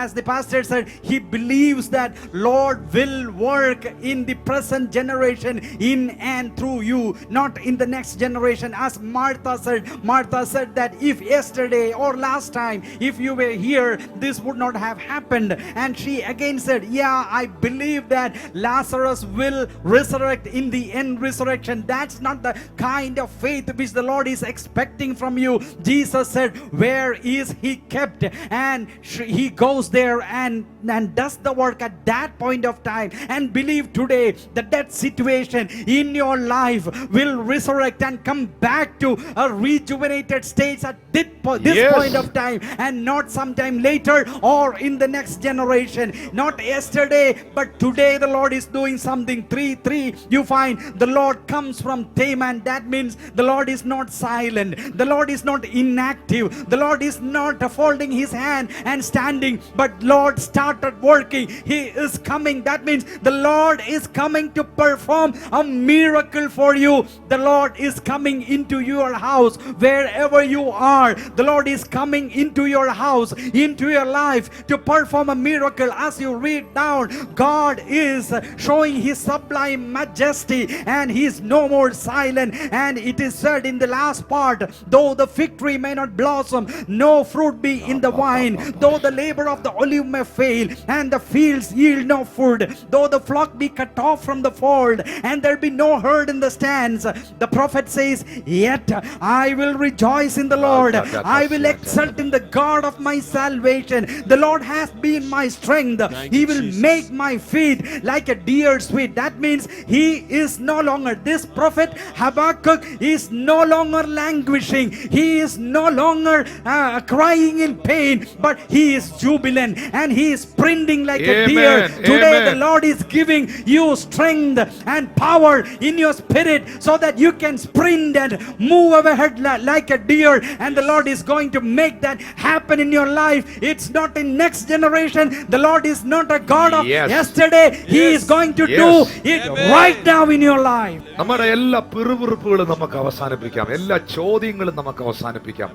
as the pastor said, he believes that Lord will work in the present generation, in and through you, not in the next generation. As Martha said that if yesterday or last time, if you were here, this would not have happened. And she again said, yeah, I believe that Lazarus will resurrect in the end resurrection. That's not the kind of faith which the Lord is expecting from you. Jesus said, where is he kept? And he goes there and does the work at that point of time. And believe today that that situation in your life will resurrect and come back to a rejuvenated state at this Yes. point of time, and not sometime later or in the next generation. Not yesterday, but today the Lord is doing something. 3:3, you find the Lord comes from Teman. That means the Lord is not silent. The Lord is not inactive. The Lord is not folding his hand and standing, but Lord started working. He is coming. That means the Lord is coming to perform a miracle for you. The Lord is coming into your house wherever you are. The Lord is coming into your house, into your life to perform a miracle. As you read down, God is showing his sublime majesty, and he is no more silent. And it is said in the last part, though the fig tree may not blossom, no fruit be in the vine, though the labor of the olive may fail, and the fields yield no food, though the flock be cut off from the fold, and there be no herd in the stands, the prophet says, yet I will rejoice in the Lord. I will exult in the God of my salvation. The Lord has been my strength. He will make my feet like a deer's feet. That means he is no longer, this prophet Habakkuk is no longer languishing. He is no longer crying in pain, but he is jubilant and he is sprinting like a deer. Today the Lord is giving you strength and power in your spirit so that you can sprint and move ahead like a deer, and the Lord is going to make that happen in your life. It's not in next generation. The Lord is not a God of yesterday. He is going to do it right now in your life. നമ്മുടെ എല്ലാ പിറുപിറുപ്പുകളും നമുക്ക് അവസാനിപ്പിക്കാം, എല്ലാ ചോദ്യങ്ങളും നമുക്ക് അവസാനിപ്പിക്കാം.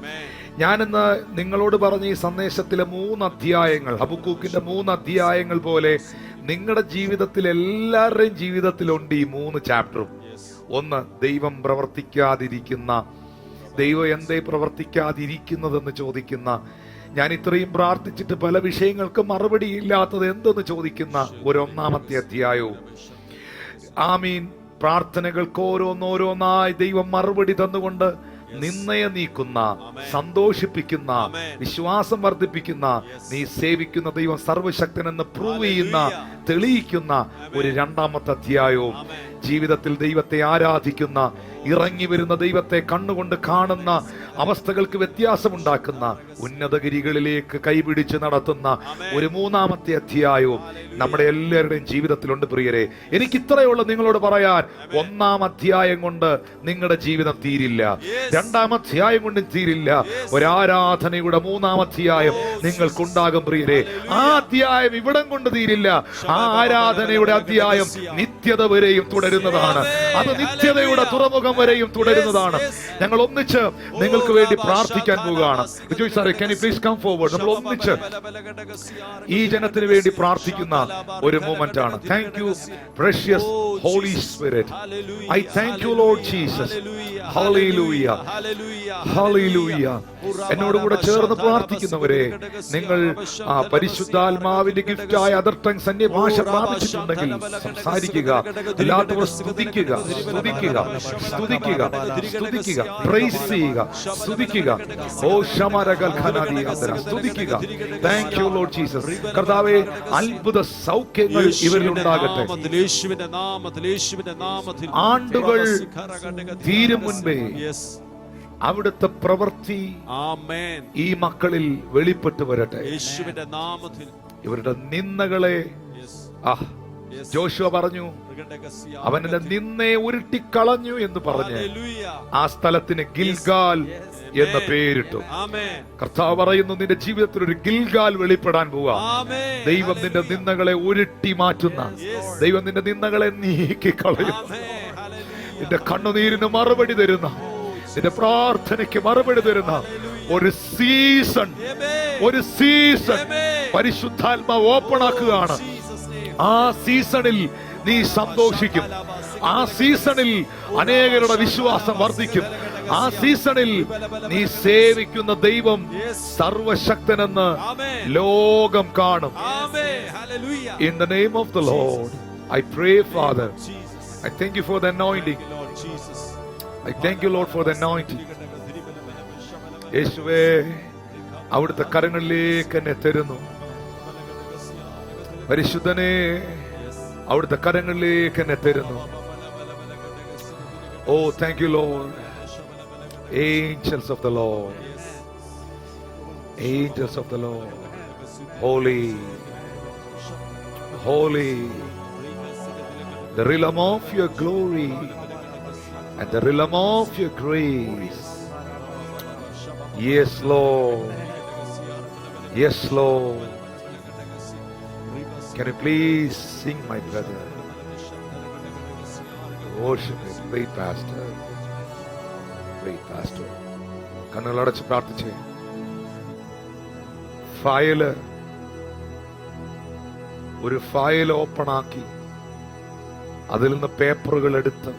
ഞാനിന്ന് നിങ്ങളോട് പറഞ്ഞ ഈ സന്ദേശത്തിലെ 3 അധ്യായങ്ങൾ, ഹബക്കൂക്കിന്റെ 3 അധ്യായങ്ങൾ പോലെ നിങ്ങളുടെ ജീവിതത്തിൽ എല്ലാവരുടെയും ജീവിതത്തിലുണ്ട് ഈ 3 ചാപ്റ്ററും. ഒന്ന്, ദൈവം പ്രവർത്തിക്കാതിരിക്കുന്ന, ദൈവം എന്തേ പ്രവർത്തിക്കാതിരിക്കുന്നതെന്ന് ചോദിക്കുന്ന, ഞാൻ ഇത്രയും പ്രാർത്ഥിച്ചിട്ട് പല വിഷയങ്ങൾക്ക് മറുപടി ഇല്ലാത്തത് എന്തെന്ന് ചോദിക്കുന്ന ഒരു 1-ാമത്തെ അധ്യായവും. ആമീൻ. പ്രാർത്ഥനകൾക്ക് ഓരോന്നോരോന്നായി ദൈവം മറുപടി തന്നുകൊണ്ട് നിന്നയെ നീക്കുന്ന, സന്തോഷിപ്പിക്കുന്ന, വിശ്വാസം വർദ്ധിപ്പിക്കുന്ന, നീ സേവിക്കുന്ന ദൈവം സർവശക്തനെന്ന് പ്രൂവ് ചെയ്യുന്ന, തെളിയിക്കുന്ന ഒരു 2-ാമത്തെ അധ്യായവും. ജീവിതത്തിൽ ദൈവത്തെ ആരാധിക്കുന്ന, ഇറങ്ങി വരുന്ന ദൈവത്തെ കണ്ണുകൊണ്ട് കാണുന്ന, അവസ്ഥകൾക്ക് വ്യത്യാസമുണ്ടാക്കുന്ന, ഉന്നതഗിരികളിലേക്ക് കൈപിടിച്ച് നടത്തുന്ന ഒരു 3-ാമത്തെ അധ്യായവും നമ്മുടെ എല്ലാവരുടെയും ജീവിതത്തിലുണ്ട്. പ്രിയരെ, എനിക്ക് ഇത്രയുള്ള നിങ്ങളോട് പറയാൻ, 1-ാം അധ്യായം കൊണ്ട് നിങ്ങളുടെ ജീവിതം തീരില്ല, 2-ാം അധ്യായം കൊണ്ടും തീരില്ല. ഒരാരാധനയുടെ 3-ാം അധ്യായം നിങ്ങൾക്കുണ്ടാകും പ്രിയരെ. ആ അധ്യായം ഇവിടം കൊണ്ട് തീരില്ല. ആ ആരാധനയുടെ അധ്യായം നിത്യത വരെയും തുടരുന്നതാണ്. അത് നിത്യതയുടെ തുറമുഖം വരെയും തുടരുന്നതാണ്. ഞങ്ങൾ ഒന്നിച്ച് നിങ്ങൾക്ക് വേണ്ടി പ്രാർത്ഥിക്കാൻ പോവുകയാണ്. റിജോയ് സാറേ, can you please come forward? നമ്മൾ ഒന്നിച്ച് ഈ ജനത്തിന് വേണ്ടി പ്രാർത്ഥിക്കുന്ന ഒരു മൊമെന്റ് ആണ്. Thank you precious Holy Spirit. I thank you Lord Jesus. Hallelujah. Hallelujah. എന്നോട് കൂടെ ചേർന്ന് പ്രാർത്ഥിക്കുന്നവരെ, നിങ്ങൾ പരിശുദ്ധാത്മാവിന്റെ ഗിഫ്റ്റായ അതർ ടങ്സ് അന്യഭാഷ പ്രാപിച്ചിട്ടുണ്ടെങ്കിൽ സംസാരിക്കുക, അല്ലാത്തവർ സ്തുതിക്കുക, സ്തുതിക്കുക, സ്തുതിക്കുക, സ്തുതിക്കുക, പ്രൈസ് ചെയ്യുക, സ്തുതിക്കുക. ഓ ശമരകൽ ഖനാദിയാദര, സ്തുതിക്കുക. Thank you Lord Jesus. കർത്താവേ, അത്ഭുത സൗഖ്യങ്ങൾ ഇവരിൽ ഉണ്ടാകട്ടെ. ആണ്ടുകൾ തീരും മുൻപേ അവിടുത്തെ പ്രവൃത്തി ഈ മക്കളിൽ വെളിപ്പെട്ടു വരട്ടെ. ഇവരുടെ നിന്ദകളെ, ജോഷുവ പറഞ്ഞു, അവന്റെ നിന്നയെ ഉരുട്ടിക്കളഞ്ഞു എന്ന് പറഞ്ഞ് ആ സ്ഥലത്തിന് ഗിൽഗാൽ എന്ന പേരിട്ടു. കർത്താവ് പറയുന്നു, നിന്റെ ജീവിതത്തിൽ ഒരു ഗിൽഗാൽ വെളിപ്പെടാൻ പോവാ. ദൈവം നിന്റെ നിന്ദകളെ ഉരുട്ടി മാറ്റുന്ന, ദൈവം നിന്റെ നിന്ദകളെ നീക്കിക്കളയുന്ന, നിന്റെ കണ്ണുനീരിന് മറുപടി തരുന്ന, നിന്റെ പ്രാർത്ഥനയ്ക്ക് മറുപടി തരുന്ന ഒരു സീസൺ, ഒരു സീസൺ പരിശുദ്ധാത്മാവ് ഓപ്പൺ ആക്കുകയാണ്. ആ സീസണിൽ നീ സന്തോഷിക്കും. ആ സീസണിൽ അനേകരുടെ വിശ്വാസം വർദ്ധിക്കും. ആ സീസണിൽ നീ സേവിക്കുന്ന ദൈവം സർവശക്തനെന്ന് ലോകം കാണും. In the name of the Lord, I pray, Father, I thank you for the anointing. I thank you, Lord, for the anointing. യേശുവേ, അവിടുത്തെ കരങ്ങളിലേക്ക് എന്നെ തരുന്നു. പരിശുദ്ധനെ, അവിടുത്തെ കരങ്ങളിലേക്ക് എന്നെ തരുന്നു. Oh, thank you, Lord. Angels of the Lord, angels of the Lord, holy, holy, the realm of your glory and the realm of your grace. Yes, Lord. Yes, Lord. Can you please sing, my brother? Worship Him. Great pastor. Great pastor. കണ്ണുകളടച്ച് പ്രാർത്ഥിച്ചേ. ഒരു ഫയൽ ഓപ്പൺ ആക്കി അതിൽ നിന്ന് പേപ്പറുകൾ എടുത്ത്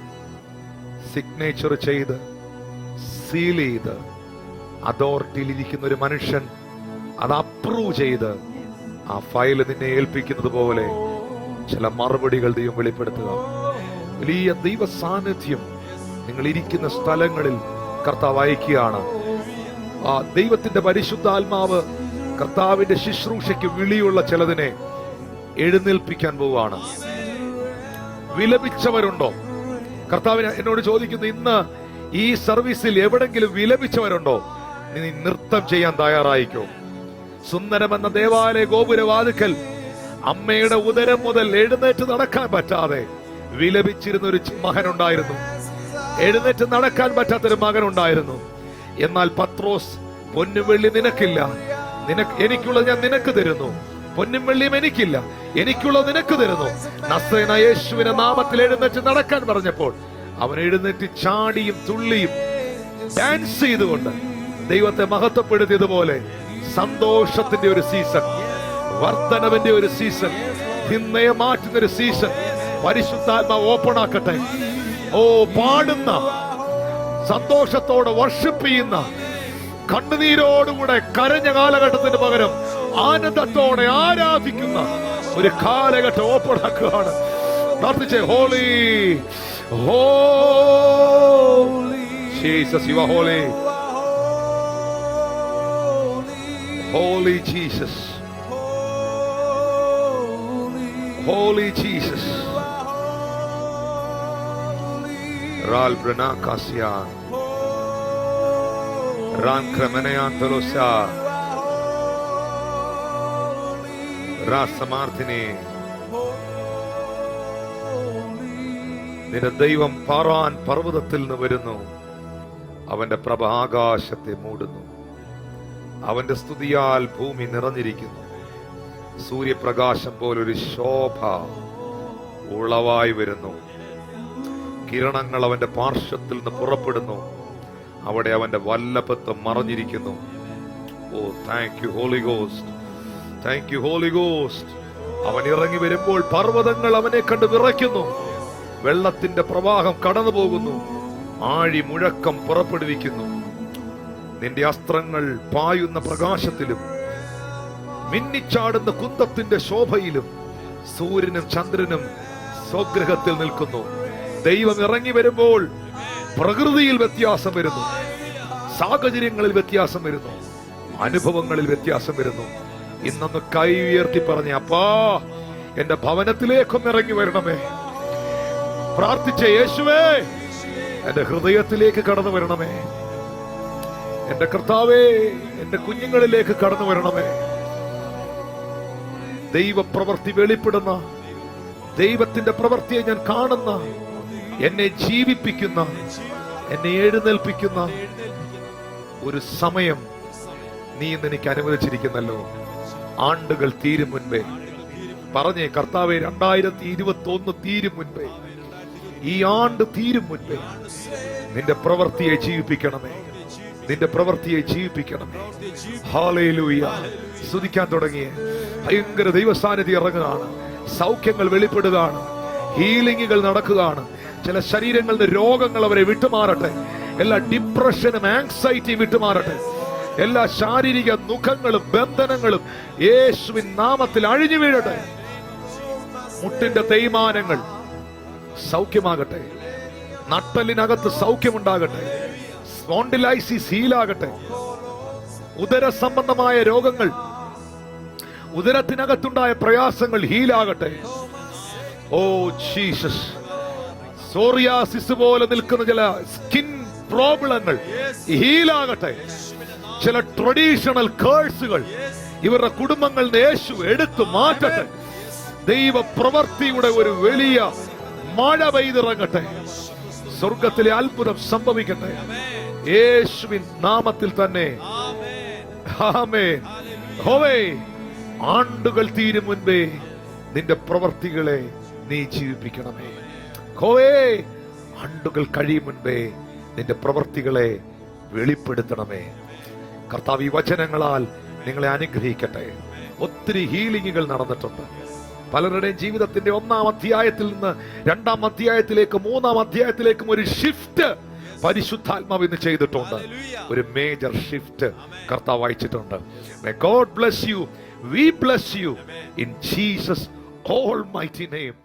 സിഗ്നേച്ചർ ചെയ്ത് സീൽ ചെയ്ത് അതോറിറ്റിയിൽ ഇരിക്കുന്ന ഒരു മനുഷ്യൻ അത് അപ്രൂവ് ചെയ്ത് ആ ഫയൽ നിന്നെ ഏൽപ്പിക്കുന്നത് പോലെ ചില മറുപടികൾ ദൈവം വെളിപ്പെടുത്തുക. വലിയ ദൈവ സാന്നിധ്യം നിങ്ങൾ ഇരിക്കുന്ന സ്ഥലങ്ങളിൽ കർത്താവ് അയക്കുകയാണ്. ആ ദൈവത്തിന്റെ പരിശുദ്ധാത്മാവ് കർത്താവിന്റെ ശുശ്രൂഷയ്ക്ക് വിളിയുള്ള ചിലതിനെ എഴുന്നേൽപ്പിക്കാൻ പോവുകയാണ്. വിലപിച്ചവരുണ്ടോ? കർത്താവിന് എന്നോട് ചോദിക്കുന്നു, ഇന്ന് ഈ സർവീസിൽ എവിടെങ്കിലും വിലപിച്ചവരുണ്ടോ? നീ നൃത്തം ചെയ്യാൻ തയ്യാറായിക്കോ. സുന്ദരമെന്ന ദേവാലയ ഗോപുരവാതിക്കൽ അമ്മയുടെ ഉദരം മുതൽ എഴുന്നേറ്റ് നടക്കാൻ പറ്റാതെ വിലപിച്ചിരുന്ന ഒരു മകനുണ്ടായിരുന്നു. എഴുന്നേറ്റ് നടക്കാൻ പറ്റാത്തൊരു മകനുണ്ടായിരുന്നു. എന്നാൽ പത്രോസ്, പൊന്നും വെള്ളി നിനക്കില്ല, എനിക്കുള്ളത് ഞാൻ നിനക്ക് തരുന്നു. പൊന്നും വെള്ളിയും എനിക്കില്ല, എനിക്കുള്ളത് നിനക്ക് തരുന്നു. നസ്രയനായ യേശുവിന്റെ നാമത്തിൽ എഴുന്നേറ്റ് നടക്കാൻ പറഞ്ഞപ്പോൾ അവൻ എഴുന്നേറ്റ് ചാടിയും തുള്ളിയും ഡാൻസ് ചെയ്തുകൊണ്ട് ദൈവത്തെ മഹത്വപ്പെടുത്തിയതുപോലെ സന്തോഷത്തിന്റെ ഒരു സീസൺ, വർധനവിന്റെ ഒരു സീസൺ, ഹിന്നയെ മാറ്റുന്ന ഒരു സീസൺ പരിശുദ്ധാത്മാവ് ഓപ്പൺ ആക്കട്ടെ. ഓ, പാടുന്ന, സന്തോഷത്തോടെ വർഷിപ്പ് ചെയ്യുന്ന, കണ്ണുനീരോടുകൂടെ കരഞ്ഞ കാലഘട്ടത്തിന് പകരം ആനന്ദത്തോടെ ആരാധിക്കുന്ന ഒരു കാലഘട്ടം ഓപ്പൺ ആക്കുകയാണ്. പ്രാർത്ഥിച്ചേ. Holy, holy Jesus, you are holy. Holy Jesus, Holy Jesus, Ral Brana Kasia, Ran Kramenean Tolosa, Rasa Martini. നിന്റെ ദൈവം പാറാൻ പർവ്വതത്തിൽ നിന്ന് വരുന്നു. അവന്റെ പ്രഭ ആകാശത്തെ മൂടുന്നു. അവന്റെ സ്തുതിയാൽ ഭൂമി നിറഞ്ഞിരിക്കുന്നു. സൂര്യപ്രകാശം പോലൊരു ശോഭ ഉളവായി വരുന്നു. കിരണങ്ങൾ അവന്റെ പാർശ്വത്തിൽ നിന്ന് പുറപ്പെടുന്നു. അവിടെ അവന്റെ വല്ലഭത്വം മറഞ്ഞിരിക്കുന്നു. ഓ, thank you Holy Ghost, thank you Holy Ghost. അവൻ ഇറങ്ങി വരുമ്പോൾ പർവ്വതങ്ങൾ അവനെ കണ്ട് വിറയ്ക്കുന്നു. വെള്ളത്തിന്റെ പ്രവാഹം കടന്നു പോകുന്നു. ആഴി മുഴക്കം പുറപ്പെടുവിക്കുന്നു. നിന്റെ അസ്ത്രങ്ങൾ പായുന്ന പ്രകാശത്തിലും മിന്നിച്ചാടുന്ന കുന്തത്തിന്റെ ശോഭയിലും സൂര്യനും ചന്ദ്രനും സ്വഗ്രഹത്തിൽ നിൽക്കുന്നു. ദൈവം ഇറങ്ങി വരുമ്പോൾ പ്രകൃതിയിൽ വ്യത്യാസം വരുന്നു, സാഹചര്യങ്ങളിൽ വ്യത്യാസം വരുന്നു, അനുഭവങ്ങളിൽ വ്യത്യാസം വരുന്നു. ഇന്നൊന്ന് കൈ ഉയർത്തി പറഞ്ഞ, അപ്പാ എന്റെ ഭവനത്തിലേക്കൊന്ന് ഇറങ്ങി വരണമേ. പ്രാർത്ഥിച്ച യേശുവേ, എന്റെ ഹൃദയത്തിലേക്ക് കടന്നു വരണമേ. എന്റെ കർത്താവേ, എന്റെ കുഞ്ഞുങ്ങളിലേക്ക് കടന്നു വരണമേ. ദൈവപ്രവൃത്തി വെളിപ്പെടുന്ന, ദൈവത്തിന്റെ പ്രവൃത്തിയെ ഞാൻ കാണുന്ന, എന്നെ ജീവിപ്പിക്കുന്ന, എന്നെ എഴുന്നേൽപ്പിക്കുന്ന ഒരു സമയം നീ ഇന്ന് എനിക്ക് അനുവദിച്ചിരിക്കുന്നല്ലോ. ആണ്ടുകൾ തീരും മുൻപേ പറഞ്ഞേ കർത്താവേ, 2021 തീരും മുൻപേ, ഈ ആണ്ട് തീരും മുൻപേ നിന്റെ പ്രവൃത്തിയെ ജീവിപ്പിക്കണമേ, നിന്റെ പ്രവൃത്തിയെ ജീവിപ്പിക്കണമേ. ഹല്ലേലൂയ. സ്തുതിക്കാൻ തുടങ്ങിയ ഭയങ്കര ദൈവസാന്നിധ്യം ഇറങ്ങുകയാണ്. സൗഖ്യങ്ങൾ വെളിപ്പെടുകയാണ്. ഹീലിംഗുകൾ നടക്കുകയാണ്. ചില ശരീരങ്ങളുടെ രോഗങ്ങൾ അവരെ വിട്ടുമാറട്ടെ. എല്ലാ ഡിപ്രഷനും ആങ്സൈറ്റിയും വിട്ടുമാറട്ടെ. എല്ലാ ശാരീരിക ദുഃഖങ്ങളും ബന്ധനങ്ങളും യേശുവിൻ നാമത്തിൽ അഴിഞ്ഞു വീഴട്ടെ. മുട്ടിന്റെ തേയ്മാനങ്ങൾ സൗഖ്യമാകട്ടെ. നട്ടലിനകത്ത് സൗഖ്യമുണ്ടാകട്ടെ. സ്പോണ്ടിലൈസിസ് ഹീലാകട്ടെ. ഉദര സംബന്ധമായ രോഗങ്ങൾ, ഉദരത്തിനകത്തുണ്ടായ പ്രയാസങ്ങൾ ഹീലാകട്ടെ. Oh Jesus. സോറിയാസിസ് പോലെ നിൽക്കുന്ന ചില സ്കിൻ പ്രോബ്ലങ്ങൾ ഹീലാകട്ടെ. ചില ട്രഡീഷണൽ കേഴ്സുകൾ ഇവരുടെ കുടുംബങ്ങൾ യേശു എടുത്തു മാറ്റട്ടെ. ദൈവ പ്രവൃത്തിയുടെ ഒരു വലിയ മഴ പെയ്തിറങ്ങട്ടെ. സ്വർഗത്തിലെ അത്ഭുതം സംഭവിക്കട്ടെ. യേശുവിൻ നാമത്തിൽ തന്നെ. ആമേൻ. ഹോവേ, ആണ്ടുകൾ തീരും മുൻപേ നിന്റെ പ്രവൃത്തികളെ നീ ജീവിപ്പിക്കണമേ. ഹോവേ, ആണ്ടുകൾ കഴിയും മുൻപേ നിന്റെ പ്രവൃത്തികളെ വെളിപ്പെടുത്തണമേ. കർത്താവ് ഈ വചനങ്ങളാൽ നിങ്ങളെ അനുഗ്രഹിക്കട്ടെ. ഒത്തിരി ഹീലിംഗുകൾ നടന്നിട്ടുണ്ട്. പലരുടെയും ജീവിതത്തിന്റെ 1-ാം അധ്യായത്തിൽ നിന്ന് 2-ാം അധ്യായത്തിലേക്കും 3-ാം അധ്യായത്തിലേക്കും ഒരു ഷിഫ്റ്റ് പരിശുദ്ധാത്മാവ് ഇന്ന് ചെയ്തിട്ടുണ്ട്. ഒരു മേജർ ഷിഫ്റ്റ് കർത്താവ് അയച്ചിട്ടുണ്ട്. May God bless you. We bless you in Jesus' almighty name.